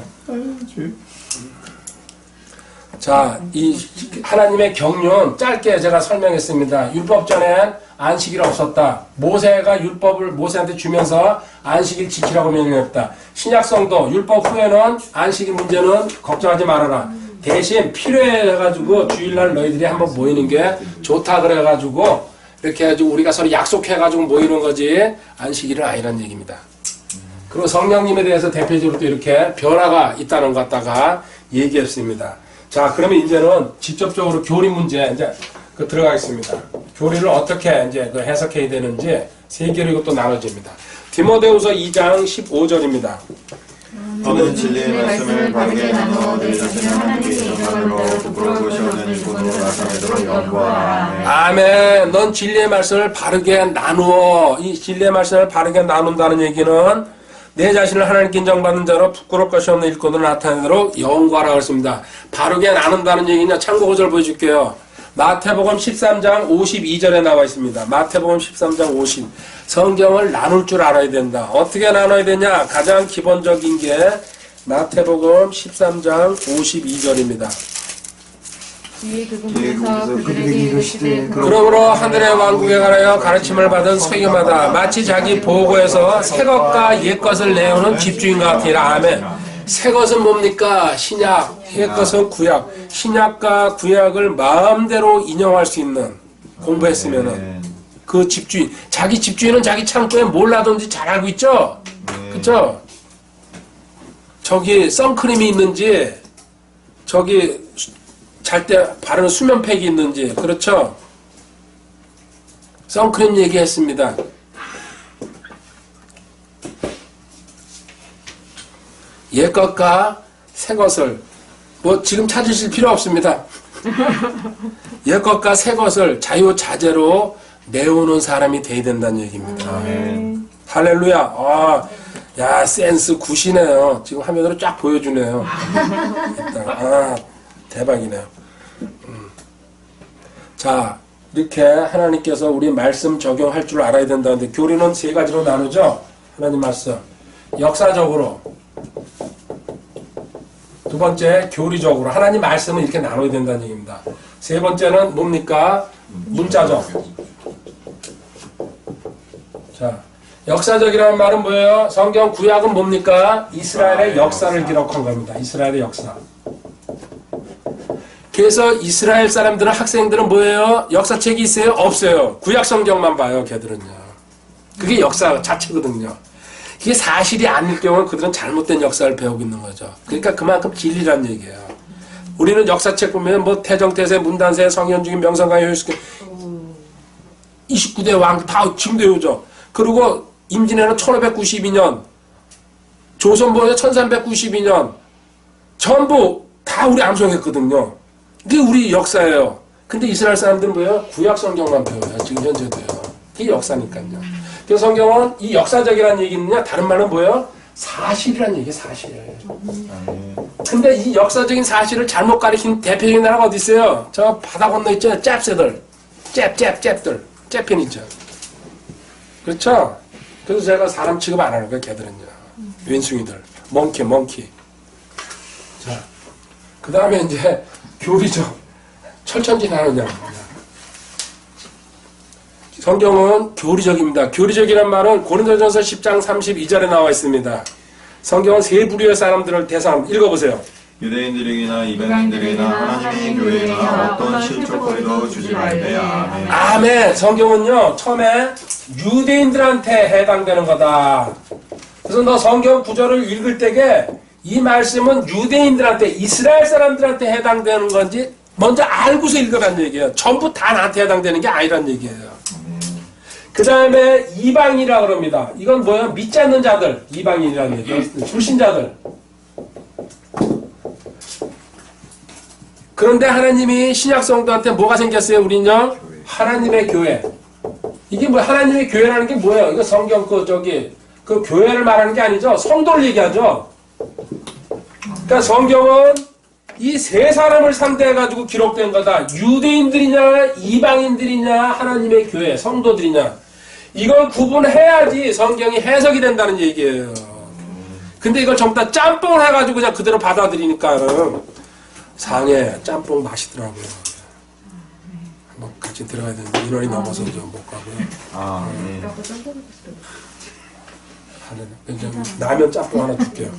자, 이 하나님의 경륜 짧게 제가 설명했습니다. 율법 전에 안식일 없었다. 모세가 율법을 모세한테 주면서 안식일 지키라고 명령했다. 신약 성도 율법 후에는 안식일 문제는 걱정하지 말아라. 대신 필요해가지고 주일날 너희들이 한번 모이는 게 좋다 그래가지고 이렇게 해가지고 우리가 서로 약속해가지고 모이는 거지 안식일은 아니란 얘기입니다. 그리고 성령님에 대해서 대표적으로 또 이렇게 변화가 있다는 것 갖다가 얘기했습니다. 자, 그러면 이제는 직접적으로 교리 문제 이제 들어가겠습니다. 교리를 어떻게 이제 해석해야 되는지 세 개로 이것도 나눠집니다. 디모데후서 2장 15절입니다. 너는 진리의 말씀을 바르게 나누어 내 자신을 하나님께 인정함으로 부끄러운 것이 없는 일꾼으로 나타내도록 연구하라. 아멘. 넌 진리의 말씀을 바르게 나누어. 이 진리의 말씀을 바르게 나눈다는 얘기는 내 자신을 하나님께 인정받는 자로 부끄러울 것이 없는 일꾼으로 나타내도록 연구하라고 했습니다. 바르게 나눈다는 얘기냐 참고 구절 보여줄게요. 마태복음 13장 52절에 나와 있습니다. 마태복음 13장 50. 성경을 나눌 줄 알아야 된다. 어떻게 나눠야 되냐? 가장 기본적인 게 마태복음 13장 52절입니다. 뒤에 그분께서 그들에게 이르시되 그러므로 하늘의 왕국에 관하여 가르침을 받은 서기마다 마치 자기 보고에서 새 것과 옛 것을 내오는 집주인과 같으니라. 아멘. 새 것은 뭡니까? 신약. 옛 것은 구약. 신약과 구약을 마음대로 인용할 수 있는 공부했으면은 그 집주인. 자기 집주인은 자기 창고에 뭘 놔뒀는지 잘 알고 있죠? 그쵸? 저기 선크림이 있는지 저기 잘 때 바르는 수면팩이 있는지. 그렇죠? 선크림 얘기했습니다. 옛 것과 새 것을 뭐 지금 찾으실 필요 없습니다. 옛 것과 새 것을 자유자재로 내오는 사람이 돼야 된다는 얘기입니다. 아멘. 할렐루야. 아, 야, 센스 굿이네요. 지금 화면으로 쫙 보여주네요. 아, 대박이네요. 자, 이렇게 하나님께서 우리 말씀 적용할 줄 알아야 된다는데 교리는 세 가지로 나누죠. 하나님 말씀. 역사적으로. 두 번째, 교리적으로. 하나님 말씀은 이렇게 나눠야 된다는 얘기입니다. 세 번째는 뭡니까? 문자적. 자, 역사적이라는 말은 뭐예요? 성경 구약은 뭡니까? 이스라엘의 역사를 기록한 겁니다. 이스라엘의 역사. 그래서 이스라엘 사람들은 학생들은 뭐예요? 역사책이 있어요? 없어요. 구약 성경만 봐요. 걔들은요. 그게 역사 자체거든요. 그게 사실이 아닐 경우는 그들은 잘못된 역사를 배우고 있는 거죠. 그러니까 그만큼 진리란 얘기예요. 우리는 역사책 보면 뭐 태정태세, 문단세, 성현중인, 명성강, 효유스케 29대 왕 다 지금도 외우죠. 그리고 임진왜란 1592년, 조선보에 1392년 전부 다 우리 암송했거든요. 그게 우리 역사예요. 근데 이스라엘 사람들은 뭐예요? 구약 성경만 배워요. 지금 현재도요. 그게 역사니까요. 그래서 성경은 이 역사적이라는 얘기는요, 다른 말은 뭐예요? 사실이라는 얘기예요, 사실. 근데 이 역사적인 사실을 잘못 가리킨 대표적인 나라가 어디 있어요? 저 바다 건너 있죠? 짭새들. 짭들. 짭편 있죠. 그렇죠? 그래서 제가 사람 취급 안 하는 거예요, 걔들은요. 왼숭이들. 멍키. 자, 그 다음에 이제 교리적. 철천지나느냐. 성경은 교리적입니다. 교리적이란 말은 고린도전서 10장 32절에 나와 있습니다. 성경은 세 부류의 사람들을 대상으로 읽어보세요. 유대인들에게나 이방인들에게나 하나님의 교회나 어떤 실족거리도 주지 말되. 아멘. 아멘. 성경은요 처음에 유대인들한테 해당되는 거다. 그래서 너 성경 구절을 읽을 때에 이 말씀은 유대인들한테, 이스라엘 사람들한테 해당되는 건지 먼저 알고서 읽으란 얘기예요. 전부 다 나한테 해당되는 게 아니란 얘기예요. 그 다음에 이방이라 그럽니다. 이건 뭐예요? 믿지 않는 자들, 이방인이라는 얘기예요. 불신자들. 그런데 하나님이 신약 성도한테 뭐가 생겼어요? 우리는요? 하나님의 교회. 이게 뭐 하나님의 교회라는 게 뭐예요? 이거 성경 그 교회를 말하는 게 아니죠. 성도를 얘기하죠. 그러니까 성경은 이 세 사람을 상대해가지고 기록된 거다. 유대인들이냐, 이방인들이냐, 하나님의 교회, 성도들이냐. 이걸 구분해야지 성경이 해석이 된다는 얘기예요. 근데 이걸 전부 다 짬뽕을 해가지고 그냥 그대로 받아들이니까는 상해 짬뽕 맛있더라고요. 한번 같이 들어가야 되는데 인원이 넘어서 좀 못 가고요. 아, 네. 라면 짬뽕 하나 줄게요.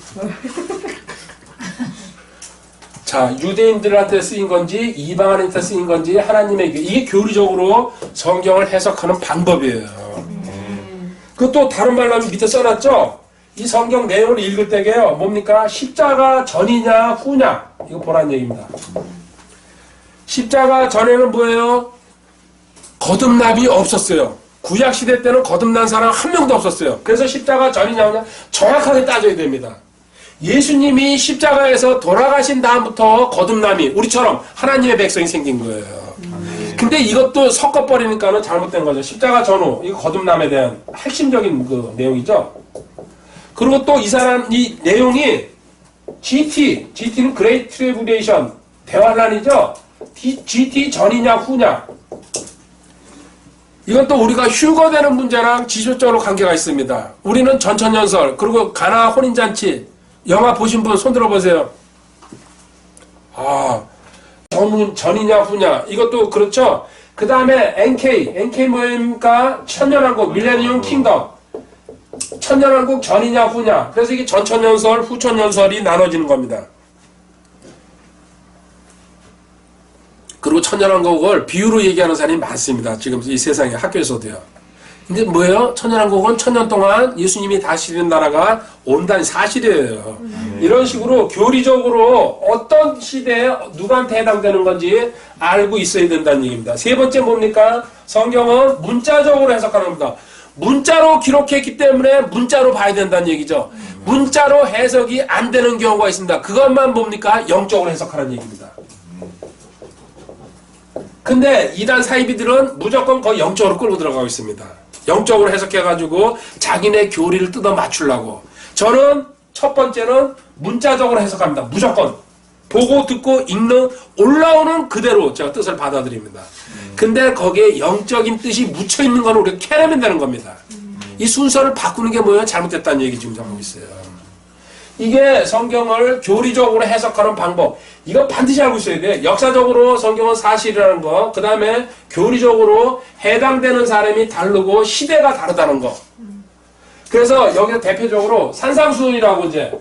자, 유대인들한테 쓰인 건지 이방인한테 쓰인 건지 하나님의 이게 교리적으로 성경을 해석하는 방법이에요. 그것도 다른 말로 하면 밑에 써놨죠? 이 성경 내용을 읽을 때게요. 뭡니까? 십자가 전이냐 후냐 이거 보라는 얘기입니다. 십자가 전에는 뭐예요? 거듭남이 없었어요. 구약시대 때는 거듭난 사람 한 명도 없었어요. 그래서 십자가 전이냐 후냐 정확하게 따져야 됩니다. 예수님이 십자가에서 돌아가신 다음부터 거듭남이 우리처럼 하나님의 백성이 생긴 거예요. 근데 이것도 섞어버리니까는 잘못된 거죠. 십자가 전후 이거 거듭남에 대한 핵심적인 그 내용이죠. 그리고 또 이 내용이 GT는 Great Tribulation 대환란이죠. GT 전이냐 후냐 이건 또 우리가 휴거되는 문제랑 지속적으로 관계가 있습니다. 우리는 전천연설 그리고 가나 혼인잔치 영화 보신 분 손 들어보세요. 전이냐 후냐 이것도 그렇죠. 그 다음에 NK 뭐입니까? 천년왕국 밀레니엄 킹덤 천년왕국 전이냐 후냐. 그래서 이게 전천연설 후천연설이 나눠지는 겁니다. 그리고 천년왕국을 비유로 얘기하는 사람이 많습니다. 지금 이 세상에 학교에서도요. 근데 뭐예요? 천년왕국은 천년 동안 예수님이 다스리는 나라가 온다는 사실이에요. 이런 식으로 교리적으로 어떤 시대에 누구한테 해당되는 건지 알고 있어야 된다는 얘기입니다. 세 번째 뭡니까? 성경은 문자적으로 해석하는 겁니다. 문자로 기록했기 때문에 문자로 봐야 된다는 얘기죠. 문자로 해석이 안 되는 경우가 있습니다. 그것만 뭡니까? 영적으로 해석하는 얘기입니다. 근데 이단 사이비들은 무조건 거의 영적으로 끌고 들어가고 있습니다. 영적으로 해석해가지고 자기네 교리를 뜯어 맞추려고. 저는 첫 번째는 문자적으로 해석합니다. 무조건. 보고 듣고 읽는 올라오는 그대로 제가 뜻을 받아들입니다. 근데 거기에 영적인 뜻이 묻혀있는 건 우리가 캐내면 되는 겁니다. 이 순서를 바꾸는 게 뭐예요? 잘못됐다는 얘기 지금 하고 있어요. 이게 성경을 교리적으로 해석하는 방법. 이거 반드시 알고 있어야 돼. 역사적으로 성경은 사실이라는 거. 그 다음에 교리적으로 해당되는 사람이 다르고 시대가 다르다는 거. 그래서 여기서 대표적으로 산상수훈이라고 이제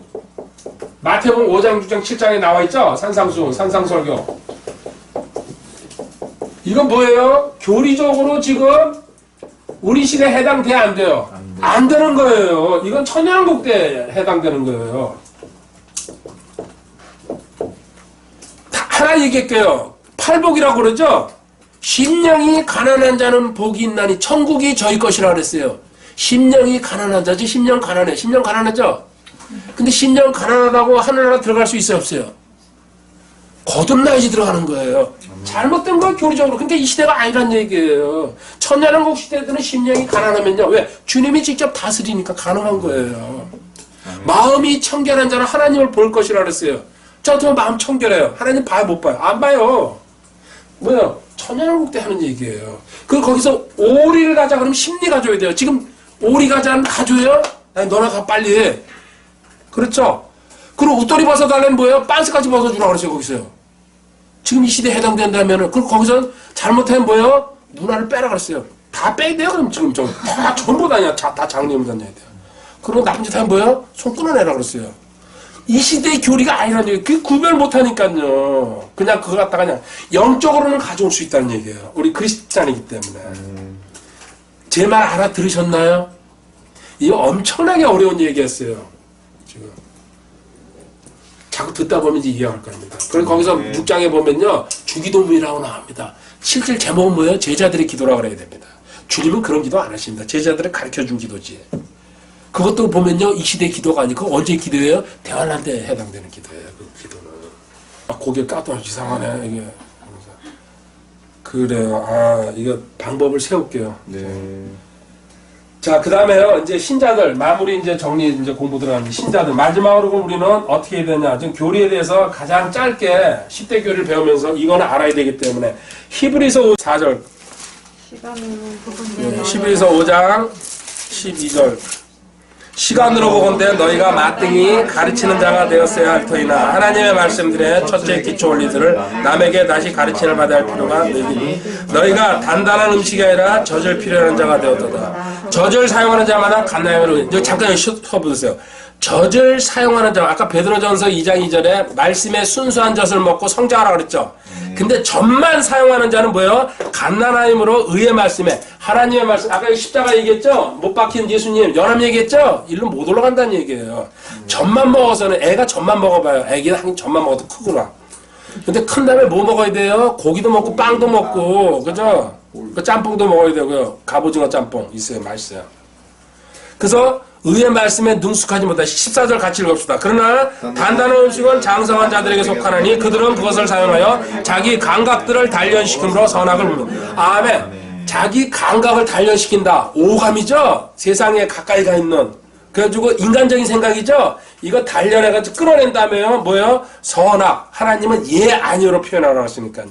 마태복음 5장, 6장, 7장에 나와 있죠? 산상수훈, 산상설교. 이건 뭐예요? 교리적으로 지금 우리 시대에 해당돼 안 돼요? 안 되는 거예요. 이건 천년왕국 때 해당되는 거예요. 하나 얘기할게요. 팔복이라고 그러죠? 심령이 가난한 자는 복이 있나니 천국이 저희 것이라 그랬어요. 심령이 가난한 자지. 심령 가난해. 심령 가난하죠? 근데 심령 가난하다고 하늘나라 들어갈 수 있어요? 없어요? 거듭나야지 들어가는 거예요. 잘못된 거 교리적으로. 근데 이 시대가 아니란 얘기예요. 천년왕국 시대들은 심령이 가난하면요. 왜? 주님이 직접 다스리니까 가능한 거예요. 마음이 청결한 자는 하나님을 볼 것이라 그랬어요. 저 같으면 마음 청결해요. 하나님 봐요? 못 봐요? 안 봐요. 뭐요? 천년왕국 때 하는 얘기예요. 그 거기서 오리를 가자 그러면 심리 가져야 돼요. 지금 오리 가자면 가져요? 아니 너나 가 빨리 해. 그렇죠? 그리고 웃돌이 벗어달라면 뭐예요? 빤스까지 벗어주라고 그랬어요. 거기서요. 지금 이 시대에 해당된다면은, 그리고 거기서 잘못하면 뭐예요? 문화를 빼라 그랬어요. 다 빼야 돼요, 그럼 지금 다 전부 다냐. 다 장례문 다녀야 돼요. 그리고 나쁜 짓 하면 뭐예요? 손 끊어내라 그랬어요. 이 시대의 교리가 아니라는 얘기예요. 그 구별 못하니까요. 그냥 그거 갖다가 그냥 영적으로는 가져올 수 있다는 얘기예요. 우리 크리스찬이기 때문에. 제 말 알아들으셨나요? 이거 엄청나게 어려운 얘기였어요. 지금. 자꾸 듣다 보면 이제 이해할 겁니다. 그래서 거기서 6장에 보면요. 주기도문이라고 나옵니다. 실제 제목은 뭐예요? 제자들의 기도라고 그래야 됩니다. 주님은 그런 기도 안 하십니다. 제자들을 가르쳐준 기도지. 그것도 보면요. 이 시대 기도가 아니고 언제 기도예요? 대환란 때 해당되는 기도예요. 그 기도는. 고개 까도 이상하네. 이게. 그래요. 이거 방법을 세울게요. 네. 자, 그 다음에요. 이제 신자들, 마무리 이제 정리 이제 공부 들어가는데, 신자들. 마지막으로 우리는 어떻게 해야 되냐. 지금 교리에 대해서 가장 짧게 10대 교리를 배우면서 이거는 알아야 되기 때문에, 히브리서 4절. 히브리서 5장 12절. 시간으로 보건대 너희가 마땅히 가르치는 자가 되었어야 할 터이나 하나님의 말씀들의 첫째 기초 원리들을 남에게 다시 가르침을 받아야 할 필요가 너희니 너희가 단단한 음식이 아니라 젖을 필요한 자가 되었도다. 젖을 사용하는 자마다 갓나이로 잠깐 쉬어보세요. 젖을 사용하는 자, 아까 베드로전서 2장 2절에 말씀의 순수한 젖을 먹고 성장하라 그랬죠. 근데 젖만 사용하는 자는 뭐예요? 갓나나임으로 의의 말씀에 하나님의 말씀, 아까 십자가 얘기했죠? 못 박힌 예수님 연합 얘기했죠? 일로 못 올라간다는 얘기예요. 젖만 먹어서는, 애가 젖만 먹어봐요. 애기는 젖만 먹어도 크구나. 근데 큰 다음에 뭐 먹어야 돼요? 고기도 먹고 빵도 먹고, 그죠? 그 짬뽕도 먹어야 되고요. 갑오징어 짬뽕 있어요. 맛있어요. 그래서 의의 말씀에 능숙하지 못한 14절 같이 읽읍시다. 그러나 단단한 음식은 장성한 자들에게 속하나니 그들은 그것을 사용하여 자기 감각들을 단련시킴으로 선악을 보면. 아멘. 자기 감각을 단련시킨다. 오감이죠? 세상에 가까이 가 있는. 그래가지고 인간적인 생각이죠? 이거 단련해가지고 끌어낸 다음에요. 뭐예요? 선악. 하나님은 예, 아니오로 표현하라고 했으니까요.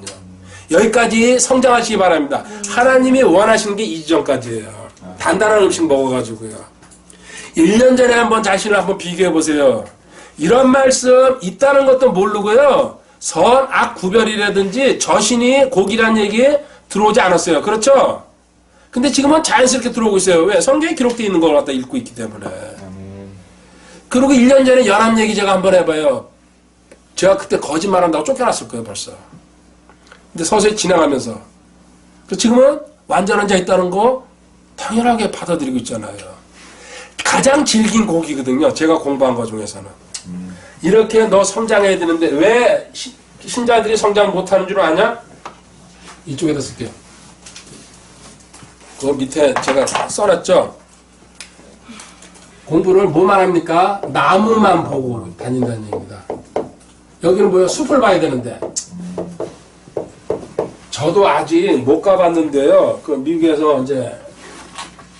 여기까지 성장하시기 바랍니다. 하나님이 원하시는 게 이전까지예요. 단단한 음식 먹어가지고요. 1년 전에 한번 자신을 한번 비교해 보세요. 이런 말씀 있다는 것도 모르고요. 선, 악 구별이라든지 저신이 고기란 얘기 들어오지 않았어요. 그렇죠? 근데 지금은 자연스럽게 들어오고 있어요. 왜? 성경에 기록되어 있는 걸 갖다 읽고 있기 때문에. 그리고 1년 전에 연합 얘기 제가 한번 해봐요. 제가 그때 거짓말한다고 쫓겨났을 거예요, 벌써. 근데 서서히 진행하면서. 지금은 완전한 자 있다는 거 당연하게 받아들이고 있잖아요. 가장 질긴 곡이거든요. 제가 공부한 것 중에서는. 이렇게 너 성장해야 되는데 왜 신자들이 성장 못하는 줄 아냐? 이쪽에다 쓸게요. 그 밑에 제가 써놨죠. 공부를 뭐만 합니까? 나무만 보고 다닌다는 얘기입니다. 여기는 뭐예요? 숲을 봐야 되는데. 저도 아직 못 가봤는데요. 그 미국에서 이제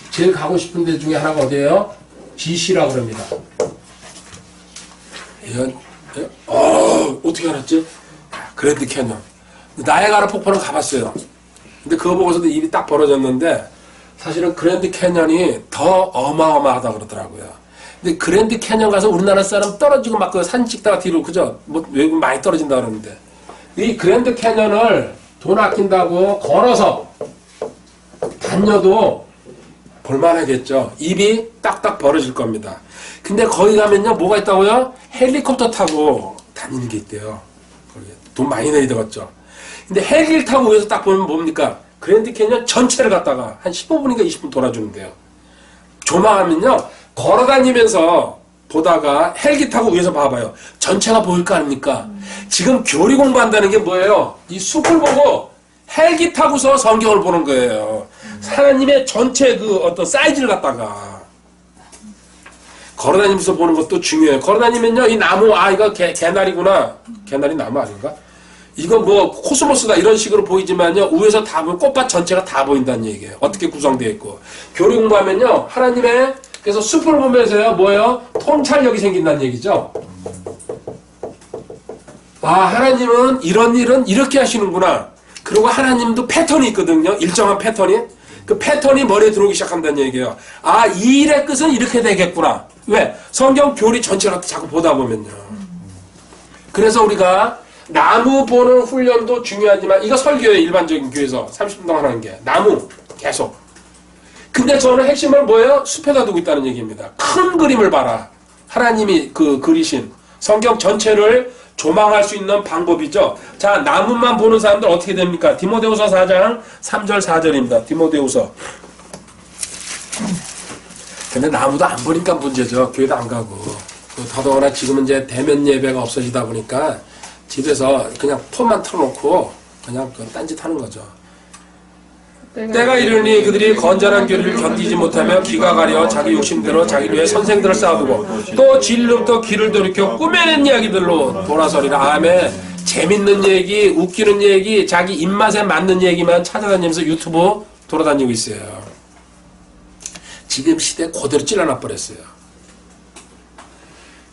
제일 가고 싶은 데 중에 하나가 어디예요? GC라고 그럽니다. 어떻게 알았지? 그랜드 캐년. 나이아가라 폭포는 가봤어요. 근데 그거 보고서도 입이 딱 벌어졌는데 사실은 그랜드 캐년이 더 어마어마하다 그러더라고요. 근데 그랜드 캐년 가서 우리나라 사람 떨어지고 막 그 사진 찍다가 뒤로 그죠? 뭐 외국 많이 떨어진다 그러는데 이 그랜드 캐년을 돈 아낀다고 걸어서 다녀도 볼만하겠죠. 입이 딱딱 벌어질 겁니다. 근데 거기 가면요 뭐가 있다고요? 헬리콥터 타고 다니는 게 있대요. 돈 많이 내야 되겠죠. 근데 헬기를 타고 위에서 딱 보면 뭡니까? 그랜드 캐년 전체를 갖다가 한 15분인가 20분 돌아주는데요. 조망하면요 걸어다니면서 보다가 헬기 타고 위에서 봐봐요. 전체가 보일 거 아닙니까? 지금 교리 공부한다는 게 뭐예요? 이 숲을 보고 헬기 타고서 성경을 보는 거예요. 하나님의 전체 그 어떤 사이즈를 갖다가 걸어다니면서 보는 것도 중요해요. 걸어다니면요 이 나무 이거 개나리구나. 개나리 나무 아닌가? 이거 뭐 코스모스다 이런 식으로 보이지만요 위에서 다 보면 꽃밭 전체가 다 보인다는 얘기예요. 어떻게 구성되어 있고 교리 공부하면요 하나님의 그래서 숲을 보면서요 뭐예요? 통찰력이 생긴다는 얘기죠. 하나님은 이런 일은 이렇게 하시는구나. 그리고 하나님도 패턴이 있거든요. 일정한 패턴이. 그 패턴이 머리에 들어오기 시작한다는 얘기예요. 이 일의 끝은 이렇게 되겠구나. 왜? 성경 교리 전체를 자꾸 보다 보면요. 그래서 우리가 나무 보는 훈련도 중요하지만 이거 설교예요. 일반적인 교회에서 30분 동안 하는 게. 나무 계속. 근데 저는 핵심은 뭐예요? 숲에다 두고 있다는 얘기입니다. 큰 그림을 봐라. 하나님이 그리신 성경 전체를 조망할 수 있는 방법이죠. 자, 나무만 보는 사람들 어떻게 됩니까? 디모데후서 4장 3절 4절입니다. 디모데후서. 근데 나무도 안 보니까 문제죠. 교회도 안 가고. 더더구나 지금은 이제 대면 예배가 없어지다 보니까 집에서 그냥 폰만 틀어놓고 그냥 딴짓 하는 거죠. 때가 이르니 그들이 건전한 교리를 견디지 못하며 기가 가려 자기 욕심대로 자기 위해 선생들을 쌓아두고 또 진리로부터 귀를 돌이켜 꾸며낸 이야기들로 돌아서리라. 아멘. 재밌는 얘기, 웃기는 얘기, 자기 입맛에 맞는 얘기만 찾아다니면서 유튜브 돌아다니고 있어요. 지금 시대 그대로 찔러놔 버렸어요.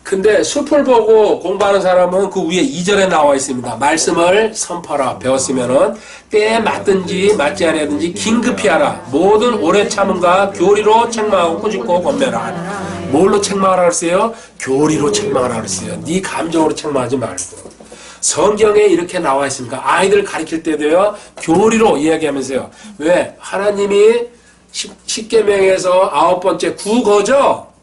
근데 숲을 보고 공부하는 사람은 그 위에 2절에 나와 있습니다. 말씀을 선포하라. 배웠으면은 때에 맞든지 맞지 아니하든지 긴급히 하라. 모든 오래 참음과 교리로 책망하고 꾸짖고 권면하라. 뭘로 책망하라 그랬어요? 교리로 책망하라 그랬어요. 네 감정으로 책망하지 말고. 성경에 이렇게 나와 있습니까? 아이들 가르칠 때도요. 교리로 이야기하면서요. 왜? 하나님이 10계명에서 9번째 구거죠?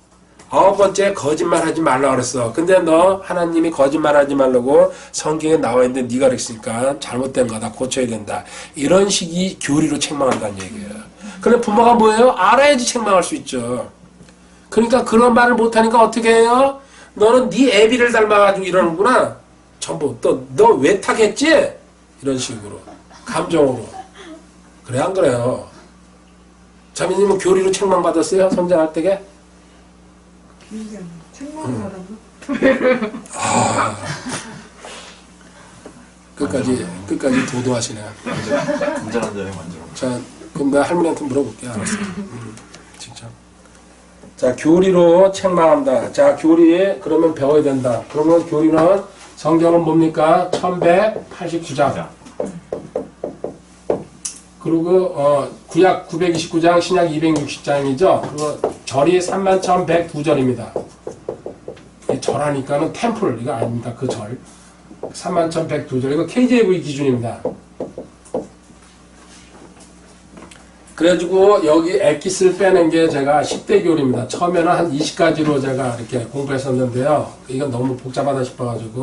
9번째 거짓말하지 말라 그랬어. 근데 너 하나님이 거짓말하지 말라고 성경에 나와 있는데 네가 그랬으니까 잘못된 거다. 고쳐야 된다. 이런 식이 교리로 책망한다는 얘기예요. 근데 부모가 뭐예요? 알아야지 책망할 수 있죠. 그러니까 그런 말을 못하니까 어떻게 해요? 너는 네 애비를 닮아가지고 이러는구나. 전부 또 너 외탁했지? 이런 식으로 감정으로. 그래 안 그래요? 자매님은 교리로 책망받았어요? 성장할 때게? 끝까지 도도하시네. 간절한 자에 만들어. 자, 그럼 내가 할머니한테 물어볼게. 알았어. 진짜. 자, 교리로 책망한다. 자, 교리 그러면 배워야 된다. 그러면 교리는 성경은 뭡니까? 1189장. 그리고 구약 929장, 신약 260장이죠. 그리고 절이 31,102절입니다. 이 절하니까는 템플 이거 아닙니다. 그 절 31,102절 이거 KJV 기준입니다. 그래가지고 여기 엑기스를 빼낸 게 제가 10대 교리입니다. 처음에는 한 20가지로 제가 이렇게 공부했었는데요. 이건 너무 복잡하다 싶어가지고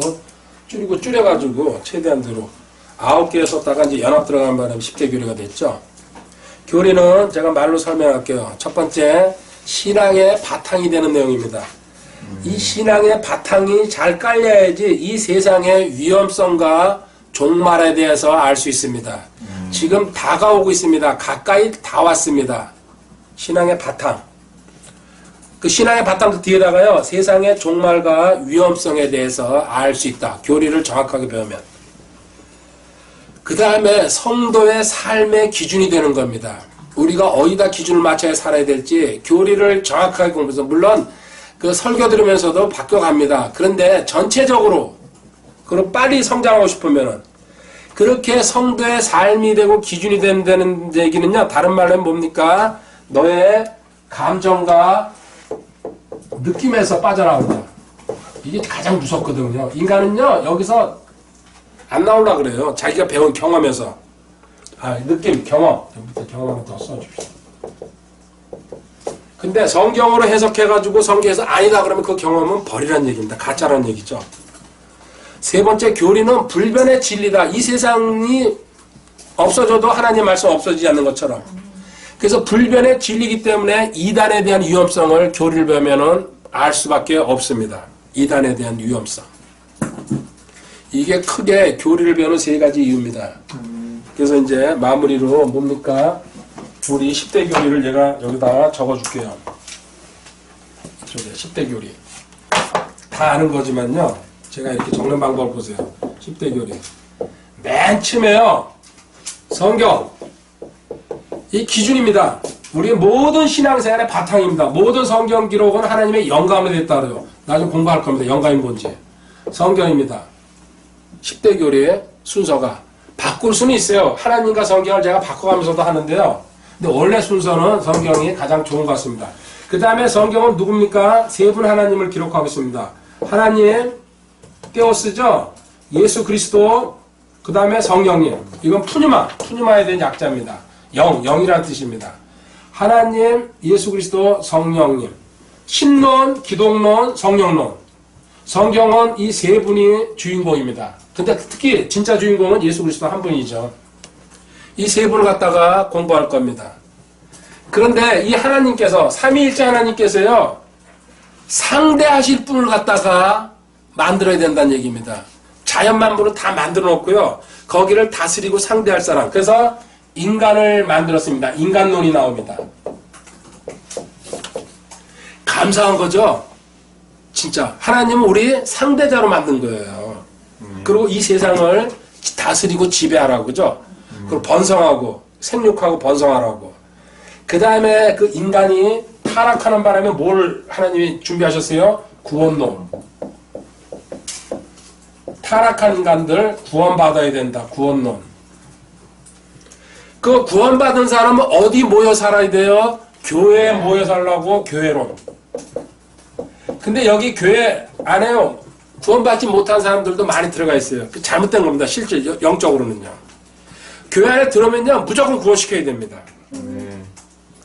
줄여가지고 최대한대로 9개 썼다가 이제 연합 들어간 바람에 10대 교리가 됐죠. 교리는 제가 말로 설명할게요. 첫 번째, 신앙의 바탕이 되는 내용입니다. 이 신앙의 바탕이 잘 깔려야지 이 세상의 위험성과 종말에 대해서 알 수 있습니다. 지금 다가오고 있습니다. 가까이 다 왔습니다. 신앙의 바탕. 그 신앙의 바탕 그 뒤에다가요. 세상의 종말과 위험성에 대해서 알 수 있다. 교리를 정확하게 배우면. 그 다음에 성도의 삶의 기준이 되는 겁니다. 우리가 어디다 기준을 맞춰야 살아야 될지 교리를 정확하게 공부해서 물론 그 설교 들으면서도 바뀌어갑니다. 그런데 전체적으로 그리고 빨리 성장하고 싶으면은 그렇게 성도의 삶이 되고 기준이 되는 얘기는요. 다른 말로 뭡니까? 너의 감정과 느낌에서 빠져나온다. 이게 가장 무섭거든요. 인간은요. 여기서 안 나오려고 그래요. 자기가 배운 경험에서. 느낌, 경험. 밑에 경험을 더 써줍시다. 근데 성경으로 해석해가지고 성경에서 아니다 그러면 그 경험은 버리란 얘기입니다. 가짜란 얘기죠. 세 번째, 교리는 불변의 진리다. 이 세상이 없어져도 하나님 말씀 없어지지 않는 것처럼. 그래서 불변의 진리이기 때문에 이단에 대한 위험성을 교리를 배우면은 알 수밖에 없습니다. 이단에 대한 위험성. 이게 크게 교리를 배우는 세 가지 이유입니다. 그래서 이제 마무리로 뭡니까? 우리 10대 교리를 제가 여기다가 적어줄게요. 이쪽에 10대 교리. 다 아는 거지만요. 제가 이렇게 적는 방법을 보세요. 10대 교리. 맨 처음에요. 성경. 이 기준입니다. 우리 모든 신앙생활의 바탕입니다. 모든 성경 기록은 하나님의 영감으로 됐다 그래요. 나중에 공부할 겁니다. 영감이 뭔지. 성경입니다. 10대 교리의 순서가. 바꿀 수는 있어요. 하나님과 성경을 제가 바꿔가면서도 하는데요. 근데 원래 순서는 성경이 가장 좋은 것 같습니다. 그 다음에 성경은 누굽니까? 세 분 하나님을 기록하고 있습니다. 하나님, 테오스죠? 예수 그리스도, 그 다음에 성령님. 이건 푸뉴마에 대한 약자입니다. 영이라는 뜻입니다. 하나님, 예수 그리스도, 성령님. 신론, 기독론, 성령론. 성경은 이 세 분이 주인공입니다. 근데 특히 진짜 주인공은 예수 그리스도 한 분이죠. 이 세 분을 갖다가 공부할 겁니다. 그런데 이 하나님께서, 삼위일체 하나님께서요, 상대하실 분을 갖다가 만들어야 된다는 얘기입니다. 자연 만물은 다 만들어 놓고요, 거기를 다스리고 상대할 사람. 그래서 인간을 만들었습니다. 인간론이 나옵니다. 감사한 거죠? 진짜. 하나님은 우리 상대자로 만든 거예요. 그리고 이 세상을 다스리고 지배하라고, 그죠? 그리고 번성하고, 생육하고 번성하라고. 그 다음에 그 인간이 타락하는 바람에 뭘 하나님이 준비하셨어요? 구원론. 타락한 인간들 구원받아야 된다. 구원론. 그 구원받은 사람은 어디 모여 살아야 돼요? 교회에 모여 살라고 교회론. 근데 여기 교회 안에요, 구원받지 못한 사람들도 많이 들어가 있어요. 잘못된 겁니다. 실제 영적으로는요. 교회 안에 들어오면요, 무조건 구원시켜야 됩니다.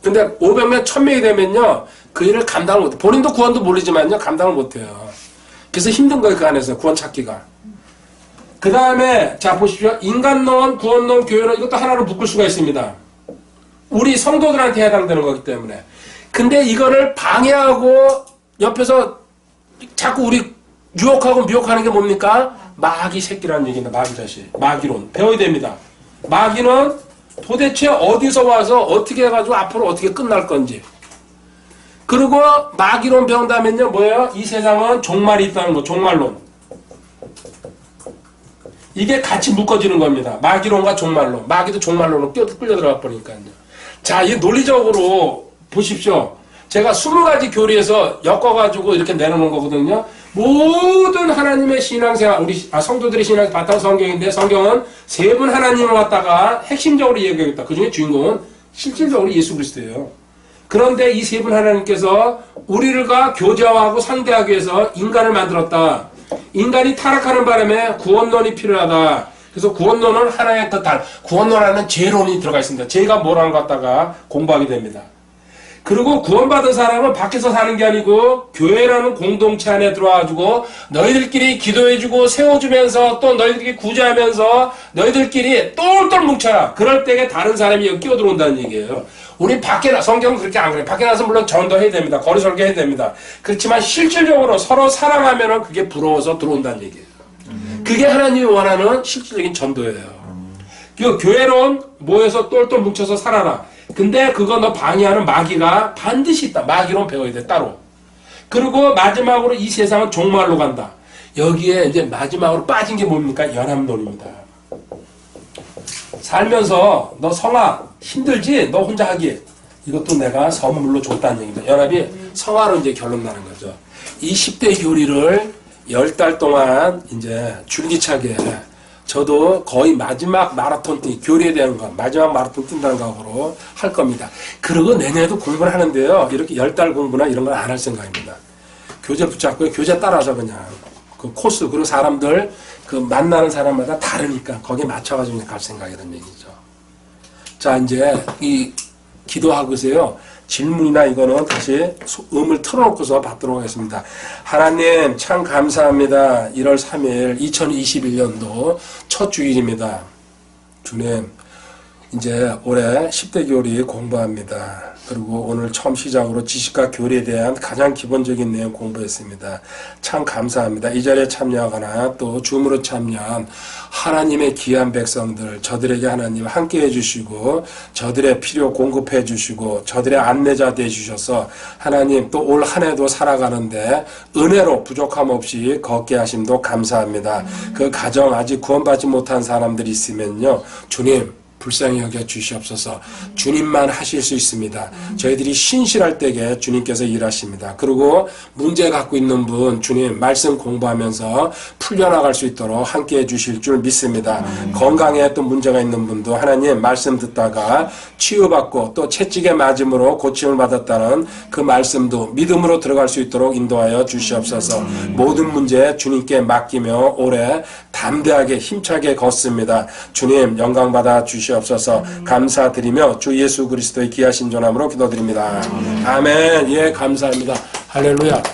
근데 500명, 1000명이 되면요, 그 일을 감당을 못해요. 본인도 구원도 모르지만요, 감당을 못해요. 그래서 힘든 거예요, 그 안에서 구원 찾기가. 그 다음에 자 보십시오. 인간론, 구원론, 교회론, 이것도 하나로 묶을 수가 있습니다. 우리 성도들한테 해당되는 거기 때문에. 근데 이거를 방해하고 옆에서 자꾸 우리 유혹하고 미혹하는 게 뭡니까? 마귀 새끼라는 얘기입니다. 마귀 자식. 마귀론. 배워야 됩니다. 마귀는 도대체 어디서 와서 어떻게 해가지고 앞으로 어떻게 끝날 건지. 그리고 마귀론 배운다면요, 뭐예요? 이 세상은 종말이 있다는 거, 종말론. 이게 같이 묶어지는 겁니다. 마귀론과 종말론. 마귀도 종말론으로 끌려 들어가 버리니까요. 자, 이 논리적으로 보십시오. 제가 20가지 교리에서 엮어가지고 이렇게 내놓은 거거든요. 모든 하나님의 신앙생활, 우리 성도들의 신앙 바탕 성경인데, 성경은 세 분 하나님을 갖다가 핵심적으로 얘기하겠다. 그 중에 주인공은 실질적으로 예수 그리스도예요. 그런데 이 세 분 하나님께서 우리가 교제하고 상대하기 위해서 인간을 만들었다. 인간이 타락하는 바람에 구원론이 필요하다. 그래서 구원론은 하나의 구원론하는 죄론이 들어가 있습니다. 죄가 뭐라는 것 갖다가 공부하게 됩니다. 그리고 구원받은 사람은 밖에서 사는 게 아니고 교회라는 공동체 안에 들어와가지고 너희들끼리 기도해주고 세워주면서 또 너희들끼리 구제하면서 너희들끼리 똘똘 뭉쳐야 그럴 때에 다른 사람이 여기 끼어들어온다는 얘기예요. 우리 밖에 성경은 그렇게 안 그래요. 밖에 나서 물론 전도해야 됩니다. 거리 설교해야 됩니다. 그렇지만 실질적으로 서로 사랑하면은 그게 부러워서 들어온다는 얘기예요. 그게 하나님이 원하는 실질적인 전도예요. 그 교회론 모여서 똘똘 뭉쳐서 살아라. 근데 그거 너 방해하는 마귀가 반드시 있다. 마귀론 배워야 돼, 따로. 그리고 마지막으로 이 세상은 종말로 간다. 여기에 이제 마지막으로 빠진 게 뭡니까? 연합론입니다. 살면서 너 성화 힘들지? 너 혼자 하기. 이것도 내가 선물로 줬다는 얘기입니다. 연합이 성화로 이제 결론 나는 거죠. 이 10대 교리를 10달 동안 이제 줄기차게 저도 거의 마지막 마라톤 교리에 대한 거, 마지막 마라톤 뛴다는 각오로 할 겁니다. 그리고 내년에도 공부를 하는데요. 이렇게 10달 공부나 이런 걸 안 할 생각입니다. 교재 붙잡고 교재 따라서 그냥 그 코스, 그리고 사람들 그 만나는 사람마다 다르니까 거기에 맞춰가지고 갈 생각이라는 얘기죠. 자, 이제 이 기도하고서요. 질문이나 이거는 다시 음을 틀어놓고서 받도록 하겠습니다. 하나님 참 감사합니다. 1월 3일 2021년도 첫 주일입니다. 주님, 이제 올해 10대 교리 공부합니다. 그리고 오늘 처음 시작으로 지식과 교리에 대한 가장 기본적인 내용 공부했습니다. 참 감사합니다. 이 자리에 참여하거나 또 줌으로 참여한 하나님의 귀한 백성들, 저들에게 하나님 함께 해주시고 저들의 필요 공급해 주시고 저들의 안내자 되주셔서 하나님 또 올 한 해도 살아가는데 은혜로 부족함 없이 걷게 하심도 감사합니다. 그 가정 아직 구원받지 못한 사람들이 있으면요, 주님 불쌍히 여겨 주시옵소서. 주님만 하실 수 있습니다. 저희들이 신실할 때에 주님께서 일하십니다. 그리고 문제 갖고 있는 분 주님 말씀 공부하면서 풀려나갈 수 있도록 함께해 주실 줄 믿습니다. 건강에 또 문제가 있는 분도 하나님 말씀 듣다가 치유받고 또 채찍에 맞음으로 고침을 받았다는 그 말씀도 믿음으로 들어갈 수 있도록 인도하여 주시옵소서. 모든 문제 주님께 맡기며 올해 담대하게 힘차게 걷습니다. 주님 영광 받아 주시옵소서. 감사드리며 주 예수 그리스도의 귀하신 전함으로 기도드립니다. 아멘. 예, 감사합니다. 할렐루야.